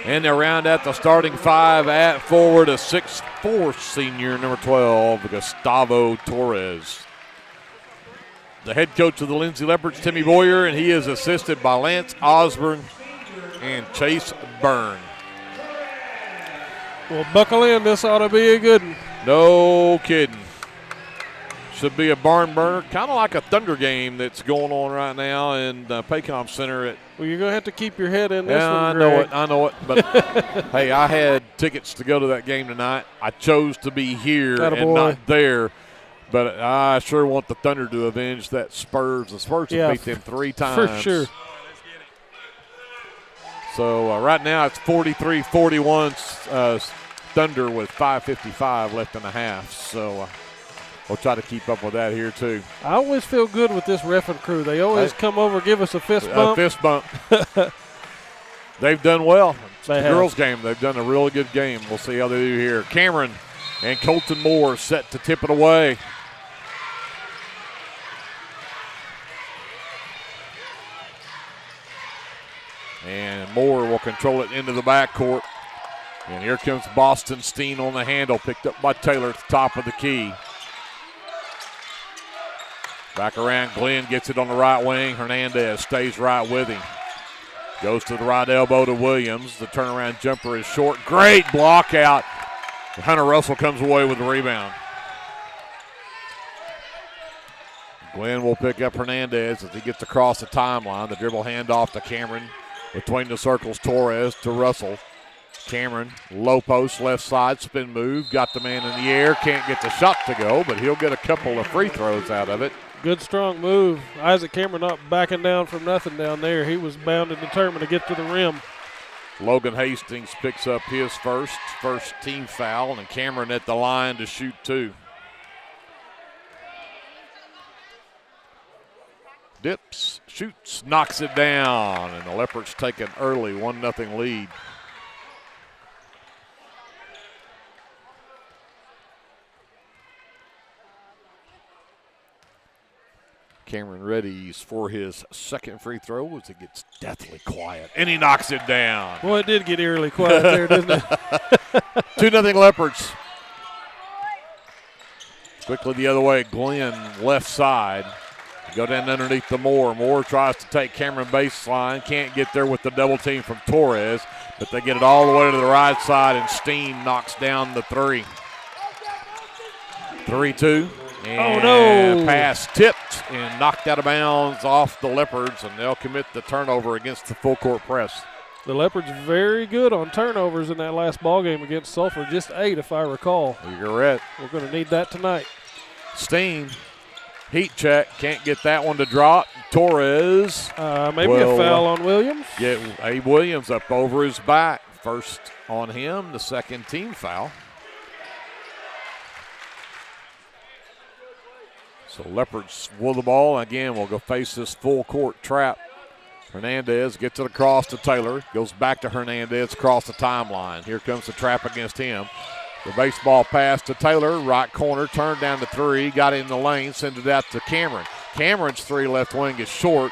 Speaker 15: And they round out the starting 5 at forward, a 6'4 senior, number 12, Gustavo Torres. The head coach of the Lindsay Leopards, Timmy Boyer, and he is assisted by Lance Osborne and Chase Byrne.
Speaker 10: Well, buckle in. This ought to be a good one.
Speaker 15: No kidding. Should be a barn burner, kind of like a Thunder game that's going on right now in Paycom Center.
Speaker 10: Well, you're going to have to keep your head in this one,
Speaker 15: I know it. But, hey, I had tickets to go to that game tonight. I chose to be here and not there. But I sure want the Thunder to avenge that Spurs. The Spurs have beat them 3 times.
Speaker 10: For sure.
Speaker 15: So right now it's 43-41 Thunder with 5:55 left in the half. So we'll try to keep up with that here too.
Speaker 10: I always feel good with this reffing crew. They always come over, give us a fist bump.
Speaker 15: They've done well.
Speaker 10: The
Speaker 15: girls' game, they've done a really good game. We'll see how they do here. Cameron and Colton Moore set to tip it away. And Moore will control it into the backcourt. And here comes Boston Steen on the handle, picked up by Taylor at the top of the key. Back around, Glenn gets it on the right wing. Hernandez stays right with him. Goes to the right elbow to Williams. The turnaround jumper is short. Great block out. Hunter Russell comes away with the rebound. Glenn will pick up Hernandez as he gets across the timeline. The dribble handoff to Cameron. Between the circles, Torres to Russell. Cameron, low post, left side, spin move. Got the man in the air. Can't get the shot to go, but he'll get a couple of free throws out of it.
Speaker 10: Good, strong move. Isaac Cameron not backing down from nothing down there. He was bound and determined to get to the rim.
Speaker 15: Logan Hastings picks up his first team foul, and Cameron at the line to shoot 2. Dips, shoots, knocks it down, and the Leopards take an early 1-0 lead. Cameron readies for his second free throw as it gets deathly quiet, and he knocks it down.
Speaker 10: Well, it did get eerily quiet there, didn't it?
Speaker 15: 2-0 Leopards. Quickly the other way, Glenn left side. Go down underneath the Moore. Moore tries to take Cameron baseline. Can't get there with the double team from Torres, but they get it all the way to the right side, and Steen knocks down the 3. 3-2. And
Speaker 10: oh, no.
Speaker 15: Pass tipped and knocked out of bounds off the Leopards, and they'll commit the turnover against the full court press.
Speaker 10: The Leopards very good on turnovers in that last ball game against Sulphur. Just 8, if I recall.
Speaker 15: You're right.
Speaker 10: We're going to need that tonight.
Speaker 15: Steen. Heat check, can't get that one to drop. Torres.
Speaker 10: Maybe a foul on Williams.
Speaker 15: Yeah, Abe Williams up over his back. First on him, the second team foul. So Leopards will the ball. Again, we'll go face this full court trap. Hernandez gets it across to Taylor. Goes back to Hernandez across the timeline. Here comes the trap against him. The baseball pass to Taylor, right corner, turned down to 3, got in the lane, sends it out to Cameron. Cameron's 3 left wing is short,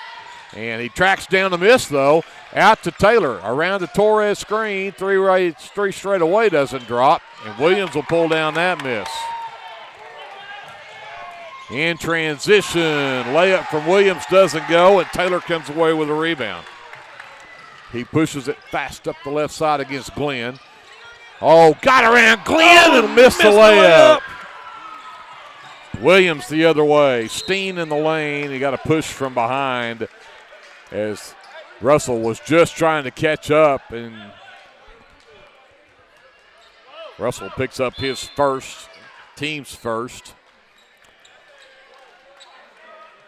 Speaker 15: and he tracks down the miss, though. Out to Taylor, around the Torres screen, 3 straight away doesn't drop, and Williams will pull down that miss. In transition, layup from Williams doesn't go, and Taylor comes away with a rebound. He pushes it fast up the left side against Glenn. Oh, got around Glenn and missed the layup. Williams the other way. Steen in the lane. He got a push from behind as Russell was just trying to catch up, and Russell picks up his first, team's first.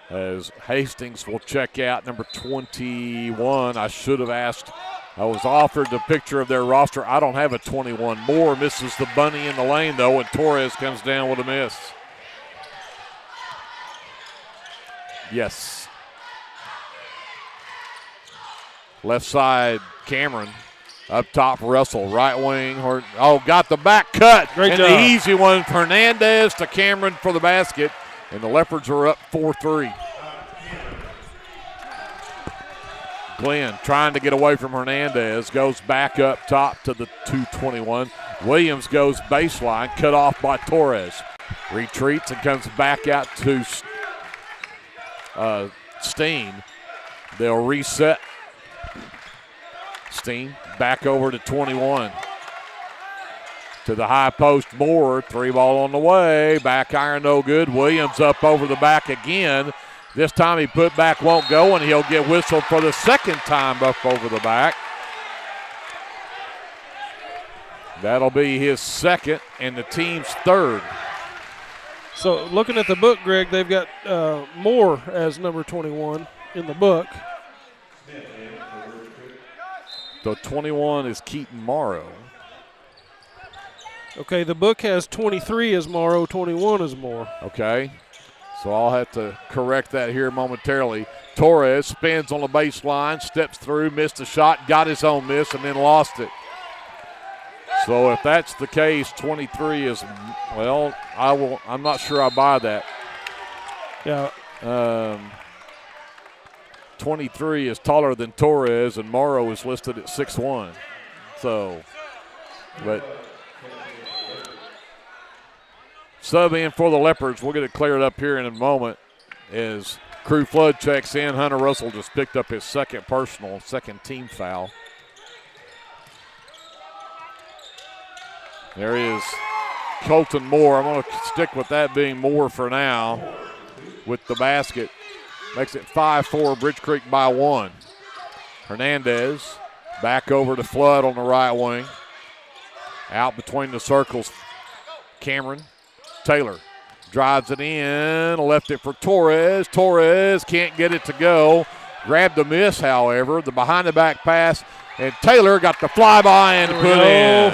Speaker 15: As Hastings will check out, number 21. I should have asked. I was offered the picture of their roster. I don't have a 21. Moore misses the bunny in the lane, though, and Torres comes down with a miss. Yes. Left side, Cameron. Up top, Russell. Right wing. Got the back cut.
Speaker 10: Great
Speaker 15: and
Speaker 10: job.
Speaker 15: The easy one, Hernandez to Cameron for the basket. And the Leopards are up 4-3. Glenn trying to get away from Hernandez, goes back up top to the 221. Williams goes baseline, cut off by Torres. Retreats and comes back out to Steen. They'll reset. Steen back over to 21. To the high post, Moore, 3 ball on the way. Back iron no good. Williams up over the back again. This time he put back won't go, and he'll get whistled for the second time up over the back. That'll be his second and the team's third.
Speaker 10: So looking at the book, Greg, they've got Moore as number 21 in the book.
Speaker 15: So 21 is Keaton Morrow.
Speaker 10: Okay, the book has 23 as Morrow, 21 as Moore.
Speaker 15: Okay. So I'll have to correct that here momentarily. Torres spins on the baseline, steps through, missed a shot, got his own miss, and then lost it. So if that's the case, 23 is, well, I'm not sure I buy that.
Speaker 10: Yeah.
Speaker 15: 23 is taller than Torres, and Morrow is listed at 6'1". So, but sub in for the Leopards. We'll get it cleared up here in a moment as Crew Flood checks in. Hunter Russell just picked up his second team foul. There is Colton Moore. I'm going to stick with that being Moore for now with the basket. Makes it 5-4, Bridge Creek by 1. Hernandez back over to Flood on the right wing. Out between the circles, Cameron. Taylor drives it in, left it for Torres. Torres can't get it to go. Grabbed the miss, however. The behind-the-back pass, And Taylor got the flyby and put in.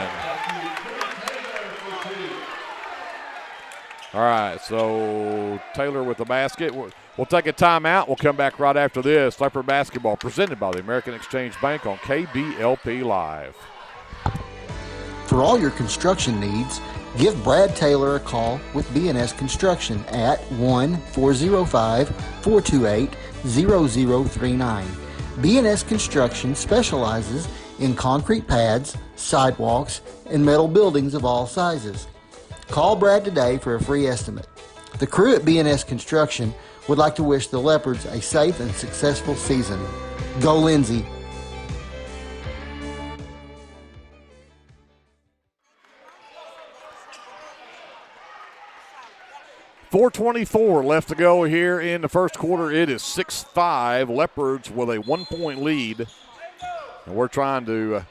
Speaker 15: All right, so Taylor with the basket. We'll take a timeout. We'll come back right after this. Leopard basketball presented by the American Exchange Bank on KBLP Live.
Speaker 13: For all your construction needs, give Brad Taylor a call with B&S Construction at 1-405-428-0039. B&S Construction specializes in concrete pads, sidewalks, and metal buildings of all sizes. Call Brad today for a free estimate. The crew at B&S Construction would like to wish the Leopards a safe and successful season. Go Lindsay!
Speaker 15: .424 left to go here in the first quarter. It is 6-5. Leopards with a 1-point lead. And we're trying to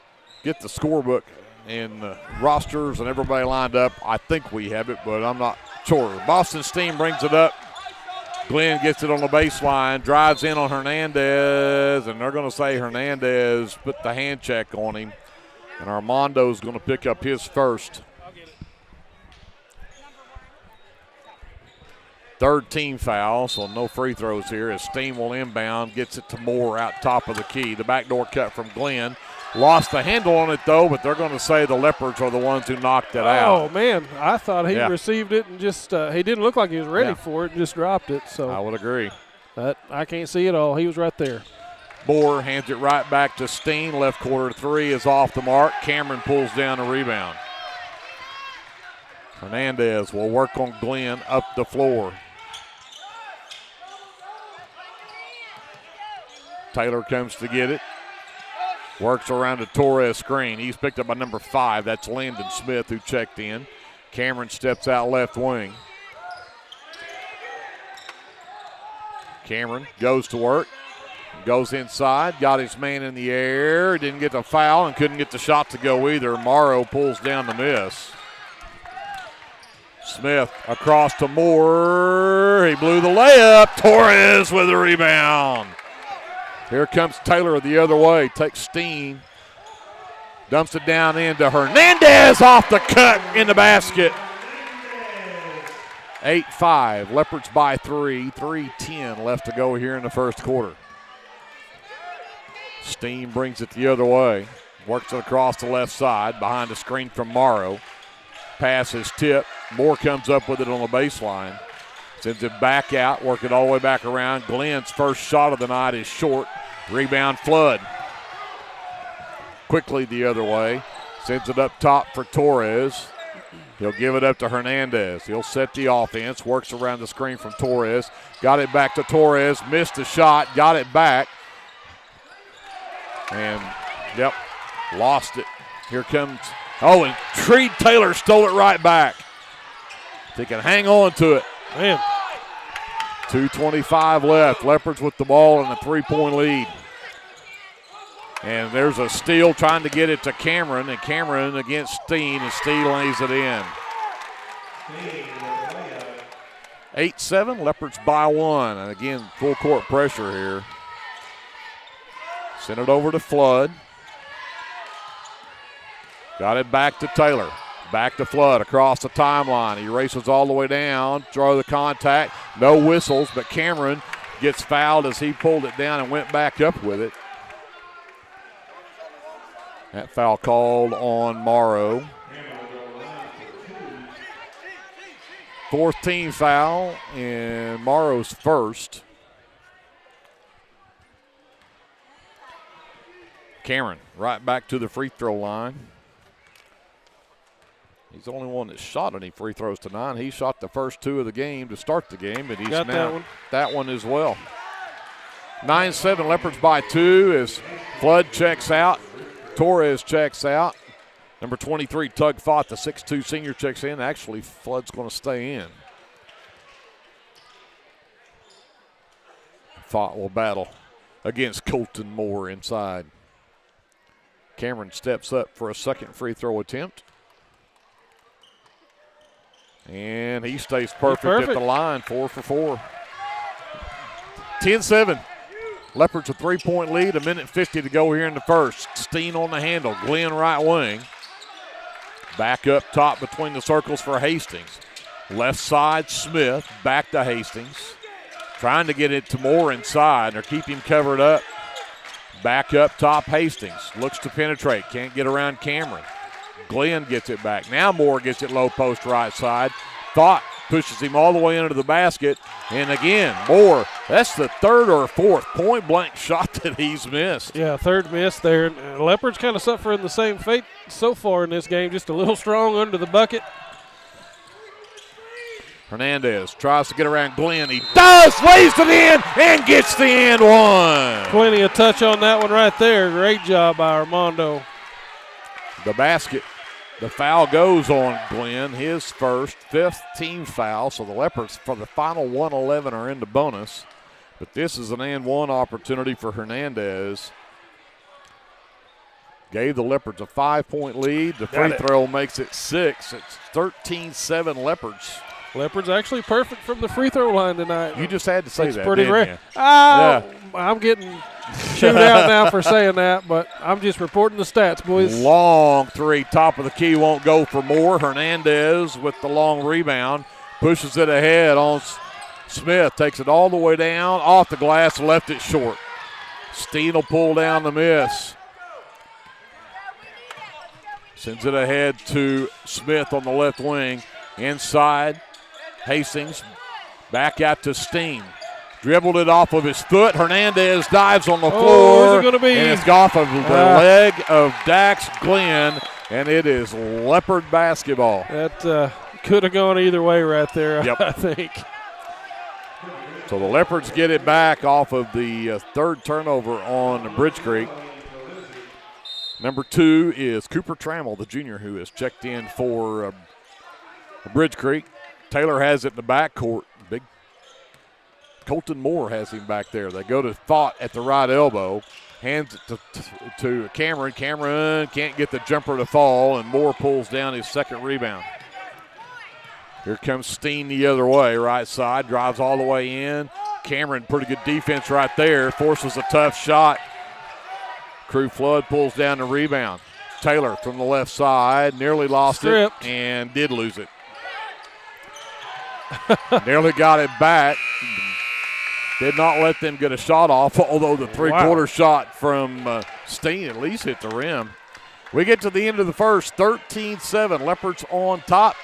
Speaker 15: get the scorebook and rosters and everybody lined up. I think we have it, but I'm not sure. Boston Steam brings it up. Glenn gets it on the baseline, drives in on Hernandez, and they're going to say Hernandez put the hand check on him. And Armando's going to pick up his first. Third team foul, so no free throws here as Steam will inbound, gets it to Moore out top of the key. The backdoor cut from Glenn. Lost the handle on it, though, but they're going to say the Leopards are the ones who knocked it out.
Speaker 10: Oh, man, I thought he received it and just he didn't look like he was ready for it and just dropped it. So
Speaker 15: I would agree.
Speaker 10: But I can't see it all. He was right there.
Speaker 15: Moore hands it right back to Steen. Left quarter three is off the mark. Cameron pulls down a rebound. Hernandez will work on Glenn up the floor. Taylor comes to get it. Works around the Torres screen. He's picked up by number 5. That's Landon Smith who checked in. Cameron steps out left wing. Cameron goes to work. Goes inside. Got his man in the air. Didn't get the foul and couldn't get the shot to go either. Morrow pulls down the miss. Smith across to Moore. He blew the layup. Torres with the rebound. Here comes Taylor the other way. Takes Steen. Dumps it down into Hernandez off the cut in the basket. 8-5. Leopards by 3. 3:10 left to go here in the first quarter. Steen brings it the other way. Works it across the left side behind the screen from Morrow. Pass is tipped. Moore comes up with it on the baseline. Sends it back out, work it all the way back around. Glenn's first shot of the night is short. Rebound Flood. Quickly the other way. Sends it up top for Torres. He'll give it up to Hernandez. He'll set the offense. Works around the screen from Torres. Got it back to Torres. Missed the shot. Got it back. And, lost it. Here comes, and Treed Taylor stole it right back. They can hang on to it.
Speaker 10: Man.
Speaker 15: 2:25 left. Leopards with the ball and a 3-point lead. And there's a steal trying to get it to Cameron, and Cameron against Steen, and Steen lays it in. 8-7, Leopards by 1. And again, full court pressure here. Send it over to Flood. Got it back to Taylor. Back to Flood across the timeline. He races all the way down. Throw the contact. No whistles, but Cameron gets fouled as he pulled it down and went back up with it. That foul called on Morrow. 4th team foul, and Morrow's first. Cameron right back to the free throw line. He's the only one that shot any free throws tonight. He shot the first 2 of the game to start the game, but he's
Speaker 10: got
Speaker 15: now that one as well. 9-7, Leopards by 2 as Flood checks out. Torres checks out. Number 23, Tug Fott, the 6'2 senior, checks in. Actually, Flood's going to stay in. Fott will battle against Colton Moore inside. Cameron steps up for a second free throw attempt. And he stays perfect at the line, 4 for 4. 10-7. Leopards a 3-point lead, 1:50 to go here in the first. Steen on the handle, Glenn right wing. Back up top between the circles for Hastings. Left side, Smith, back to Hastings. Trying to get it to Moore inside, or keep him covered up. Back up top, Hastings. Looks to penetrate, can't get around Cameron. Glenn gets it back. Now Moore gets it low post right side. Thought pushes him all the way into the basket. And again, Moore, that's the third or fourth point-blank shot that he's missed.
Speaker 10: Yeah, third miss there. Leopards kind of suffering the same fate so far in this game, just a little strong under the bucket.
Speaker 15: Hernandez tries to get around Glenn. He does, lays it in, and gets the and one.
Speaker 10: Plenty of touch on that one right there. Great job by Armando.
Speaker 15: The basket. The foul goes on Glenn, his first, 5th team foul. So the Leopards for the final 111 are into bonus. But this is an and one opportunity for Hernandez. Gave the Leopards a 5-point lead. The free throw makes it 6. It's 13-7 Leopards.
Speaker 10: Leopards actually perfect from the free throw line tonight.
Speaker 15: You just had to say that,
Speaker 10: pretty
Speaker 15: didn't
Speaker 10: rare.
Speaker 15: you?
Speaker 10: Yeah. I'm getting chewed out now for saying that, but I'm just reporting the stats, boys.
Speaker 15: Long three, top of the key, won't go for Moore. Hernandez with the long rebound, pushes it ahead on Smith, takes it all the way down, off the glass, left it short. Steen will pull down the miss. Sends it ahead to Smith on the left wing. Inside, Hastings back out to Steen. Dribbled it off of his foot. Hernandez dives on the floor.
Speaker 10: Who's it gonna be?
Speaker 15: And it's off of the leg of Dax Glenn, and it is Leopard basketball.
Speaker 10: That could have gone either way right there,
Speaker 15: Yep.
Speaker 10: I think.
Speaker 15: So the Leopards get it back off of the third turnover on Bridge Creek. Number 2 is Cooper Trammell, the junior, who has checked in for Bridge Creek. Taylor has it in the backcourt. Big Colton Moore has him back there. They go to Thought at the right elbow. Hands it to Cameron. Cameron can't get the jumper to fall, and Moore pulls down his second rebound. Here comes Steen the other way, right side. Drives all the way in. Cameron, pretty good defense right there. Forces a tough shot. Crew Flood pulls down the rebound. Taylor from the left side nearly lost it and did lose it. Nearly got it back. Did not let them get a shot off, although the three-quarter shot from Steen at least hit the rim. We get to the end of the first, 13-7. Leopards on top.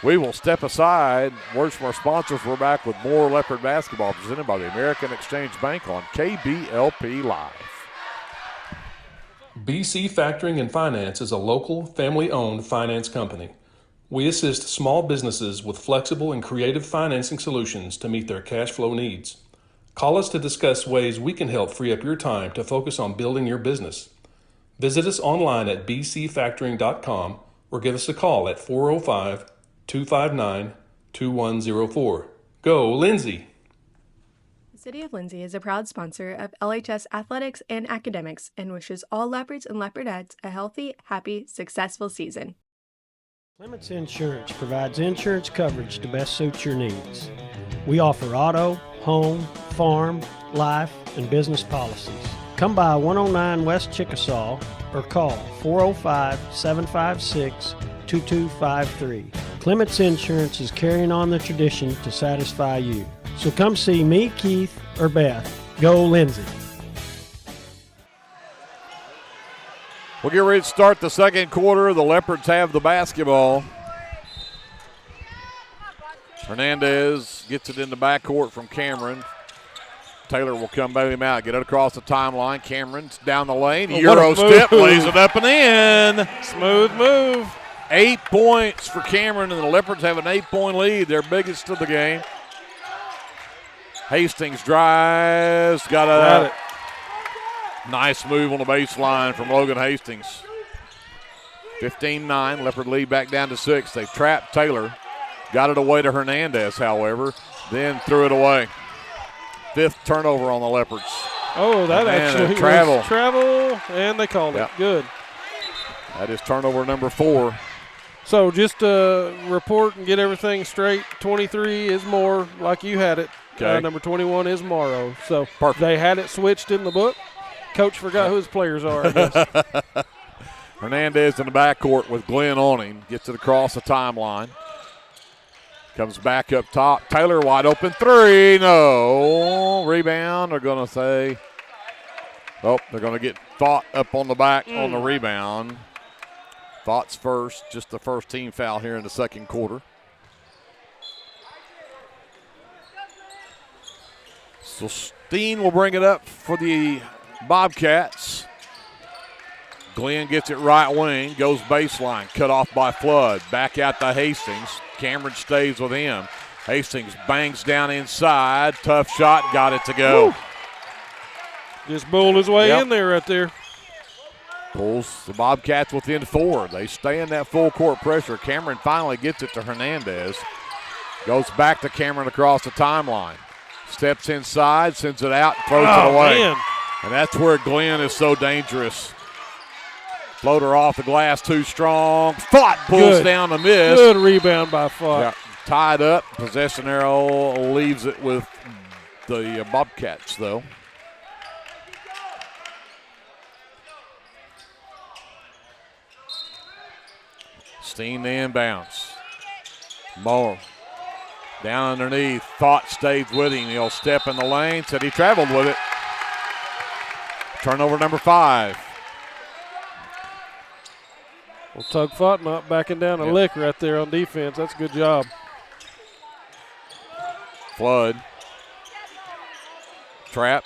Speaker 15: We will step aside. Words from our sponsors. We're back with more Leopard basketball presented by the American Exchange Bank on KBLP Live.
Speaker 8: BC Factoring and Finance is a local, family-owned finance company. We assist small businesses with flexible and creative financing solutions to meet their cash flow needs. Call us to discuss ways we can help free up your time to focus on building your business. Visit us online at bcfactoring.com or give us a call at 405-259-2104. Go, Lindsay!
Speaker 19: The City of Lindsay is a proud sponsor of LHS Athletics and Academics and wishes all Leopards and Leopardettes a healthy, happy, successful season.
Speaker 14: Clements Insurance provides insurance coverage to best suit your needs. We offer auto, home, farm, life, and business policies. Come by 109 West Chickasaw or call 405-756-2253. Clements Insurance is carrying on the tradition to satisfy you. So come see me, Keith, or Beth. Go Lindsay.
Speaker 15: We'll get ready to start the second quarter. The Leopards have the basketball. Hernandez gets it in the backcourt from Cameron. Taylor will come bail him out, get it across the timeline. Cameron's down the lane. Euro step, lays it up and in.
Speaker 10: Smooth move.
Speaker 15: 8 points for Cameron, and the Leopards have an 8-point lead, their biggest of the game. Hastings drives, got it. Nice move on the baseline from Logan Hastings. 15-9, Leopard lead back down to 6. They trapped Taylor. Got it away to Hernandez, however, then threw it away. 5th turnover on the Leopards.
Speaker 10: Oh, that actually
Speaker 15: travel.
Speaker 10: Was travel, and they called it. Good.
Speaker 15: That is turnover number 4.
Speaker 10: So just to report and get everything straight, 23 is more like you had it.
Speaker 15: Okay.
Speaker 10: Number 21 is Morrow. So
Speaker 15: Perfect.
Speaker 10: They had it switched in the book. Coach forgot who his players are, I guess.
Speaker 15: Hernandez in the backcourt with Glenn on him. Gets it across the timeline. Comes back up top. Taylor wide open three. No. Rebound. They're going to say. Oh, they're going to get Thought up on the back on the rebound. Thought's first. Just the first team foul here in the second quarter. So Steen will bring it up for the Bobcats. Glenn gets it right wing, goes baseline, cut off by Flood. Back out to Hastings. Cameron stays with him. Hastings bangs down inside. Tough shot, got it to go.
Speaker 10: Woo. Just bowled his way in there right there.
Speaker 15: Pulls the Bobcats within 4. They stay in that full court pressure. Cameron finally gets it to Hernandez. Goes back to Cameron across the timeline. Steps inside, sends it out, throws it away.
Speaker 10: Man.
Speaker 15: And that's where Glenn is so dangerous. Floater off the glass, too strong. Thought pulls down the miss.
Speaker 10: Good rebound by Thought.
Speaker 15: Yeah, tied up. Possession arrow leaves it with the Bobcats, though. Steen the inbounds. Moore down underneath. Thought stays with him. He'll step in the lane. Said he traveled with it. Turnover number 5.
Speaker 10: Well, Tug Thought not backing down a lick right there on defense. That's a good job.
Speaker 15: Flood. Trap.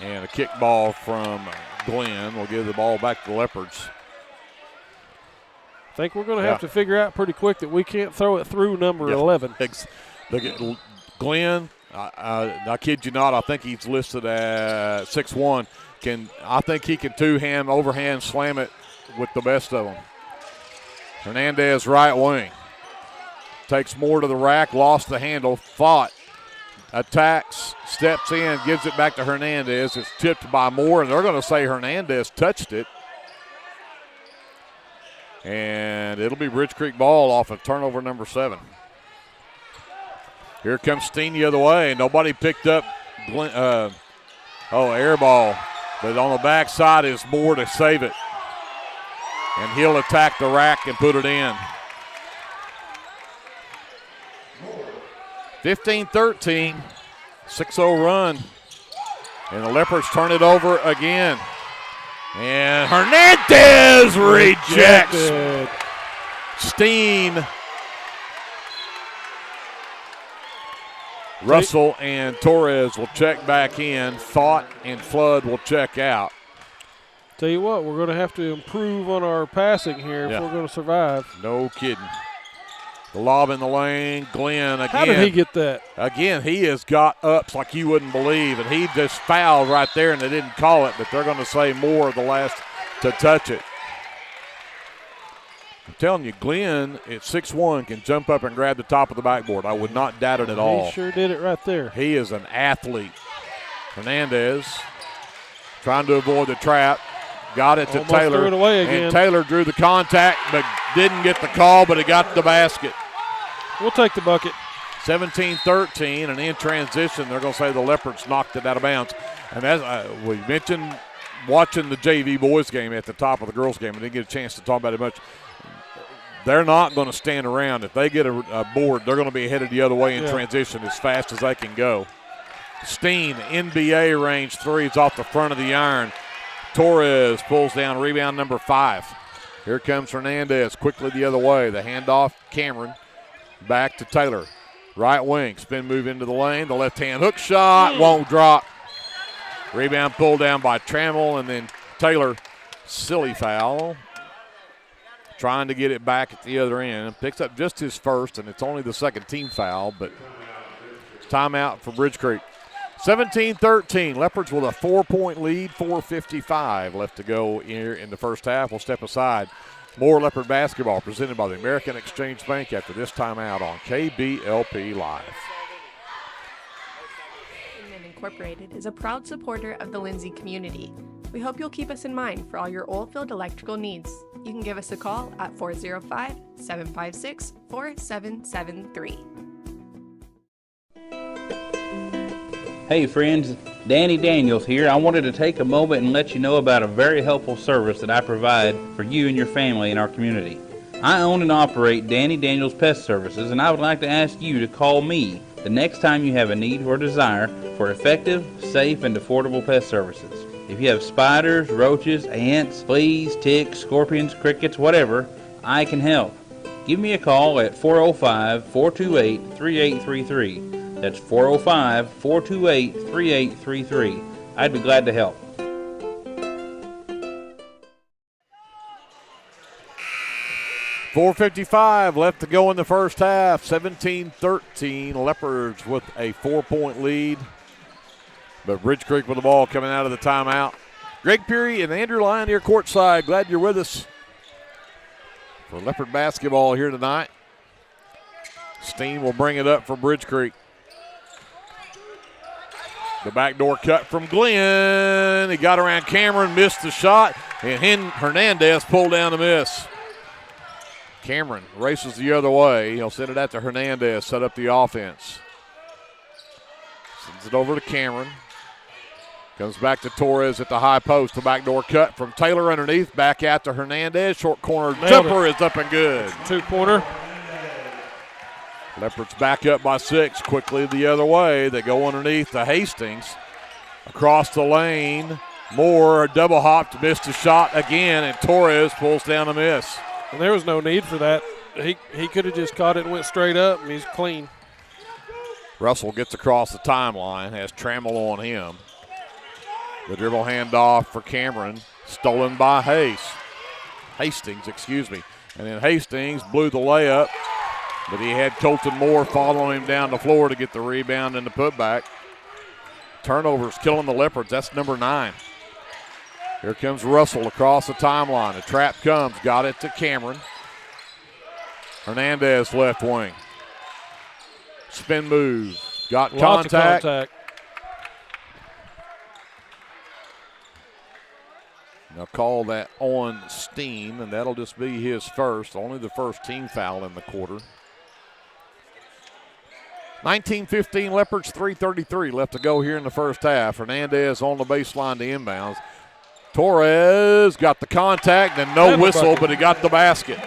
Speaker 15: And a kick ball from Glenn. Will give the ball back to the Leopards.
Speaker 10: I think we're going to have to figure out pretty quick that we can't throw it through number 11.
Speaker 15: Look at Glenn. I kid you not. I think he's listed at 6'1". I think he can two-hand, overhand slam it with the best of them. Hernandez right wing. Takes Moore to the rack, lost the handle, Thought. Attacks, steps in, gives it back to Hernandez. It's tipped by Moore, and they're going to say Hernandez touched it. And it'll be Bridge Creek ball off of turnover number 7. Here comes Steen the other way. Nobody picked up air ball. But on the backside is Moore to save it. And he'll attack the rack and put it in. 15-13, 6-0 run. And the Leopards turn it over again. And Hernandez rejects. Steen. Russell and Torres will check back in. Thought and Flood will check out.
Speaker 10: Tell you what, we're going to have to improve on our passing here if we're going to survive.
Speaker 15: No kidding. The lob in the lane. Glenn again.
Speaker 10: How did he get that?
Speaker 15: Again, he has got ups like you wouldn't believe, and he just fouled right there, and they didn't call it, but they're going to say Moore the last to touch it. I'm telling you, Glenn at 6'1" can jump up and grab the top of the backboard. I would not doubt it at all.
Speaker 10: He sure did it right there.
Speaker 15: He is an athlete. Hernandez trying to avoid the trap. Got it to
Speaker 10: Almost
Speaker 15: Taylor.
Speaker 10: threw it away again.
Speaker 15: And Taylor drew the contact, but didn't get the call, but he got the basket.
Speaker 10: We'll take the bucket.
Speaker 15: 17-13, and in transition, they're going to say the Leopards knocked it out of bounds. And as we mentioned, watching the JV boys game at the top of the girls game, I didn't get a chance to talk about it much. They're not going to stand around. If they get a board, they're going to be headed the other way in transition as fast as they can go. Steen, NBA range threes off the front of the iron. Torres pulls down rebound number 5. Here comes Hernandez quickly the other way. The handoff, Cameron. Back to Taylor. Right wing, spin move into the lane. The left-hand hook shot won't drop. Rebound pulled down by Trammell, and then Taylor, silly foul. Trying to get it back at the other end. Picks up just his first, and it's only the second team foul, but timeout for Bridge Creek. 17-13, Leopards with a 4-point lead, 4:55 left to go here in the first half. We'll step aside. More Leopard basketball presented by the American Exchange Bank after this timeout on KBLP Live.
Speaker 2: Incorporated is a proud supporter of the Lindsay community. We hope you'll keep us in mind for all your oilfield electrical needs. You can give us a call at 405-756-4773.
Speaker 16: Hey friends, Danny Daniels here. I wanted to take a moment and let you know about a very helpful service that I provide for you and your family in our community. I own and operate Danny Daniels Pest Services, and I would like to ask you to call me the next time you have a need or desire for effective, safe, and affordable pest services. If you have spiders, roaches, ants, fleas, ticks, scorpions, crickets, whatever, I can help. Give me a call at 405-428-3833. That's 405-428-3833. I'd be glad to help.
Speaker 15: .455 left to go in the first half. 17-13. Leopards with a 4-point lead. But Bridge Creek with the ball coming out of the timeout. Greg Peary and Andrew Lyon here courtside. Glad you're with us for Leopard basketball here tonight. Steen will bring it up for Bridge Creek. The backdoor cut from Glenn. He got around Cameron, missed the shot, and Hernandez pulled down the miss. Cameron races the other way. He'll send it out to Hernandez, set up the offense. Sends it over to Cameron. Comes back to Torres at the high post. The backdoor cut from Taylor underneath. Back out to Hernandez. Short corner jumper is up and good.
Speaker 10: Two-pointer.
Speaker 15: Leopards back up by 6. Quickly the other way. They go underneath to Hastings. Across the lane. Moore double hopped, missed a shot again, and Torres pulls down a miss.
Speaker 10: And there was no need for that. He could have just caught it and went straight up, and he's clean.
Speaker 15: Russell gets across the timeline, has Trammell on him. The dribble handoff for Cameron, stolen by Hastings. And then Hastings blew the layup, but he had Colton Moore following him down the floor to get the rebound and the putback. Turnovers killing the Leopards. That's number 9. Here comes Russell across the timeline. The trap comes, got it to Cameron. Hernandez left wing. Spin move, got
Speaker 10: Lots
Speaker 15: contact.
Speaker 10: of contact.
Speaker 15: Now call that on Steen, and that'll just be his first. Only the first team foul in the quarter. 19-15 Leopards, 3:33 left to go here in the first half. Hernandez on the baseline to inbounds. Torres got the contact and no whistle, but he got the basket.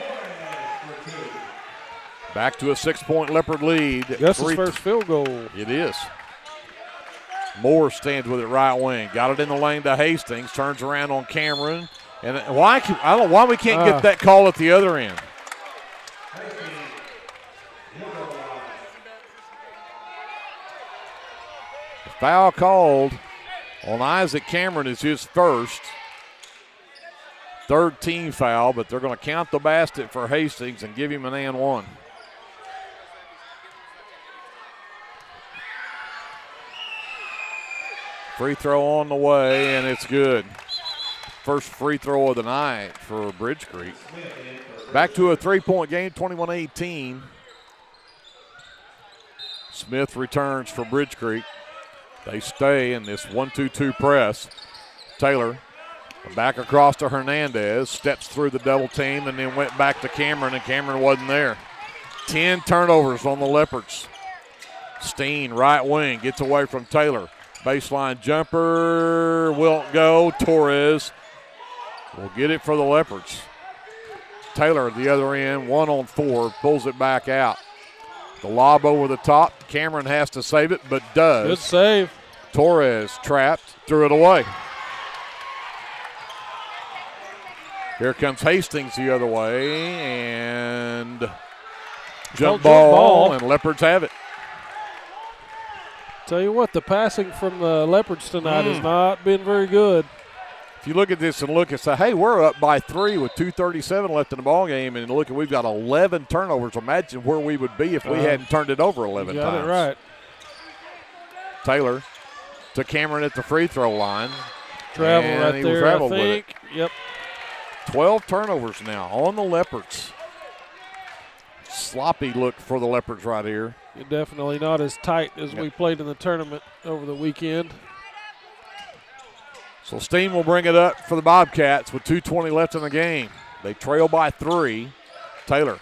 Speaker 15: Back to a 6-point Leopard lead.
Speaker 10: That's his first field goal.
Speaker 15: It is. Moore stands with it right wing. Got it in the lane to Hastings. Turns around on Cameron. And I don't know why we can't get that call at the other end. The foul called on Isaac Cameron is his first. Third team foul, but they're going to count the basket for Hastings and give him an and one. Free throw on the way, and it's good. First free throw of the night for Bridge Creek. Back to a 3-point game, 21-18. Smith returns for Bridge Creek. They stay in this 1-2-2 press. Taylor back across to Hernandez, steps through the double team, and then went back to Cameron, and Cameron wasn't there. 10 turnovers on the Leopards. Steen, right wing, gets away from Taylor. Baseline jumper won't go. Torres will get it for the Leopards. Taylor at the other end, 1-on-4, pulls it back out. The lob over the top. Cameron has to save it, but does.
Speaker 10: Good save.
Speaker 15: Torres trapped, threw it away. Here comes Hastings the other way, and jump ball, and Leopards have it.
Speaker 10: Tell you what, the passing from the Leopards tonight has not been very good.
Speaker 15: If you look at this and look and say, hey, we're up by 3 with 2:37 left in the ball game, and look, we've got 11 turnovers. Imagine where we would be if we hadn't turned it over 11 times.
Speaker 10: Got it right.
Speaker 15: Taylor to Cameron at the free throw line.
Speaker 10: Travel
Speaker 15: and
Speaker 10: right
Speaker 15: he
Speaker 10: there,
Speaker 15: traveled
Speaker 10: I think.
Speaker 15: with it.
Speaker 10: Yep.
Speaker 15: 12 turnovers now on the Leopards. Sloppy look for the Leopards right here.
Speaker 10: Definitely not as tight as we played in the tournament over the weekend.
Speaker 15: So Steen will bring it up for the Bobcats with 2:20 left in the game. They trail by 3. Taylor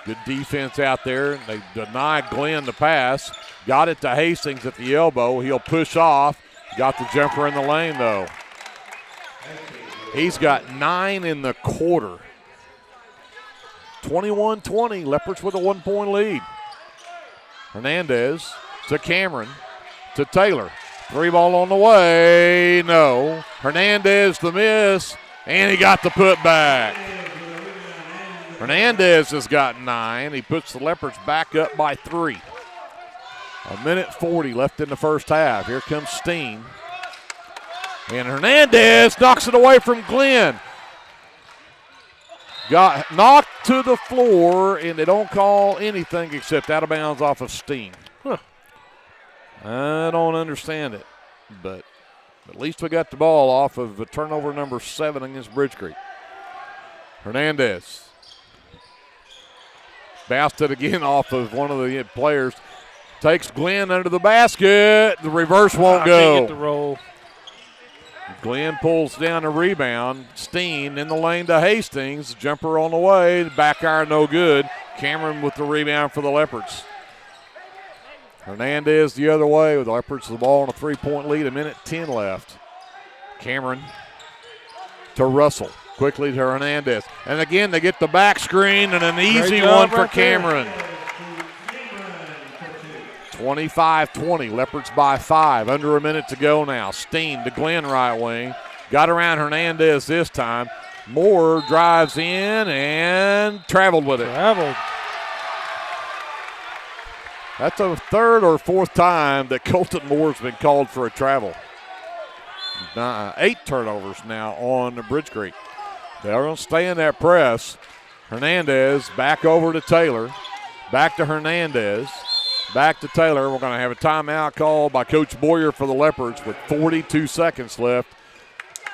Speaker 15: Good defense out there. They denied Glenn the pass. Got it to Hastings at the elbow. He'll push off. Got the jumper in the lane, though. He's got 9 in the quarter. 21-20. Leopards with a 1-point lead. Hernandez to Cameron to Taylor. 3 ball on the way. No. Hernandez the miss, and he got the putback. Hernandez has got 9. He puts the Leopards back up by 3. 1:40 left in the first half. Here comes Steen. And Hernandez knocks it away from Glenn. Got knocked to the floor, and they don't call anything except out of bounds off of Steen.
Speaker 10: Huh.
Speaker 15: I don't understand it, but at least we got the ball off of the turnover number 7 against Bridge Creek. Hernandez bounced it again off of one of the players. Takes Glenn under the basket. The reverse won't go.
Speaker 10: Can't get the roll.
Speaker 15: Glenn pulls down a rebound. Steen in the lane to Hastings. Jumper on the way. Back iron no good. Cameron with the rebound for the Leopards. Hernandez the other way with the Leopards the ball on a 3-point lead. 1:10 left. Cameron to Russell. Quickly to Hernandez. And again, they get the back screen and an easy one for Cameron. 25-20, Leopards by 5. Under a minute to go now. Steen to Glenn right wing. Got around Hernandez this time. Moore drives in and traveled with it. That's the 3rd or 4th time that Colton Moore's been called for a travel. 8 turnovers now on Bridge Creek. They're going to stay in that press. Hernandez back over to Taylor. Back to Hernandez. Back to Taylor. We're going to have a timeout called by Coach Boyer for the Leopards with 42 seconds left.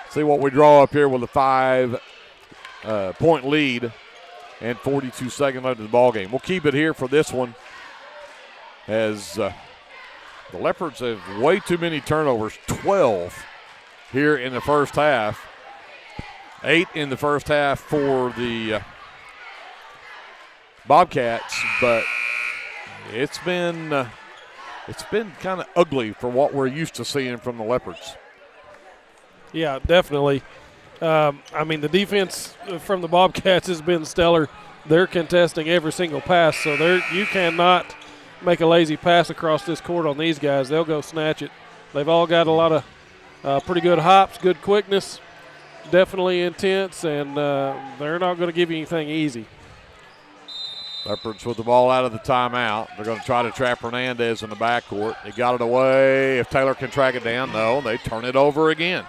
Speaker 15: See what we draw up here with a 5-point lead and 42 seconds left in the ball game. We'll keep it here for this one as the Leopards have way too many turnovers, 12 here in the first half. 8 in the first half for the Bobcats, but it's been kind of ugly for what we're used to seeing from the Leopards.
Speaker 10: Yeah, definitely. The defense from the Bobcats has been stellar. They're contesting every single pass, so you cannot make a lazy pass across this court on these guys. They'll go snatch it. They've all got a lot of pretty good hops, good quickness, definitely intense, and they're not going to give you anything easy.
Speaker 15: Leopards with the ball out of the timeout. They're going to try to trap Hernandez in the backcourt. They got it away. If Taylor can track it down, no, they turn it over again.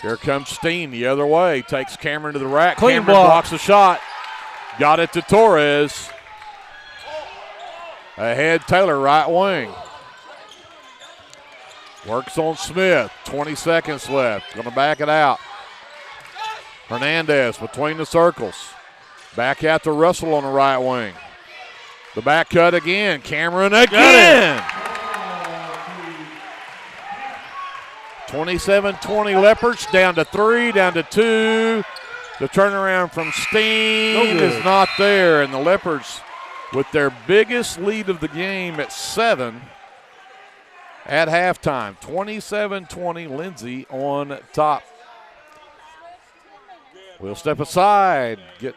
Speaker 15: Here comes Steen the other way. Takes Cameron to the rack.
Speaker 10: Clean
Speaker 15: Cameron
Speaker 10: block.
Speaker 15: blocks the shot. Got it to Torres. Ahead Taylor, right wing. Works on Smith. 20 seconds left. Going to back it out. Hernandez between the circles. Back out to Russell on the right wing. The back cut again. Cameron again. 27-20 Leopards, down to 3, down to 2. The turnaround from Steen is not there, and the Leopards with their biggest lead of the game at 7 at halftime. 27-20, Lindsay on top. We'll step aside, get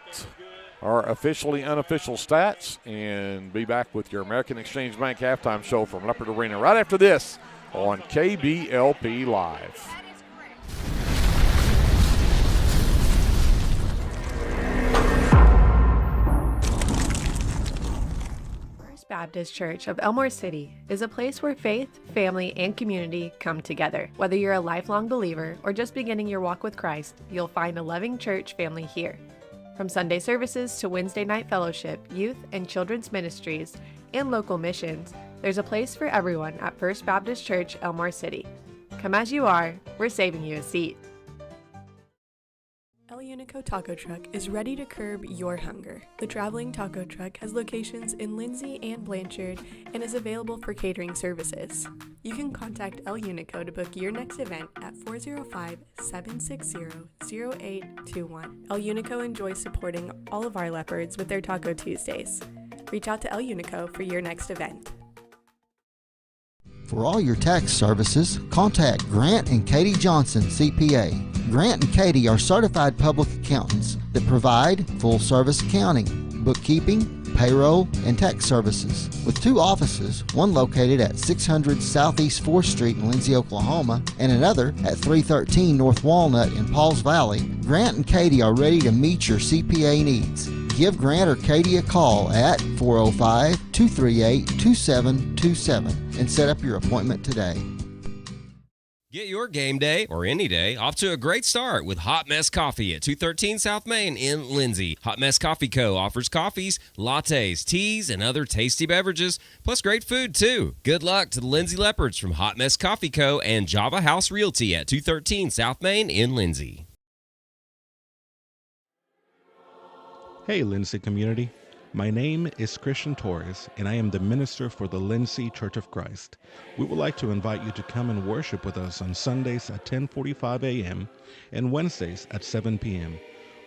Speaker 15: our officially unofficial stats, and be back with your American Exchange Bank halftime show from Leopard Arena right after this on KBLP Live.
Speaker 2: First Baptist Church of Elmore City is a place where faith, family, and community come together. Whether you're a lifelong believer or just beginning your walk with Christ, you'll find a loving church family here. From Sunday services to Wednesday night fellowship, youth and children's ministries, and local missions, there's a place for everyone at First Baptist Church, Elmore City. Come as you are, we're saving you a seat.
Speaker 19: El Unico Taco Truck is ready to curb your hunger. The traveling taco truck has locations in Lindsay and Blanchard and is available for catering services. You can contact El Unico to book your next event at 405-760-0821. El Unico enjoys supporting all of our leopards with their Taco Tuesdays. Reach out to El Unico for your next event.
Speaker 13: For all your tax services, contact Grant and Katie Johnson, CPA. Grant and Katie are certified public accountants that provide full-service accounting, bookkeeping, payroll, and tax services. With 2 offices, one located at 600 Southeast 4th Street in Lindsay, Oklahoma, and another at 313 North Walnut in Pauls Valley, Grant and Katie are ready to meet your CPA needs. Give Grant or Katie a call at 405-238-2727 and set up your appointment today.
Speaker 4: Get your game day, or any day, off to a great start with Hot Mess Coffee at 213 South Main in Lindsay. Hot Mess Coffee Co. offers coffees, lattes, teas, and other tasty beverages, plus great food, too. Good luck to the Lindsay Leopards from Hot Mess Coffee Co. and Java House Realty at 213 South Main in Lindsay.
Speaker 17: Hey, Lindsay community. My name is Christian Torres, and I am the minister for the Lindsay Church of Christ. We would like to invite you to come and worship with us on Sundays at 10:45 a.m. and Wednesdays at 7 p.m.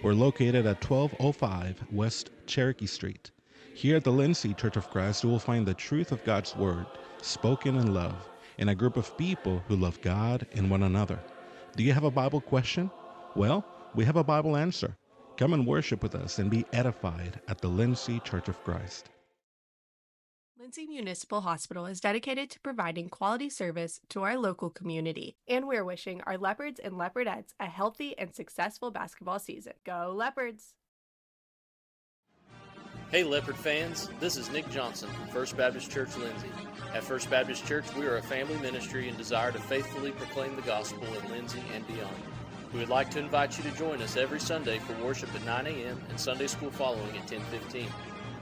Speaker 17: We're located at 1205 West Cherokee Street. Here at the Lindsay Church of Christ, you will find the truth of God's Word, spoken in love, and a group of people who love God and one another. Do you have a Bible question? Well, we have a Bible answer. Come and worship with us and be edified at the Lindsay Church of Christ.
Speaker 2: Lindsay Municipal Hospital is dedicated to providing quality service to our local community, and we're wishing our Leopards and Leopardettes a healthy and successful basketball season. Go Leopards!
Speaker 18: Hey Leopard fans, this is Nick Johnson from First Baptist Church Lindsay. At First Baptist Church, we are a family ministry and desire to faithfully proclaim the gospel in Lindsay and beyond. We would like to invite you to join us every Sunday for worship at 9 a.m. and Sunday school following at 10:15.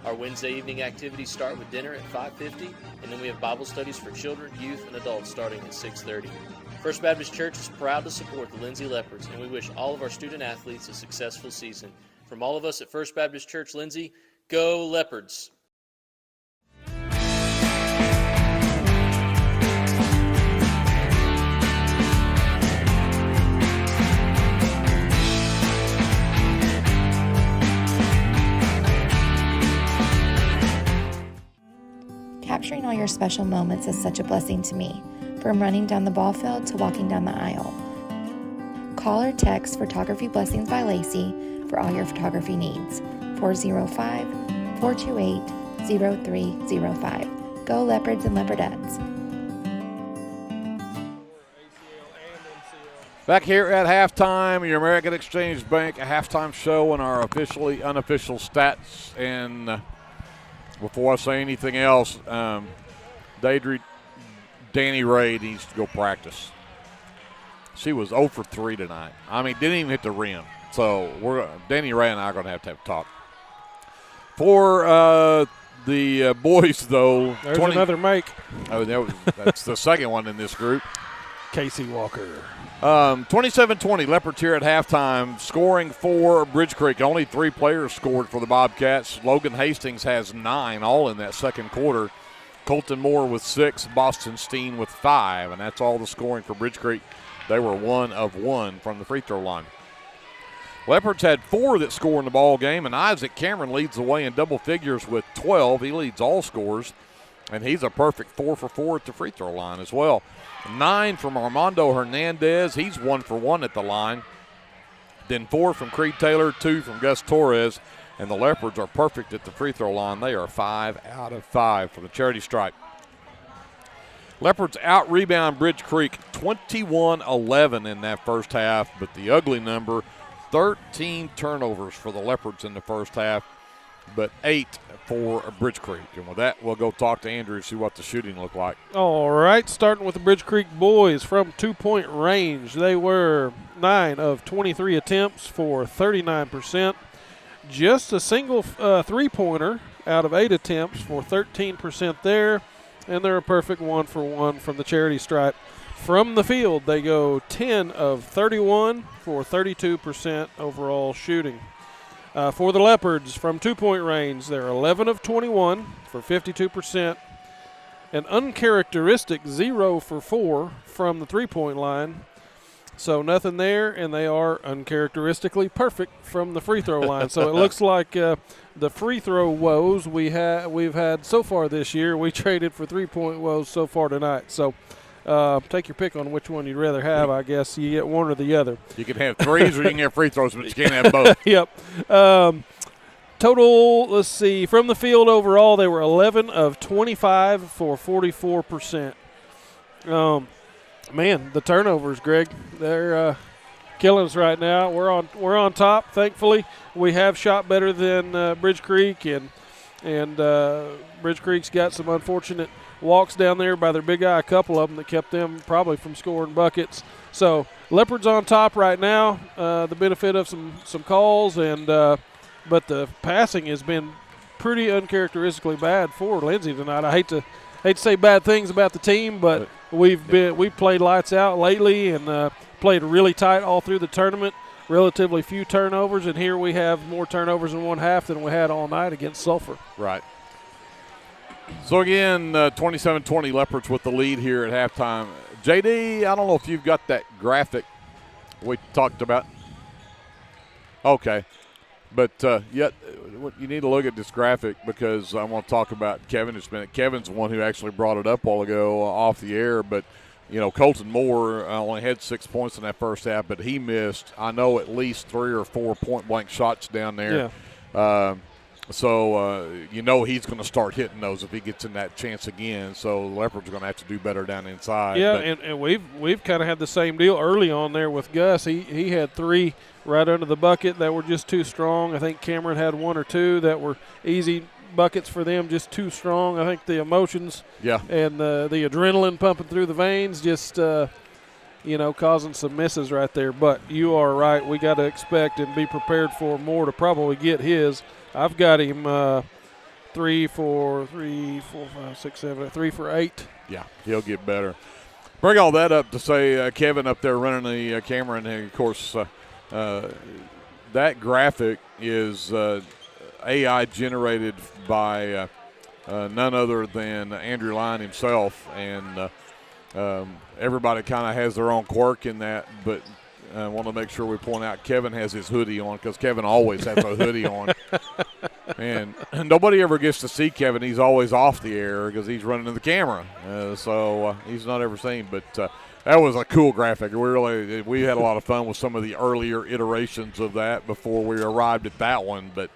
Speaker 18: Our Wednesday evening activities start with dinner at 5:50, and then we have Bible studies for children, youth, and adults starting at 6:30. First Baptist Church is proud to support the Lindsay Leopards, and we wish all of our student athletes a successful season. From all of us at First Baptist Church Lindsay, go Leopards!
Speaker 22: Capturing all your special moments is such a blessing to me, from running down the ball field to walking down the aisle. Call or text Photography Blessings by Lacey for all your photography needs. 405-428-0305. Go Leopards and Leopardettes.
Speaker 15: Back here at halftime, your American Exchange Bank, a halftime show on our officially unofficial stats. And before I say anything else, Danny Ray needs to go practice. She was 0 for 3 tonight. I mean, didn't even hit the rim. So Danny Ray and I are going to have a talk. For the boys, though,
Speaker 10: there's another make.
Speaker 15: Oh, that's the second one in this group.
Speaker 10: Casey Walker.
Speaker 15: 27-20, Leopards here at halftime, scoring for Bridge Creek. Only 3 players scored for the Bobcats. Logan Hastings has 9, all in that second quarter. Colton Moore with 6, Boston Steen with 5, and that's all the scoring for Bridge Creek. They were 1 of 1 from the free throw line. Leopards had 4 that score in the ball game, and Isaac Cameron leads the way in double figures with 12. He leads all scores, and he's a perfect 4 for 4 at the free throw line as well. 9 from Armando Hernandez. He's 1 for 1 at the line. Then 4 from Creed Taylor, 2 from Gus Torres. And the Leopards are perfect at the free throw line. They are 5 out of 5 for the charity stripe. Leopards out-rebound Bridge Creek 21-11 in that first half. But the ugly number, 13 turnovers for the Leopards in the first half, but 8 for Bridge Creek. And with that, we'll go talk to Andrew and see what the shooting looked like.
Speaker 10: All right, starting with the Bridge Creek boys from 2-point range. They were 9 of 23 attempts for 39%. Just a single three-pointer out of 8 attempts for 13% there. And they're a perfect 1 for 1 from the charity stripe. From the field, they go 10 of 31 for 32% overall shooting. For the Leopards, from 2-point range, they're 11 of 21 for 52%. an uncharacteristic 0 for 4 from the three-point line. So nothing there, and they are uncharacteristically perfect from the free throw line. So it looks like the free throw woes we've had so far this year, we traded for three-point woes so far tonight. So take your pick on which one you'd rather have. I guess you get one or the other.
Speaker 15: You can have threes or you can have free throws, but you can't have both.
Speaker 10: Yep. Total, let's see, from the field overall, they were 11 of 25 for 44%. Man, the turnovers, Greg, they're killing us right now. We're on top. Thankfully, we have shot better than Bridge Creek, and Bridge Creek's got some unfortunate walks down there by their big guy, a couple of them that kept them probably from scoring buckets. So Leopards on top right now. The benefit of some calls, and but the passing has been pretty uncharacteristically bad for Lindsay tonight. I hate to say bad things about the team, but we played lights out lately and played really tight all through the tournament. Relatively few turnovers, and here we have more turnovers in one half than we had all night against Sulphur.
Speaker 15: Right. So again, 27-20 Leopards with the lead here at halftime. JD, I don't know if you've got that graphic we talked about. Okay. But yet you need to look at this graphic because I want to talk about Kevin. Kevin's the one who actually brought it up a while ago off the air. But, you know, Colton Moore only had 6 points in that first half, but he missed, I know, at least 3 or 4 point-blank shots down there. Yeah. So you know he's going to start hitting those if he gets in that chance again. So the Leopards are going to have to do better down inside.
Speaker 10: Yeah, and we've kind of had the same deal early on there with Gus. He had 3 right under the bucket that were just too strong. I think Cameron had 1 or 2 that were easy buckets for them, just too strong. I think the emotions and the adrenaline pumping through the veins just causing some misses right there. But you are right. We got to expect and be prepared for Moore to probably get his. I've got him 3 for 8.
Speaker 15: Yeah, he'll get better. Bring all that up to say Kevin up there running the camera, and of course that graphic is AI generated by none other than Andrew Line himself, and everybody kind of has their own quirk in that, but I want to make sure we point out Kevin has his hoodie on because Kevin always has a hoodie on. And nobody ever gets to see Kevin. He's always off the air because he's running to the camera. So he's not ever seen. But that was a cool graphic. We had a lot of fun with some of the earlier iterations of that before we arrived at that one. But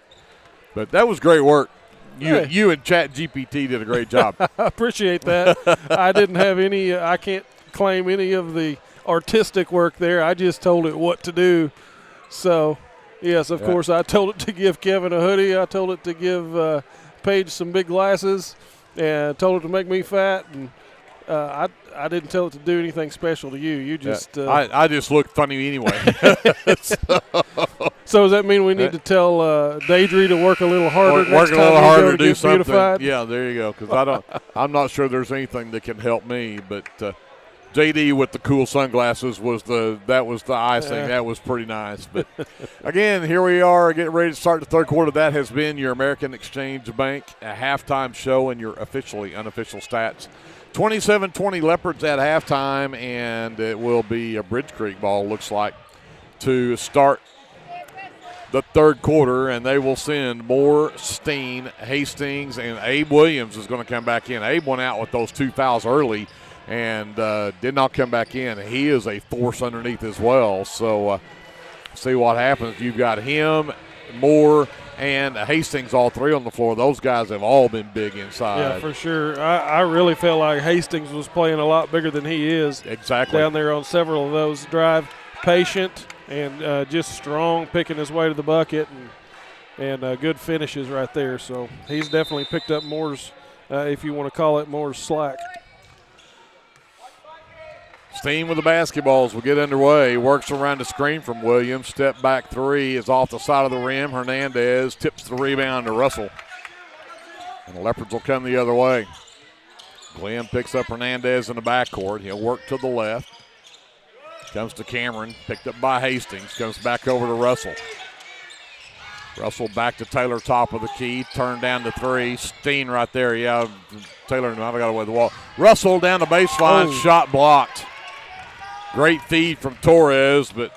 Speaker 15: that was great work. You and Chat GPT did a great job.
Speaker 10: I appreciate that. I didn't have any I can't claim any of the artistic work there. I just told it what to do. So, yes, of course, I told it to give Kevin a hoodie. I told it to give Paige some big glasses, and told it to make me fat. And I didn't tell it to do anything special to you. You just
Speaker 15: I just look funny anyway.
Speaker 10: So does that mean we need to tell Daedry to work a little harder?
Speaker 15: Work a little harder to do something.
Speaker 10: Beautified?
Speaker 15: Yeah, there you go. Because I'm not sure there's anything that can help me, but. JD with the cool sunglasses was the icing. That was pretty nice. But again, here we are getting ready to start the third quarter. That has been your American Exchange Bank a halftime show and your officially unofficial stats. 27-20 Leopards at halftime, and it will be a Bridge Creek ball, looks like, to start the third quarter, and they will send Moore, Steen, Hastings, and Abe Williams is going to come back in. Abe went out with those 2 fouls early and did not come back in. He is a force underneath as well. So see what happens. You've got him, Moore, and Hastings, all 3 on the floor. Those guys have all been big inside.
Speaker 10: Yeah, for sure. I really felt like Hastings was playing a lot bigger than he is.
Speaker 15: Exactly.
Speaker 10: Down there on several of those drive. Patient and just strong, picking his way to the bucket, and good finishes right there. So he's definitely picked up Moore's, if you want to call it, Moore's slack.
Speaker 15: Steen with the basketballs will get underway. Works around the screen from Williams. Step back 3 is off the side of the rim. Hernandez tips the rebound to Russell. And the Leopards will come the other way. Glenn picks up Hernandez in the backcourt. He'll work to the left. Comes to Cameron. Picked up by Hastings. Comes back over to Russell. Russell back to Taylor, top of the key. Turned down to 3. Steen right there. Yeah, Taylor might have got away with the wall. Russell down the baseline. Shot blocked. Great feed from Torres, but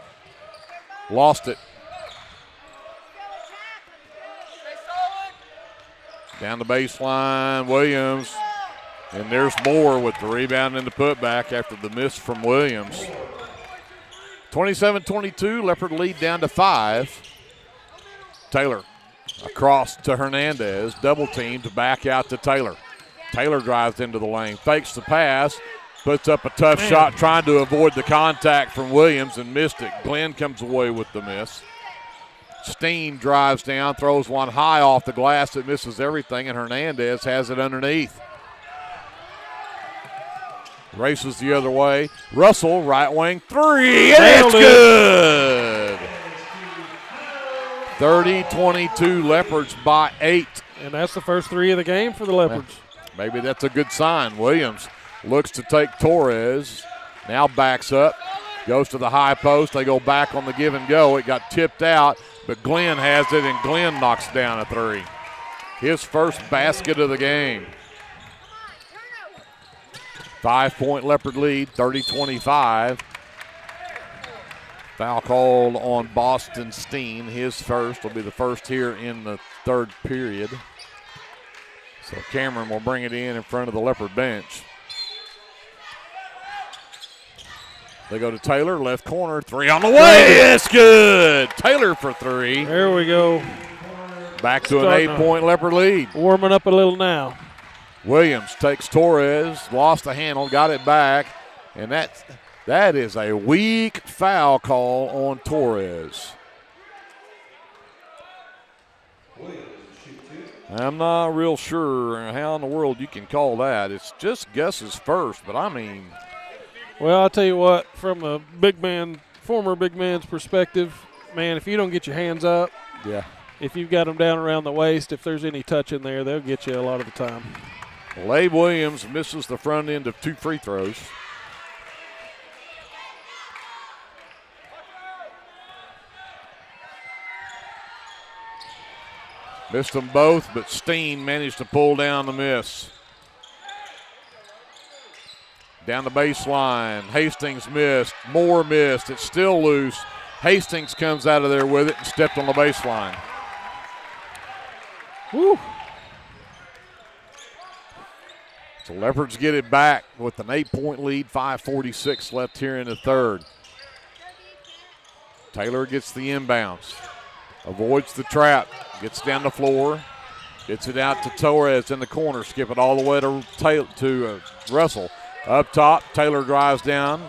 Speaker 15: lost it. Down the baseline, Williams. And there's Moore with the rebound and the putback after the miss from Williams. 27-22, Leopard lead down to 5. Taylor across to Hernandez, double teamed, back out to Taylor. Taylor drives into the lane, fakes the pass, puts up a tough shot trying to avoid the contact from Williams and missed it. Glenn comes away with the miss. Steen drives down, throws one high off the glass that misses everything, and Hernandez has it underneath. Races the other way. Russell, right wing, 3, and it's good! 30-22, Leopards by 8.
Speaker 10: And that's the first 3 of the game for the Leopards.
Speaker 15: Maybe that's a good sign. Williams looks to take Torres, now backs up, goes to the high post. They go back on the give and go. It got tipped out, but Glenn has it, and Glenn knocks down a 3. His first basket of the game. 5-point Leopard lead, 30-25. Foul called on Boston Steen. His first will be the first here in the third period. So Cameron will bring it in front of the Leopard bench. They go to Taylor, left corner, 3 on the way. It's good. Taylor for 3.
Speaker 10: There we go.
Speaker 15: Back to an 8-point Leopard lead.
Speaker 10: Warming up a little now.
Speaker 15: Williams takes Torres, lost the handle, got it back, and that is a weak foul call on Torres. I'm not real sure how in the world you can call that. It's just Gus's first, but I mean.
Speaker 10: Well, I'll tell you what, from a former big man's perspective, man, if you don't get your hands up,
Speaker 15: yeah.
Speaker 10: If you've got them down around the waist, if there's any touch in there, they'll get you a lot of the time.
Speaker 15: Labe Williams misses the front end of 2 free throws. Missed them both, but Steen managed to pull down the miss. Down the baseline, Hastings missed, Moore missed, it's still loose. Hastings comes out of there with it and stepped on the baseline.
Speaker 10: Woo.
Speaker 15: So Leopards get it back with an 8-point lead, 5:46 left here in the third. Taylor gets the inbounds, avoids the trap, gets down the floor, gets it out to Torres in the corner, skip it all the way to Russell. Up top, Taylor drives down,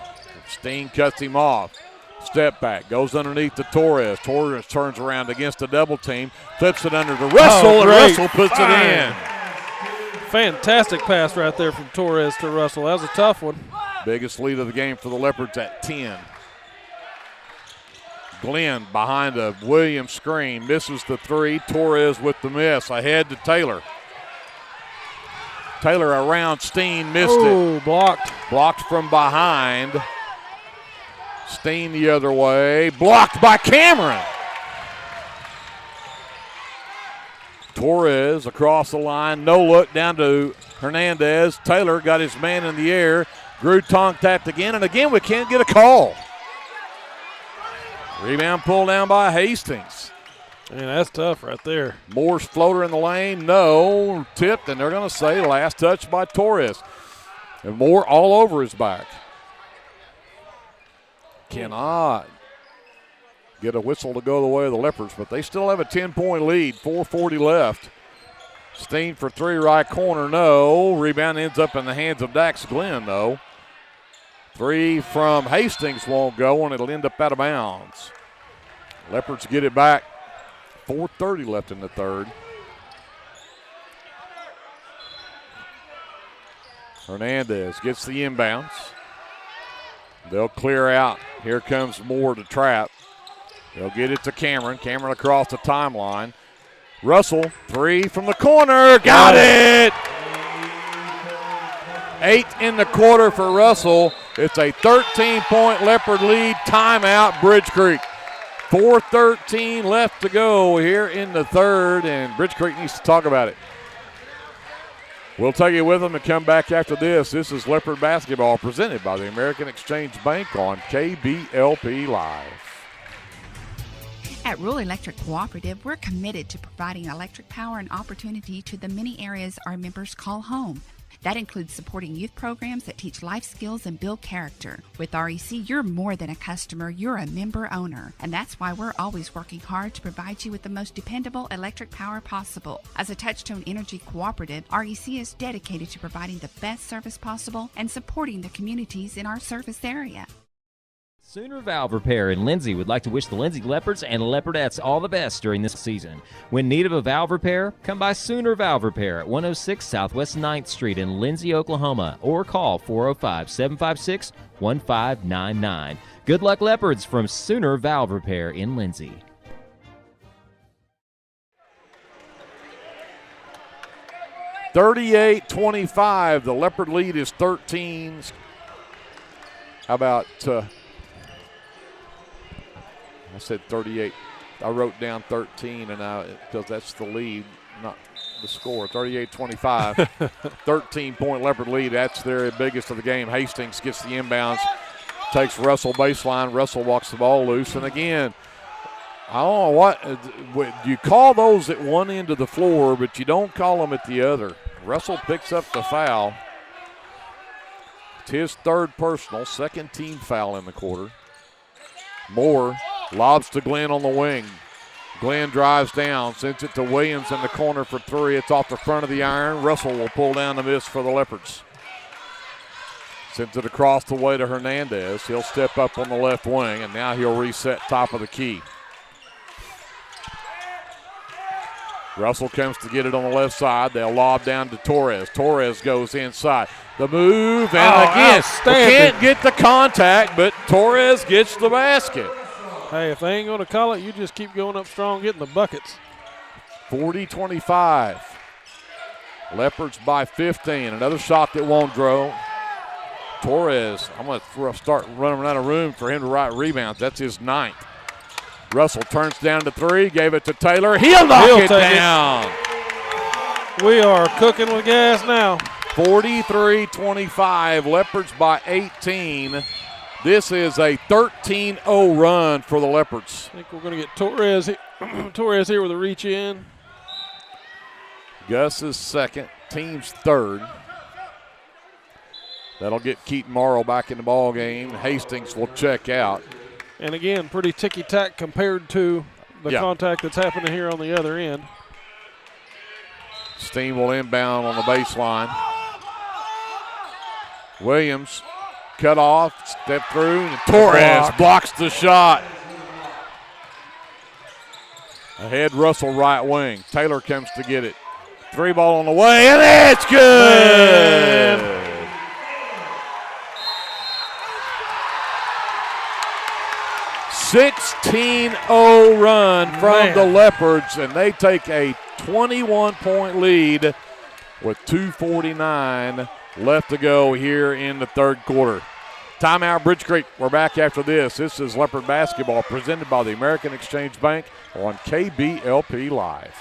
Speaker 15: Steen cuts him off. Step back, goes underneath to Torres. Torres turns around against a double team, flips it under to Russell, and Russell puts it in.
Speaker 10: Fantastic pass right there from Torres to Russell. That was a tough one.
Speaker 15: Biggest lead of the game for the Leopards at 10. Glenn behind a Williams screen, misses the 3. Torres with the miss, ahead to Taylor. Taylor around Steen, missed it.
Speaker 10: Blocked.
Speaker 15: Blocked from behind. Steen the other way, blocked by Cameron. Torres across the line, no look down to Hernandez. Taylor got his man in the air. Drew tongue tapped again, and again we can't get a call. Rebound pulled down by Hastings.
Speaker 10: Man, that's tough right there.
Speaker 15: Moore's floater in the lane, no. Tipped, and they're going to say last touch by Torres. And Moore all over his back. Cannot get a whistle to go the way of the Leopards, but they still have a 10-point lead, 4:40 left. Steen for 3, right corner, no. Rebound ends up in the hands of Dax Glenn, though. 3 from Hastings won't go, and it'll end up out of bounds. Leopards get it back. 4:30 left in the third. Hernandez gets the inbounds. They'll clear out. Here comes Moore to trap. They'll get it to Cameron. Cameron across the timeline. Russell, 3 from the corner. Got it! 8 in the quarter for Russell. It's a 13-point Leopard lead. Timeout, Bridge Creek. 4:13 left to go here in the third, and Bridge Creek needs to talk about it. We'll take it with them and come back after this. This is Leopard Basketball presented by the American Exchange Bank on KBLP Live.
Speaker 20: At Rural Electric Cooperative, we're committed to providing electric power and opportunity to the many areas our members call home. That includes supporting youth programs that teach life skills and build character. With REC, you're more than a customer, you're a member owner. And that's why we're always working hard to provide you with the most dependable electric power possible. As a Touchstone Energy Cooperative, REC is dedicated to providing the best service possible and supporting the communities in our service area.
Speaker 21: Sooner Valve Repair in Lindsay would like to wish the Lindsay Leopards and Leopardettes all the best during this season. When in need of a valve repair, come by Sooner Valve Repair at 106 Southwest 9th Street in Lindsay, Oklahoma, or call 405-756-1599. Good luck, Leopards, from Sooner Valve Repair in Lindsay.
Speaker 15: $38-25. The Leopard lead is 13. How about... I said 38. I wrote down 13, and because that's the lead, not the score. 38-25. 13-point Leopard lead. That's their biggest of the game. Hastings gets the inbounds, takes Russell baseline. Russell walks the ball loose. And again, I don't know what you call those at one end of the floor, but you don't call them at the other. Russell picks up the foul. It's his third personal, second team foul in the quarter. Moore lobs to Glenn on the wing. Glenn drives down, sends it to Williams in the corner for three. It's off the front of the iron. Russell will pull down the miss for the Leopards. Sends it across the way to Hernandez. He'll step up on the left wing, and now he'll reset top of the key. Russell comes to get it on the left side. They'll lob down to Torres. Torres goes inside. The move, and again, can't get the contact, but Torres gets the basket.
Speaker 10: Hey, if they ain't going to call it, you just keep going up strong, getting the buckets.
Speaker 15: 40-25. Leopards by 15. Another shot that won't draw. Torres, I'm going to start running out of room for him to write rebounds. That's his ninth. Russell turns down to three, gave it to Taylor. He'll knock it down.
Speaker 10: We are cooking with gas now.
Speaker 15: 43-25, Leopards by 18. This is a 13-0 run for the Leopards.
Speaker 10: I think we're going to get Torres here with a reach in.
Speaker 15: Gus is second, team's third. That'll get Keaton Morrow back in the ball game. Hastings will check out.
Speaker 10: And again, pretty ticky-tack compared to the contact that's happening here on the other end.
Speaker 15: Steen will inbound on the baseline. Williams cut off, step through, and Torres blocks the shot. Ahead Russell right wing. Taylor comes to get it. Three ball on the way, and it's good! Man. 16-0 run from the Leopards, and they take a 21-point lead with 2:49 left to go here in the third quarter. Timeout, Bridge Creek. We're back after this. This is Leopard Basketball presented by the American Exchange Bank on KBLP Live.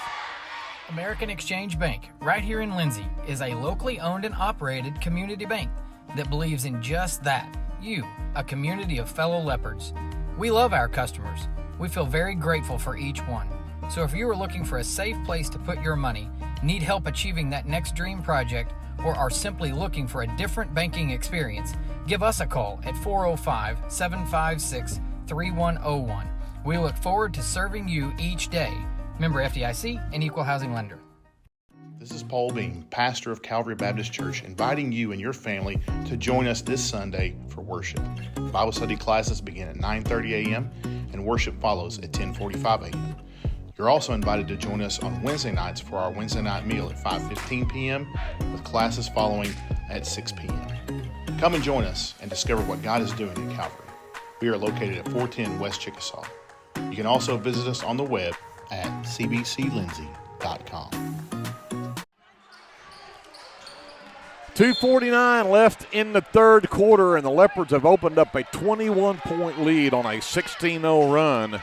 Speaker 1: American Exchange Bank, right here in Lindsay, is a locally owned and operated community bank that believes in just that, you, a community of fellow Leopards. We love our customers. We feel very grateful for each one. So if you are looking for a safe place to put your money, need help achieving that next dream project, or are simply looking for a different banking experience, give us a call at 405-756-3101. We look forward to serving you each day. Member FDIC and Equal Housing Lender.
Speaker 5: This is Paul Beam, pastor of Calvary Baptist Church, inviting you and your family to join us this Sunday for worship. Bible study classes begin at 9:30 a.m. and worship follows at 10:45 a.m. You're also invited to join us on Wednesday nights for our Wednesday night meal at 5:15 p.m. with classes following at 6 p.m. Come and join us and discover what God is doing at Calvary. We are located at 410 West Chickasaw. You can also visit us on the web at cbclindsay.com.
Speaker 15: 2:49 left in the third quarter, and the Leopards have opened up a 21-point lead on a 16-0 run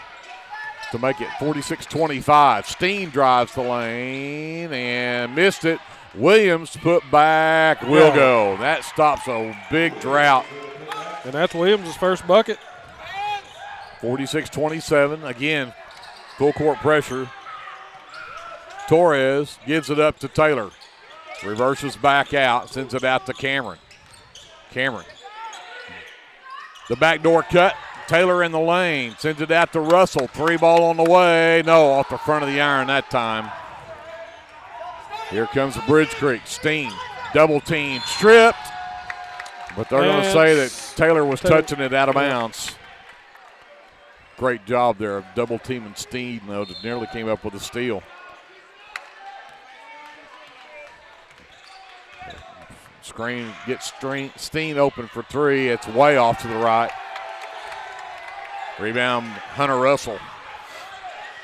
Speaker 15: to make it 46-25. Steen drives the lane and missed it. Williams put back, will go. That stops a big drought.
Speaker 10: And that's Williams' first bucket.
Speaker 15: 46-27. Again, full court pressure. Torres gives it up to Taylor. Reverses back out, sends it out to Cameron. Cameron. The backdoor cut. Taylor in the lane. Sends it out to Russell. 3-ball on the way. No, off the front of the iron that time. Here comes the Bridge Creek. Steen, double team, stripped. But they're going to say that Taylor was touching it out of bounds. Great job there of double teaming Steen, though, that nearly came up with a steal. Screen gets Steen open for three. It's way off to the right. Rebound, Hunter Russell.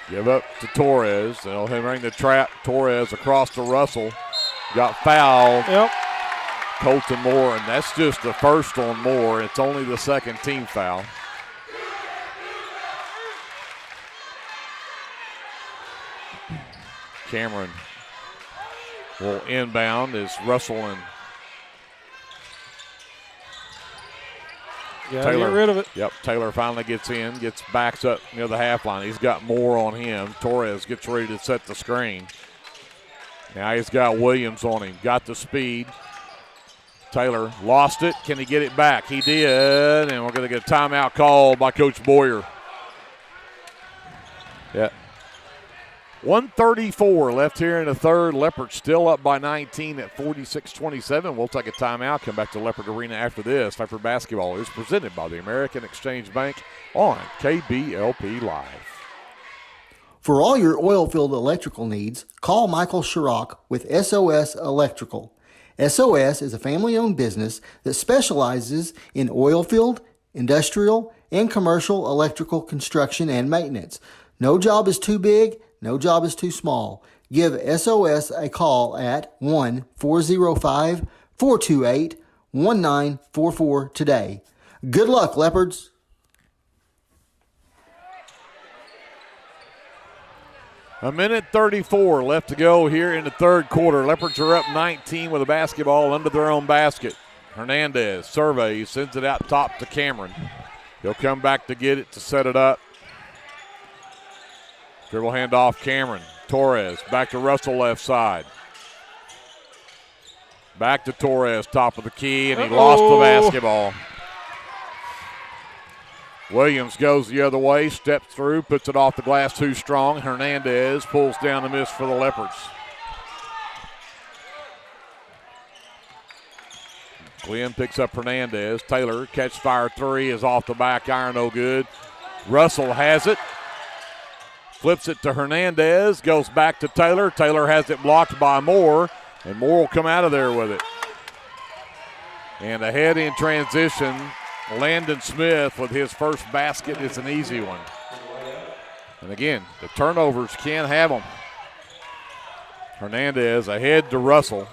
Speaker 15: Give up to Torres. They'll bring the trap. Torres across to Russell. Got fouled.
Speaker 10: Yep.
Speaker 15: Colton Moore, and that's just the first on Moore. It's only the second team foul. Cameron will inbound as Russell and Taylor.
Speaker 10: Get rid of it.
Speaker 15: Yep, Taylor finally gets in, backs up near the half line. He's got more on him. Torres gets ready to set the screen. Now he's got Williams on him. Got the speed. Taylor lost it. Can he get it back? He did, and we're going to get a timeout called by Coach Boyer. Yeah. 1:34 left here in the third. Leopards still up by 19 at 46-27. We'll take a timeout. Come back to Leopard Arena after this. Leopard basketball is presented by the American Exchange Bank on KBLP Live.
Speaker 13: For all your oil-filled electrical needs, call Michael Sharrock with SOS Electrical. SOS is a family-owned business that specializes in oil-filled, industrial, and commercial electrical construction and maintenance. No job is too big. No job is too small. Give SOS a call at 1-405-428-1944 today. Good luck, Leopards.
Speaker 15: A minute 34 left to go here in the third quarter. Leopards are up 19 with a basketball under their own basket. Hernandez surveys, sends it out top to Cameron. He'll come back to get it to set it up. Dribble handoff, Cameron. Torres back to Russell left side. Back to Torres, top of the key, and he lost the basketball. Williams goes the other way, steps through, puts it off the glass too strong. Hernandez pulls down the miss for the Leopards. Glenn picks up Hernandez. Taylor, catch fire three, is off the back iron, no good. Russell has it. Flips it to Hernandez, goes back to Taylor. Taylor has it blocked by Moore, and Moore will come out of there with it. And ahead in transition, Landon Smith with his first basket. It's an easy one. And again, the turnovers can't have them. Hernandez ahead to Russell.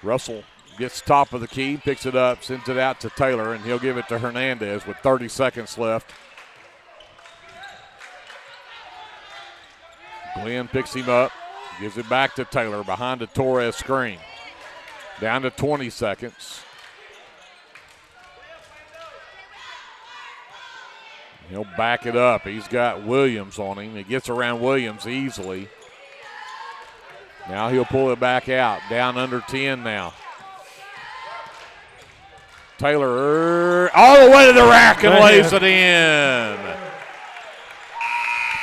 Speaker 15: Russell gets top of the key, picks it up, sends it out to Taylor, and he'll give it to Hernandez with 30 seconds left. Glenn picks him up, gives it back to Taylor behind the Torres screen. Down to 20 seconds. He'll back it up. He's got Williams on him. He gets around Williams easily. Now he'll pull it back out. Down under 10 now. Taylor all the way to the rack and lays it in.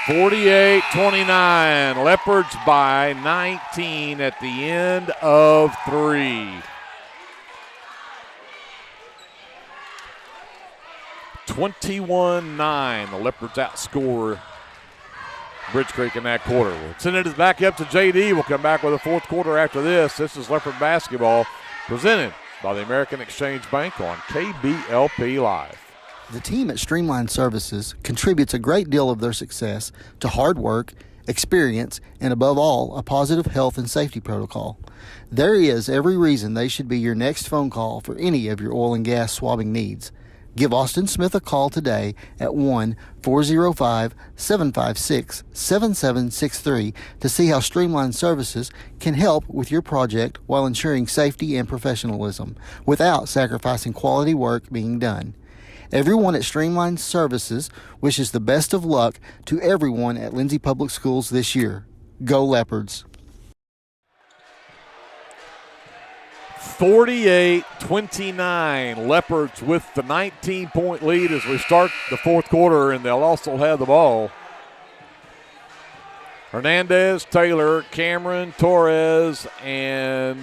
Speaker 15: 48-29. Leopards by 19 at the end of three. 21-9. The Leopards outscore Bridge Creek in that quarter. We'll send it back up to JD. We'll come back with the fourth quarter after this. This is Leopard basketball presented by the American Exchange Bank on KBLP Live.
Speaker 13: The team at Streamline Services contributes a great deal of their success to hard work, experience, and above all, a positive health and safety protocol. There is every reason they should be your next phone call for any of your oil and gas swabbing needs. Give Austin Smith a call today at 1-405-756-7763 to see how Streamline Services can help with your project while ensuring safety and professionalism without sacrificing quality work being done. Everyone at Streamline Services wishes the best of luck to everyone at Lindsay Public Schools this year. Go Leopards!
Speaker 15: 48-29, Leopards with the 19-point lead as we start the fourth quarter, and they'll also have the ball. Hernandez, Taylor, Cameron, Torres, and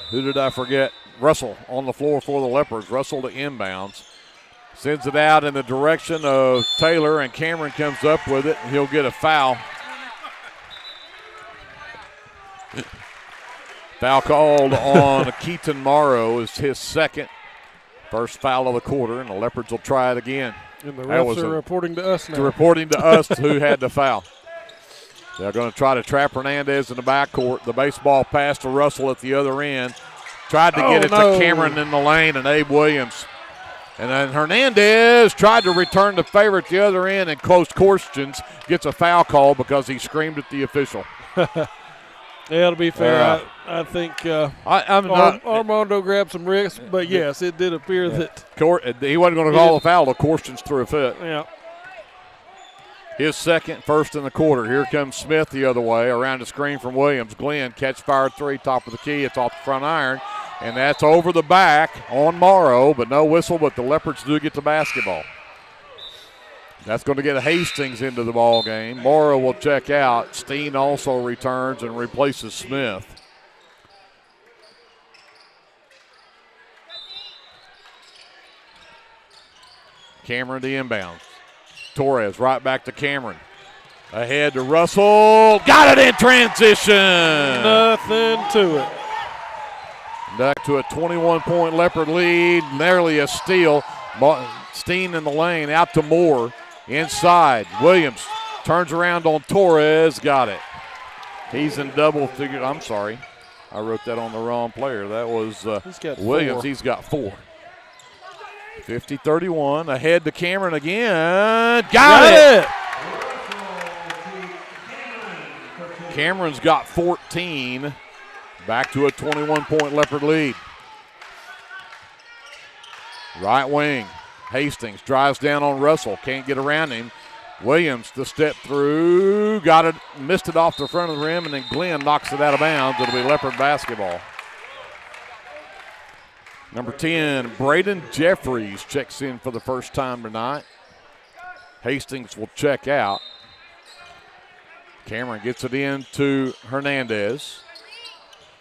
Speaker 15: who did I forget? Russell on the floor for the Leopards. Russell to inbounds. Sends it out in the direction of Taylor, and Cameron comes up with it, and he'll get a foul. Foul called on Keaton Morrow is his second. First foul of the quarter, and the Leopards will try it again.
Speaker 10: And the refs are reporting to us now.
Speaker 15: Reporting to us who had the foul. They're going to try to trap Hernandez in the backcourt. The baseball pass to Russell at the other end. Tried to get it to Cameron in the lane, and Abe Williams. And then Hernandez tried to return the favor at the other end, and close questions gets a foul call because he screamed at the official.
Speaker 10: Yeah, to be fair, I think Armando grabbed some risks, but yes, it did appear that
Speaker 15: he wasn't going to call a foul. The questions threw a fit.
Speaker 10: Yeah.
Speaker 15: His second, first in the quarter. Here comes Smith the other way, around the screen from Williams. Glenn, catch fire three, top of the key. It's off the front iron, and that's over the back on Morrow, but no whistle, but the Leopards do get the basketball. That's going to get Hastings into the ball game. Morrow will check out. Steen also returns and replaces Smith. Cameron to inbounds. Torres right back to Cameron. Ahead to Russell. Got it in transition.
Speaker 10: Nothing to it.
Speaker 15: Back to a 21-point Leopard lead. Nearly a steal. Steen in the lane. Out to Moore. Inside, Williams turns around on Torres, got it. He's in double figure. I'm sorry, I wrote that on the wrong player. That was Williams. He's got 4. 50-31, ahead to Cameron again. Got it! Cameron's got 14. Back to a 21-point Leopard lead. Right wing. Hastings drives down on Russell. Can't get around him. Williams to step through. Got it. Missed it off the front of the rim, and then Glenn knocks it out of bounds. It'll be Leopard basketball. Number 10, Braden Jeffries checks in for the first time tonight. Hastings will check out. Cameron gets it in to Hernandez.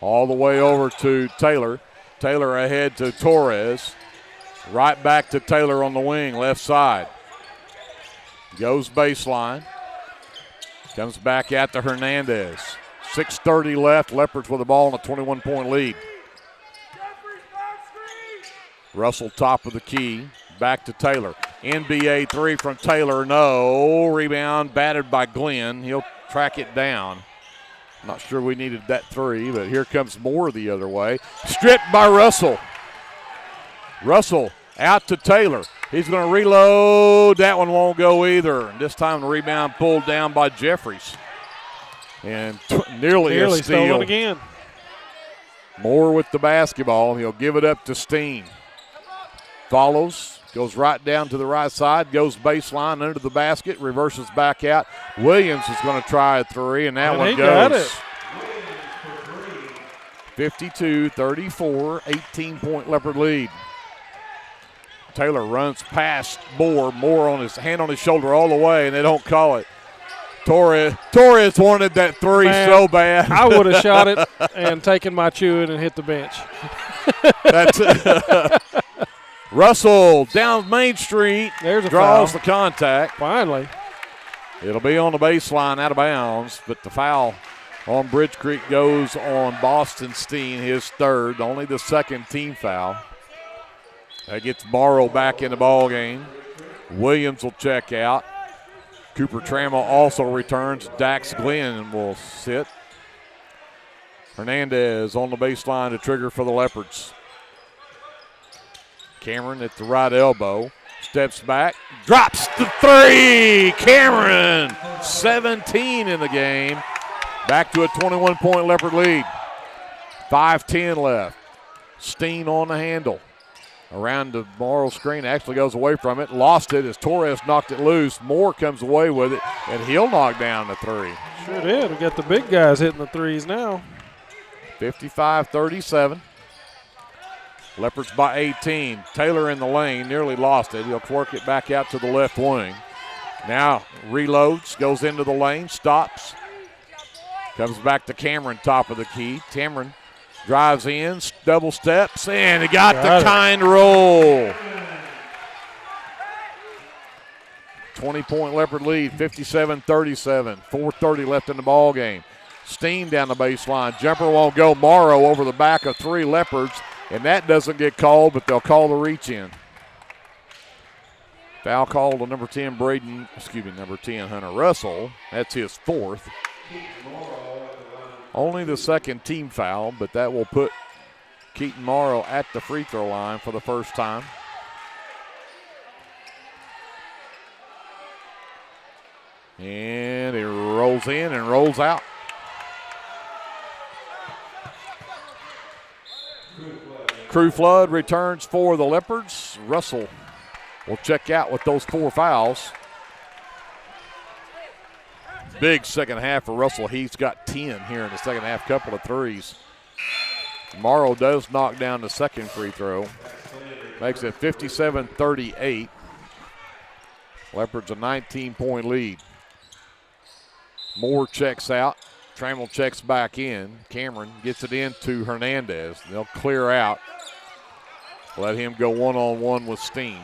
Speaker 15: All the way over to Taylor. Taylor ahead to Torres. Right back to Taylor on the wing, left side. Goes baseline. Comes back out to Hernandez. 6:30 left. Leopards with the ball in a 21-point lead. Russell top of the key. Back to Taylor. NBA three from Taylor. No. Rebound batted by Glenn. He'll track it down. Not sure we needed that three, but here comes Moore the other way. Stripped by Russell. Russell out to Taylor. He's going to reload. That one won't go either. And this time the rebound pulled down by Jeffries. And nearly a steal.
Speaker 10: Stolen again.
Speaker 15: Moore with the basketball. He'll give it up to Steen. Follows. Goes right down to the right side. Goes baseline under the basket. Reverses back out. Williams is going to try a three, and that one goes.
Speaker 10: Got it.
Speaker 15: 52-34, 18-point Leopard lead. Taylor runs past Moore. Moore on his hand on his shoulder all the way, and they don't call it. Torres wanted that three so bad.
Speaker 10: I would have shot it and taken my chewing and hit the bench.
Speaker 15: That's Russell down Main Street.
Speaker 10: There's a
Speaker 15: draws
Speaker 10: foul.
Speaker 15: The contact.
Speaker 10: Finally.
Speaker 15: It'll be on the baseline out of bounds, but the foul on Bridge Creek goes on Boston Steen, his third, only the second team foul. That gets Morrow back in the ball game. Williams will check out. Cooper Trammell also returns. Dax Glenn will sit. Hernandez on the baseline to trigger for the Leopards. Cameron at the right elbow. Steps back, drops the three. Cameron, 17 in the game. Back to a 21-point Leopard lead. 5:10 left. Steen on the handle. Around the Morrow screen, actually goes away from it. Lost it as Torres knocked it loose. Moore comes away with it, and he'll knock down the three.
Speaker 10: Sure did. We got the big guys hitting the threes now.
Speaker 15: 55-37. Leopards by 18. Taylor in the lane, nearly lost it. He'll work it back out to the left wing. Now reloads, goes into the lane, stops. Comes back to Cameron, top of the key. Cameron drives in, double steps, and he got the kind roll. 20-point Leopard lead, 57-37. 4:30 left in the ball game. Steen down the baseline. Jumper won't go. Morrow over the back of three Leopards, and that doesn't get called, but they'll call the reach in. Foul called on number 10, number 10, Hunter Russell. That's his fourth. Only the second team foul, but that will put Keaton Morrow at the free throw line for the first time. And he rolls in and rolls out. Crew Flood returns for the Leopards. Russell will check out with those 4 fouls. Big second half for Russell. He's got 10 here in the second half, couple of threes. Morrow does knock down the second free throw. Makes it 57-38. Leopards a 19-point lead. Moore checks out. Trammell checks back in. Cameron gets it into Hernandez. They'll clear out. Let him go one-on-one with Steen.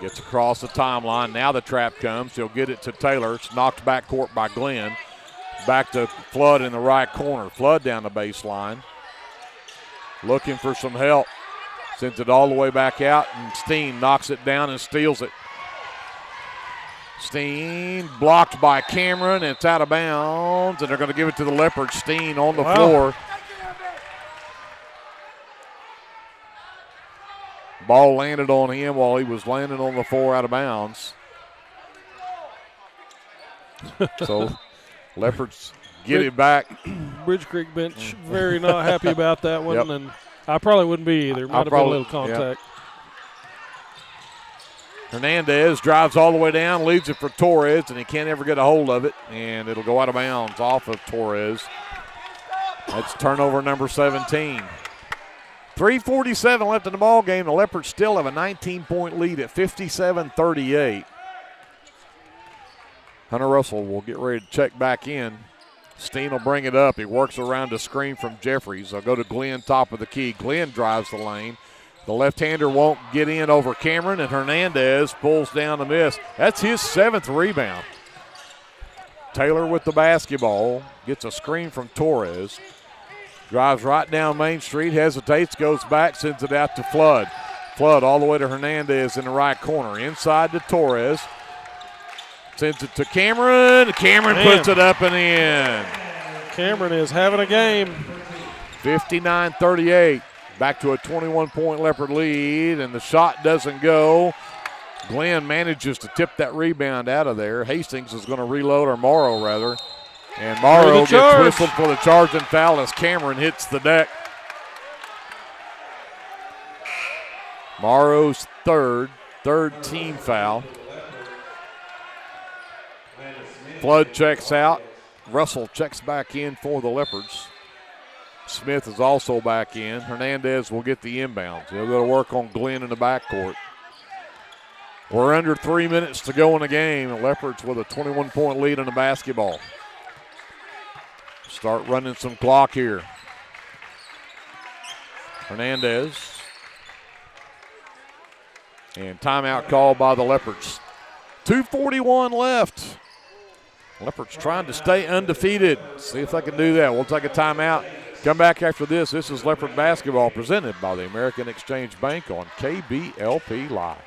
Speaker 15: Gets across the timeline. Now the trap comes. He'll get it to Taylor. It's knocked back court by Glenn. Back to Flood in the right corner. Flood down the baseline. Looking for some help. Sends it all the way back out, and Steen knocks it down and steals it. Steen blocked by Cameron. It's out of bounds, and they're going to give it to the Leopards. Steen on the floor. Ball landed on him while he was landing on the floor out of bounds. So Leopards get it back.
Speaker 10: Bridge Creek bench very not happy about that one, and I probably wouldn't be either. Might have been a little contact.
Speaker 15: Hernandez drives all the way down, leaves it for Torres, and he can't ever get a hold of it, and it'll go out of bounds off of Torres. That's turnover number 17. 3:47 left in the ball game. The Leopards still have a 19-point lead at 57-38. Hunter Russell will get ready to check back in. Steen will bring it up. He works around a screen from Jeffries. They'll go to Glenn, top of the key. Glenn drives the lane. The left-hander won't get in over Cameron, and Hernandez pulls down the miss. That's his 7th rebound. Taylor with the basketball. Gets a screen from Torres. Drives right down Main Street, hesitates, goes back, sends it out to Flood. Flood all the way to Hernandez in the right corner. Inside to Torres. Sends it to Cameron. Cameron puts it up and in.
Speaker 10: Cameron is having a game.
Speaker 15: 59-38. Back to a 21-point Leopard lead, and the shot doesn't go. Glenn manages to tip that rebound out of there. Hastings is going to reload, or Morrow rather. And Morrow gets whistled for the charge and foul as Cameron hits the deck. Morrow's third team foul. Flood checks out. Russell checks back in for the Leopards. Smith is also back in. Hernandez will get the inbounds. He'll go to work on Glenn in the backcourt. We're under 3 minutes to go in the game. The Leopards with a 21-point lead in the basketball. Start running some clock here. Hernandez. And timeout called by the Leopards. 2:41 left. Leopards trying to stay undefeated. See if they can do that. We'll take a timeout. Come back after this. This is Leopard basketball presented by the American Exchange Bank on KBLP Live.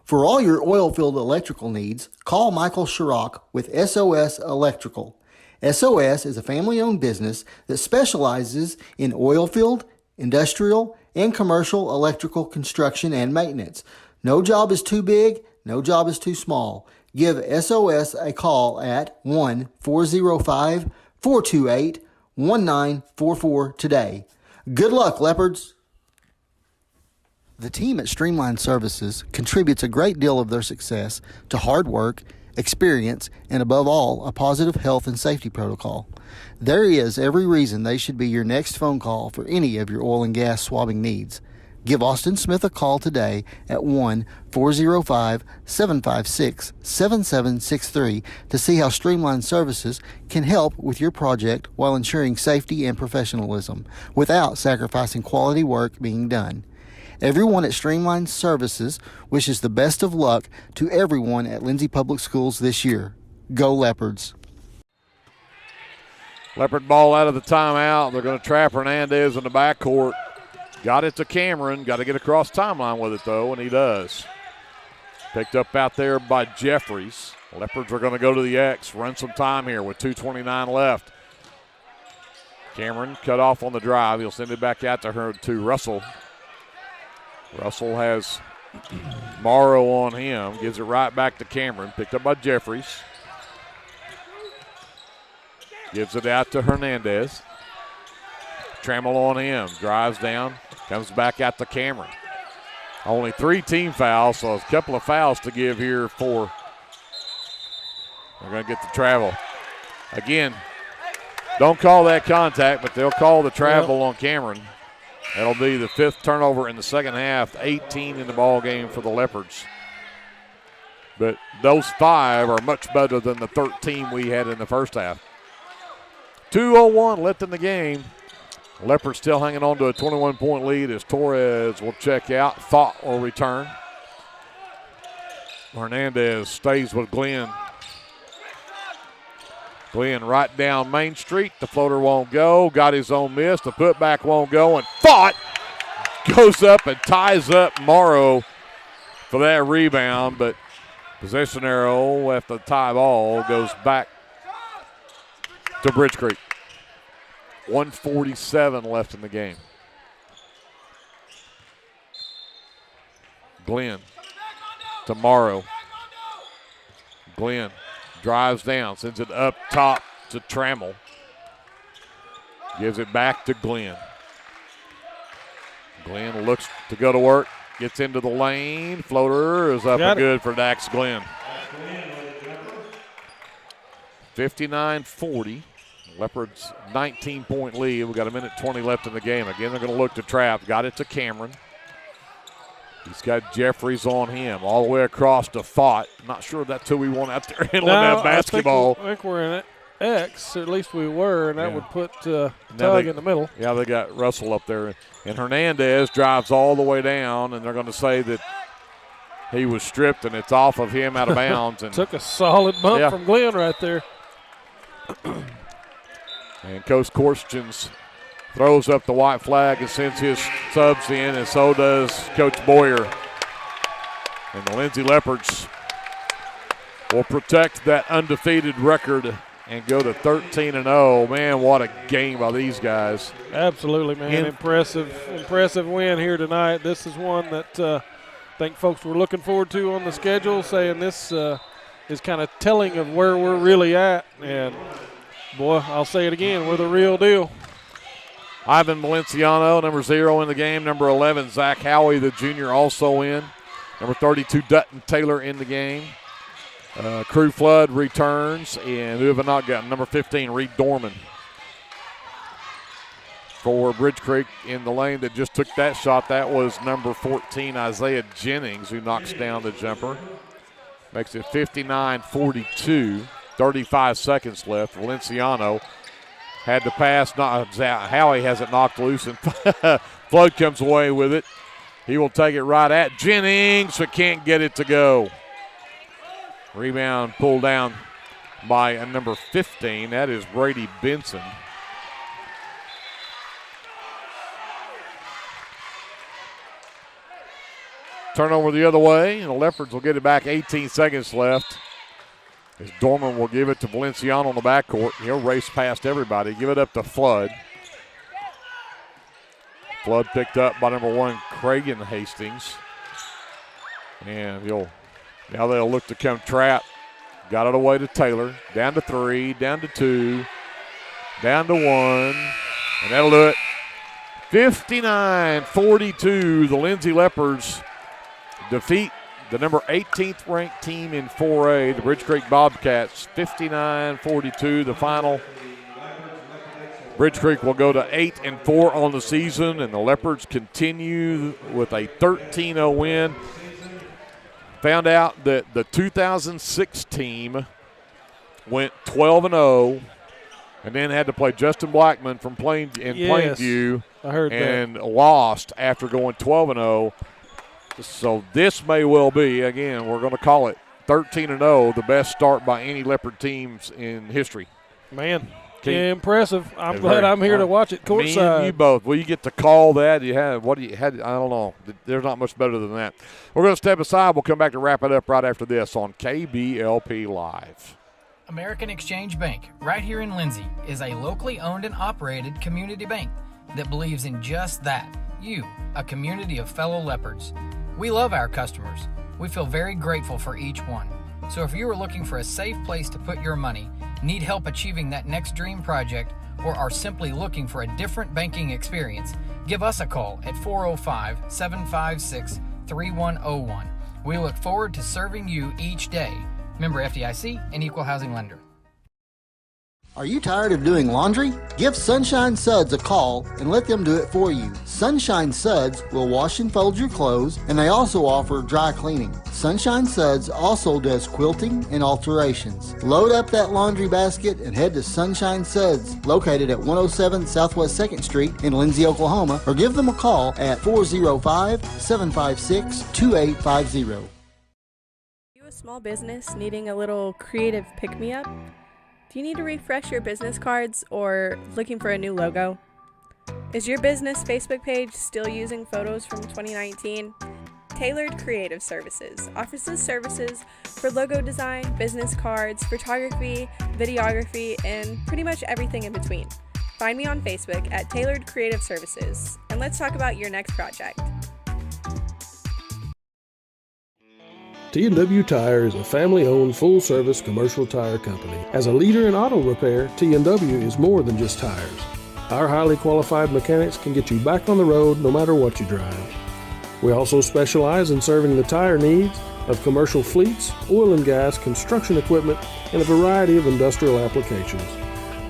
Speaker 13: For all your oil-filled electrical needs, call Michael Sharrock with SOS Electrical. SOS is a family-owned business that specializes in oil-filled, industrial, and commercial electrical construction and maintenance. No job is too big, no job is too small. Give SOS a call at 1-405-428-1944 today. Good luck, Leopards! The team at Streamline Services contributes a great deal of their success to hard work, experience, and above all, a positive health and safety protocol. There is every reason they should be your next phone call for any of your oil and gas swabbing needs. Give Austin Smith a call today at 1-405-756-7763 to see how Streamline Services can help with your project while ensuring safety and professionalism without sacrificing quality work being done. Everyone at Streamline Services wishes the best of luck to everyone at Lindsay Public Schools this year. Go Leopards!
Speaker 15: Leopard ball out of the timeout. They're going to trap Hernandez in the backcourt. Got it to Cameron. Got to get across timeline with it, though, and he does. Picked up out there by Jeffries. Leopards are going to go to the X, run some time here with 2:29 left. Cameron cut off on the drive. He'll send it back out to Russell. Russell has Morrow on him. Gives it right back to Cameron. Picked up by Jeffries. Gives it out to Hernandez. Trammell on him. Drives down. Comes back out to Cameron. Only 3 team fouls, so a couple of fouls to give here for. They're going to get the travel. Again, don't call that contact, but they'll call the travel on Cameron. That'll be the 5th turnover in the second half, 18 in the ball game for the Leopards. But those 5 are much better than the 13 we had in the first half. 2:01 left in the game. Leopards still hanging on to a 21-point lead as Torres will check out. Thought will return. Hernandez stays with Glenn. Glenn right down Main Street. The floater won't go. Got his own miss. The putback won't go. And Thought goes up and ties up Morrow for that rebound. But possession arrow after the tie ball goes back to Bridge Creek. 1:47 left in the game. Glenn to Morrow. Glenn drives down, sends it up top to Trammell. Gives it back to Glenn. Glenn looks to go to work, gets into the lane. Floater is up and good for Dax Glenn. 59-40. Leopards 19-point lead. We've got 1:20 left in the game. Again, they're going to look to trap. Got it to Cameron. He's got Jeffries on him all the way across to Thought. Not sure that's who we want out there handling that basketball.
Speaker 10: I think we're in it. X, or at least we were, and that would put Tug in the middle.
Speaker 15: Yeah, they got Russell up there. And Hernandez drives all the way down, and they're going to say that he was stripped, and it's off of him out of bounds. And
Speaker 10: took a solid bump from Glenn right there.
Speaker 15: And Coach Korstjens throws up the white flag and sends his subs in, and so does Coach Boyer. And the Lindsay Leopards will protect that undefeated record and go to 13-0. Man, what a game by these guys.
Speaker 10: Absolutely, man. Impressive win here tonight. This is one that I think folks were looking forward to on the schedule, saying this is kind of telling of where we're really at. And, boy, I'll say it again, we're the real deal.
Speaker 15: Ivan Valenciano, number 0 in the game. Number 11, Zach Howie, the junior, also in. Number 32, Dutton Taylor in the game. Crew Flood returns, and who have I not gotten? Number 15, Reed Dorman. For Bridge Creek in the lane that just took that shot, that was number 14, Isaiah Jennings, who knocks down the jumper. Makes it 59-42, 35 seconds left. Valenciano had to pass. Howie has it knocked loose, and Flood comes away with it. He will take it right at Jennings, but can't get it to go. Rebound pulled down by number 15. That is Brady Benson. Turnover the other way, and the Leopards will get it back. 18 seconds left. As Dorman will give it to Valenciano on the backcourt. He'll race past everybody, give it up to Flood. Flood picked up by number 1, Cragen Hastings. And now they'll look to come trap. Got it away to Taylor. Down to 3, down to 2, down to 1. And that'll do it. 59-42, the Lindsay Leopards defeat the number 18th ranked team in 4A, the Bridge Creek Bobcats. 59-42, the final. Bridge Creek will go to 8-4 on the season, and the Leopards continue with a 13-0 win. Found out that the 2006 team went 12-0, and then had to play Justin Blackman from Plainview.
Speaker 10: I heard
Speaker 15: and lost after going 12-0. So this may well be, again, we're going to call it 13-0, the best start by any Leopard teams in history.
Speaker 10: Man, impressive. I'm glad I'm here to watch it courtside.
Speaker 15: Me and you both. Well, you get to call that. I don't know. There's not much better than that. We're going to step aside. We'll come back to wrap it up right after this on KBLP Live.
Speaker 1: American Exchange Bank, right here in Lindsay, is a locally owned and operated community bank that believes in just that, you, a community of fellow Leopards. We love our customers. We feel very grateful for each one. So if you are looking for a safe place to put your money, need help achieving that next dream project, or are simply looking for a different banking experience, give us a call at 405-756-3101. We look forward to serving you each day. Member FDIC and Equal Housing Lender.
Speaker 13: Are you tired of doing laundry? Give Sunshine Suds a call and let them do it for you. Sunshine Suds will wash and fold your clothes, and they also offer dry cleaning. Sunshine Suds also does quilting and alterations. Load up that laundry basket and head to Sunshine Suds, located at 107 Southwest 2nd Street in Lindsay, Oklahoma, or give them a call at 405-756-2850.
Speaker 19: You a small business needing a little creative pick-me-up? Do you need to refresh your business cards or looking for a new logo? Is your business Facebook page still using photos from 2019? Tailored Creative Services offers services for logo design, business cards, photography, videography, and pretty much everything in between. Find me on Facebook at Tailored Creative Services, and let's talk about your next project.
Speaker 12: T&W Tire is a family-owned, full-service commercial tire company. As a leader in auto repair, T&W is more than just tires. Our highly qualified mechanics can get you back on the road no matter what you drive. We also specialize in serving the tire needs of commercial fleets, oil and gas, construction equipment, and a variety of industrial applications.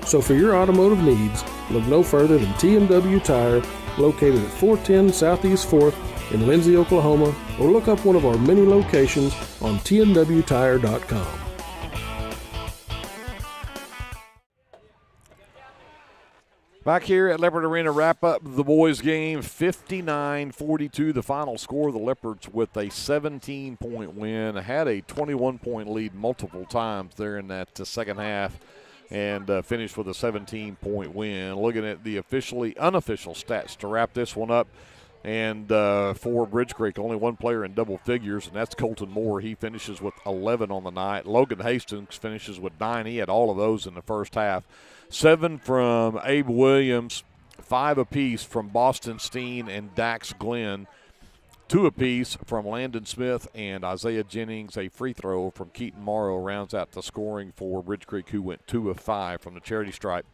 Speaker 12: So for your automotive needs, look no further than T&W Tire, located at 410 Southeast 4th in Lindsay, Oklahoma, or look up one of our many locations on tnwtire.com.
Speaker 15: Back here at Leopard Arena, wrap up the boys' game, 59-42, the final score. The Leopards with a 17-point win, had a 21-point lead multiple times there in that second half, and finished with a 17-point win. Looking at the unofficial stats to wrap this one up. And for Bridge Creek, only one player in double figures, and that's Colton Moore. He finishes with 11 on the night. Logan Hastings finishes with 9. He had all of those in the first half. 7 from Abe Williams, 5 apiece from Boston Steen and Dax Glenn. 2 apiece from Landon Smith and Isaiah Jennings. A free throw from Keaton Morrow rounds out the scoring for Bridge Creek, who went 2 of 5 from the charity stripe.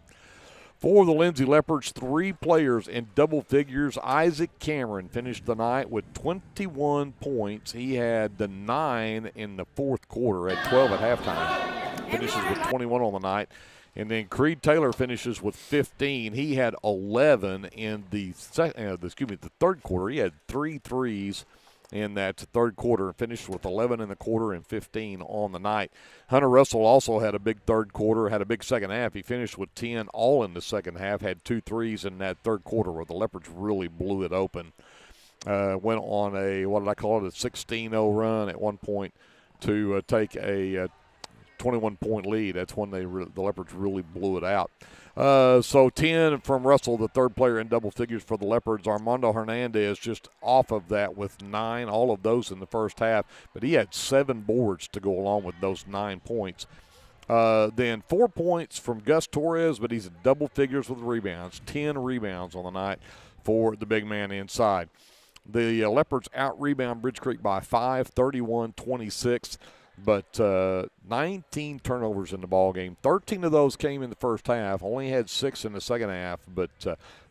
Speaker 15: For the Lindsay Leopards, 3 players in double figures. Isaac Cameron finished the night with 21 points. He had the 9 in the fourth quarter, at 12 at halftime. Finishes with 21 on the night. And then Creed Taylor finishes with 15. He had 11 in the third quarter. He had 3 threes in that third quarter and finished with 11 in the quarter and 15 on the night. Hunter Russell also had a big third quarter, had a big second half. He finished with 10 all in the second half, had 2 threes in that third quarter where the Leopards really blew it open. Went on a 16-0 run at one point to take a 21-point lead. That's when the Leopards really blew it out. So 10 from Russell, the third player in double figures for the Leopards. Armando Hernandez just off of that with 9, all of those in the first half. But he had 7 boards to go along with those 9 points. Then 4 points from Gus Torres, but he's in double figures with rebounds, 10 rebounds on the night. for the big man inside. The Leopards out-rebound Bridge Creek by 5, 31-26. But 19 turnovers in the ball game. 13 of those came in the first half. Only had 6 in the second half. But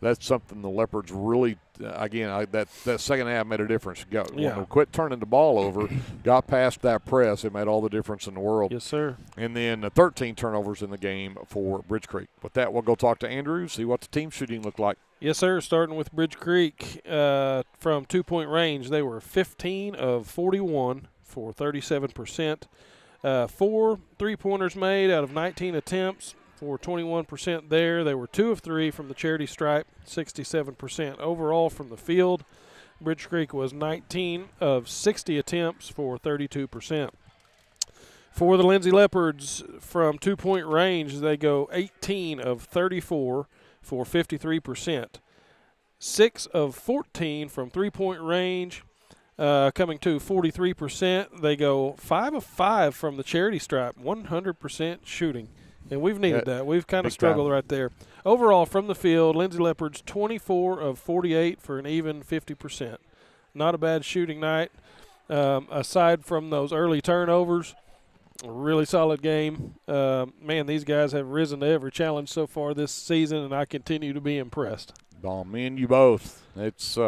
Speaker 15: that's something the Leopards really, that second half made a difference. When they quit turning the ball over, got past that press, it made all the difference in the world.
Speaker 10: Yes, sir.
Speaker 15: And then 13 turnovers in the game for Bridge Creek. With that, we'll go talk to Andrew, see what the team shooting looked like.
Speaker 10: Yes, sir. Starting with Bridge Creek from two-point range, they were 15 of 41. For 37%. 4 3-pointers made out of 19 attempts for 21% there. They were 2 of 3 from the charity stripe, 67%. Overall from the field, Bridge Creek was 19 of 60 attempts for 32%. For the Lindsay Leopards, from two-point range, they go 18 of 34 for 53%. 6 of 14 from three-point range, coming to 43%. They go 5 of 5 from the charity stripe, 100% shooting. And we've needed that. We've kind of struggled right there. Overall, from the field, Lindsay Leopards 24 of 48 for an even 50%. Not a bad shooting night. Aside from those early turnovers, a really solid game. Man, these guys have risen to every challenge so far this season, and I continue to be impressed.
Speaker 15: Don, me and you both. It's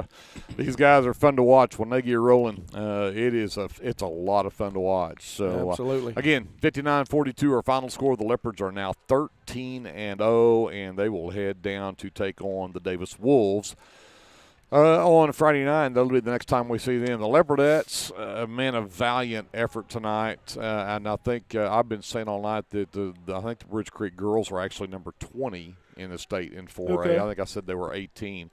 Speaker 15: these guys are fun to watch when they get rolling. It's a lot of fun to watch. So
Speaker 10: absolutely.
Speaker 15: Again, 59-42 our final score. The Leopards are now 13-0, and they will head down to take on the Davis Wolves on Friday night. That'll be the next time we see them. The Leopardettes, a valiant effort tonight, and I think I've been saying all night that I think the Bridge Creek girls are actually number 20 in the state in 4A.
Speaker 10: Okay.
Speaker 15: I think I said they were 18.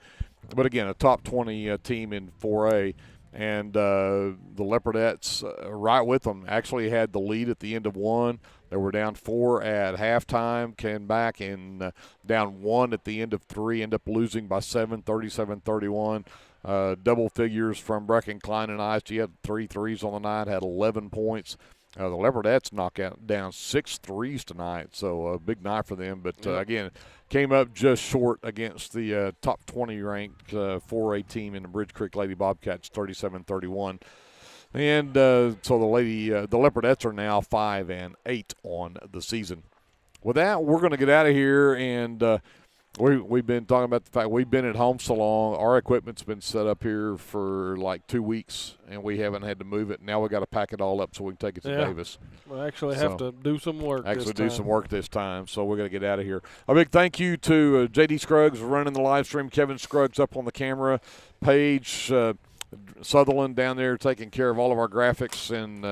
Speaker 15: But again, a top 20 team in 4A. And the Leopardettes, right with them, actually had the lead at the end of one. They were down 4 at halftime, came back and down 1 at the end of 3, ended up losing by 7, 37-31. Double figures from Brecken Klein and Ice. He had 3 threes on the night, had 11 points. The Leopardettes knocked down 6 threes tonight, so a big night for them. But, again, came up just short against the top 20-ranked 4A team in the Bridge Creek Lady Bobcats, 37-31. And so the Leopardettes are now 5-8 on the season. With that, we're going to get out of here, and we've been talking about the fact we've been at home so long. Our equipment's been set up here for like 2 weeks, and we haven't had to move it. Now we got to pack it all up so we can take it to Davis.
Speaker 10: We'll actually have to do some work
Speaker 15: this time, so we're going to get out of here. A big thank you to J.D. Scruggs running the live stream, Kevin Scruggs up on the camera, Paige Sutherland down there taking care of all of our graphics and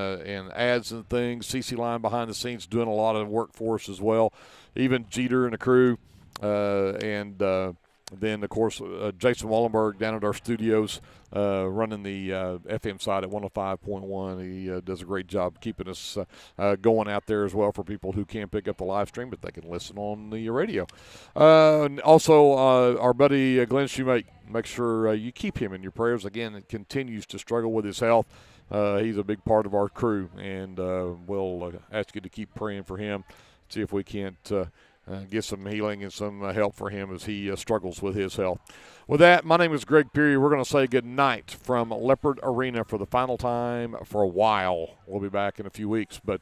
Speaker 15: ads and things. CC Line behind the scenes doing a lot of work for us as well. Even Jeter and the crew. And then, of course, Jason Wallenberg down at our studios running the FM side at 105.1. He does a great job keeping us going out there as well for people who can't pick up the live stream, but they can listen on the radio. And also, our buddy Glenn Shoemake, make sure you keep him in your prayers. Again, it continues to struggle with his health. He's a big part of our crew, and we'll ask you to keep praying for him, see if we can't get some healing and some help for him as he struggles with his health. With that, my name is Greg Peary. We're going to say good night from Leopard Arena for the final time for a while. We'll be back in a few weeks, but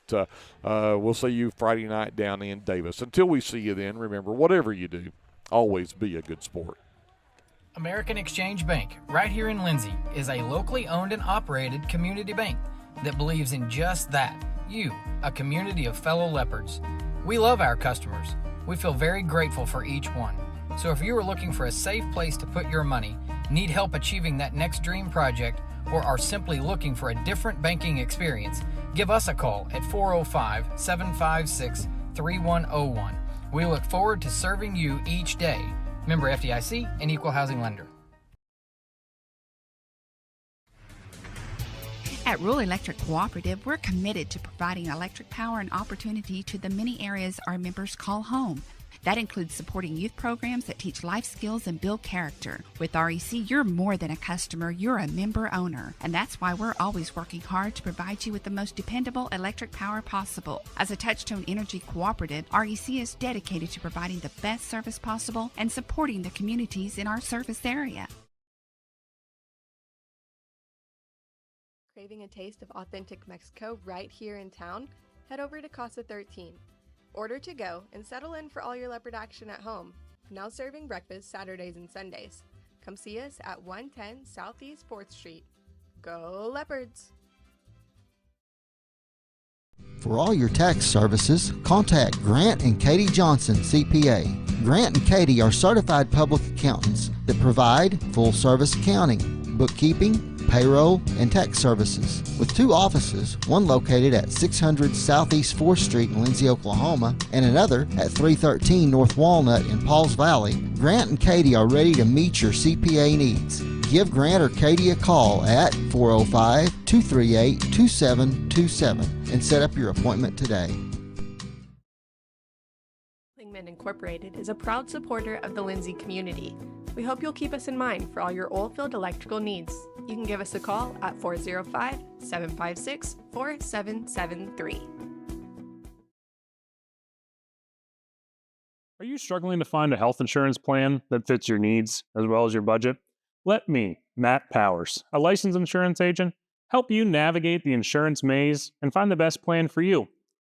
Speaker 15: we'll see you Friday night down in Davis. Until we see you then, remember, whatever you do, always be a good sport.
Speaker 1: American Exchange Bank, right here in Lindsay, is a locally owned and operated community bank that believes in just that, you, a community of fellow leopards. We love our customers. We feel very grateful for each one. So if you are looking for a safe place to put your money, need help achieving that next dream project, or are simply looking for a different banking experience, give us a call at 405-756-3101. We look forward to serving you each day. Member FDIC and Equal Housing Lender.
Speaker 20: At Rural Electric Cooperative, we're committed to providing electric power and opportunity to the many areas our members call home. That includes supporting youth programs that teach life skills and build character. With REC, you're more than a customer, you're a member owner. And that's why we're always working hard to provide you with the most dependable electric power possible. As a Touchstone Energy cooperative, REC is dedicated to providing the best service possible and supporting the communities in our service area.
Speaker 2: Craving a taste of authentic Mexico right here in town? Head over to Casa 13. Order to go and settle in for all your leopard action at home. Now serving breakfast Saturdays and Sundays. Come see us at 110 Southeast 4th Street. Go Leopards!
Speaker 13: For all your tax services, contact Grant and Katie Johnson, CPA. Grant and Katie are certified public accountants that provide full-service accounting, bookkeeping, payroll, and tax services. With 2 offices, one located at 600 Southeast 4th Street in Lindsay, Oklahoma, and another at 313 North Walnut in Pauls Valley, Grant and Katie are ready to meet your CPA needs. Give Grant or Katie a call at 405-238-2727 and set up your appointment today.
Speaker 2: Lingman Incorporated is a proud supporter of the Lindsay community. We hope you'll keep us in mind for all your oilfield electrical needs. You can give us a call at 405-756-4773.
Speaker 7: Are you struggling to find a health insurance plan that fits your needs as well as your budget? Let me, Matt Powers, a licensed insurance agent, help you navigate the insurance maze and find the best plan for you.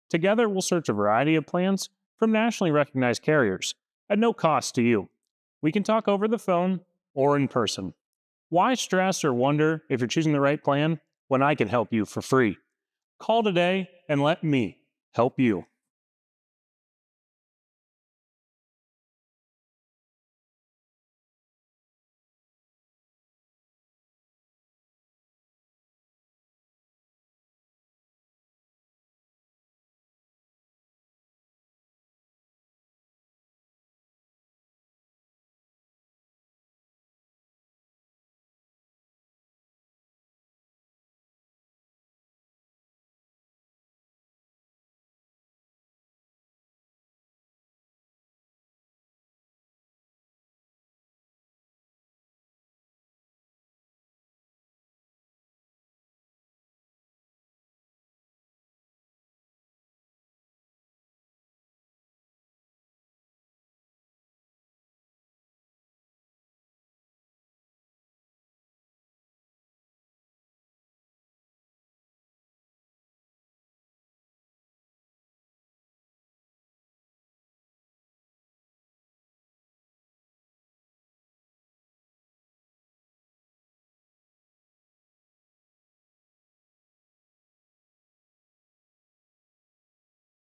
Speaker 7: Together, we'll search a variety of plans from nationally recognized carriers at no cost to you. We can talk over the phone or in person. Why stress or wonder if you're choosing the right plan when I can help you for free? Call today and let me help you.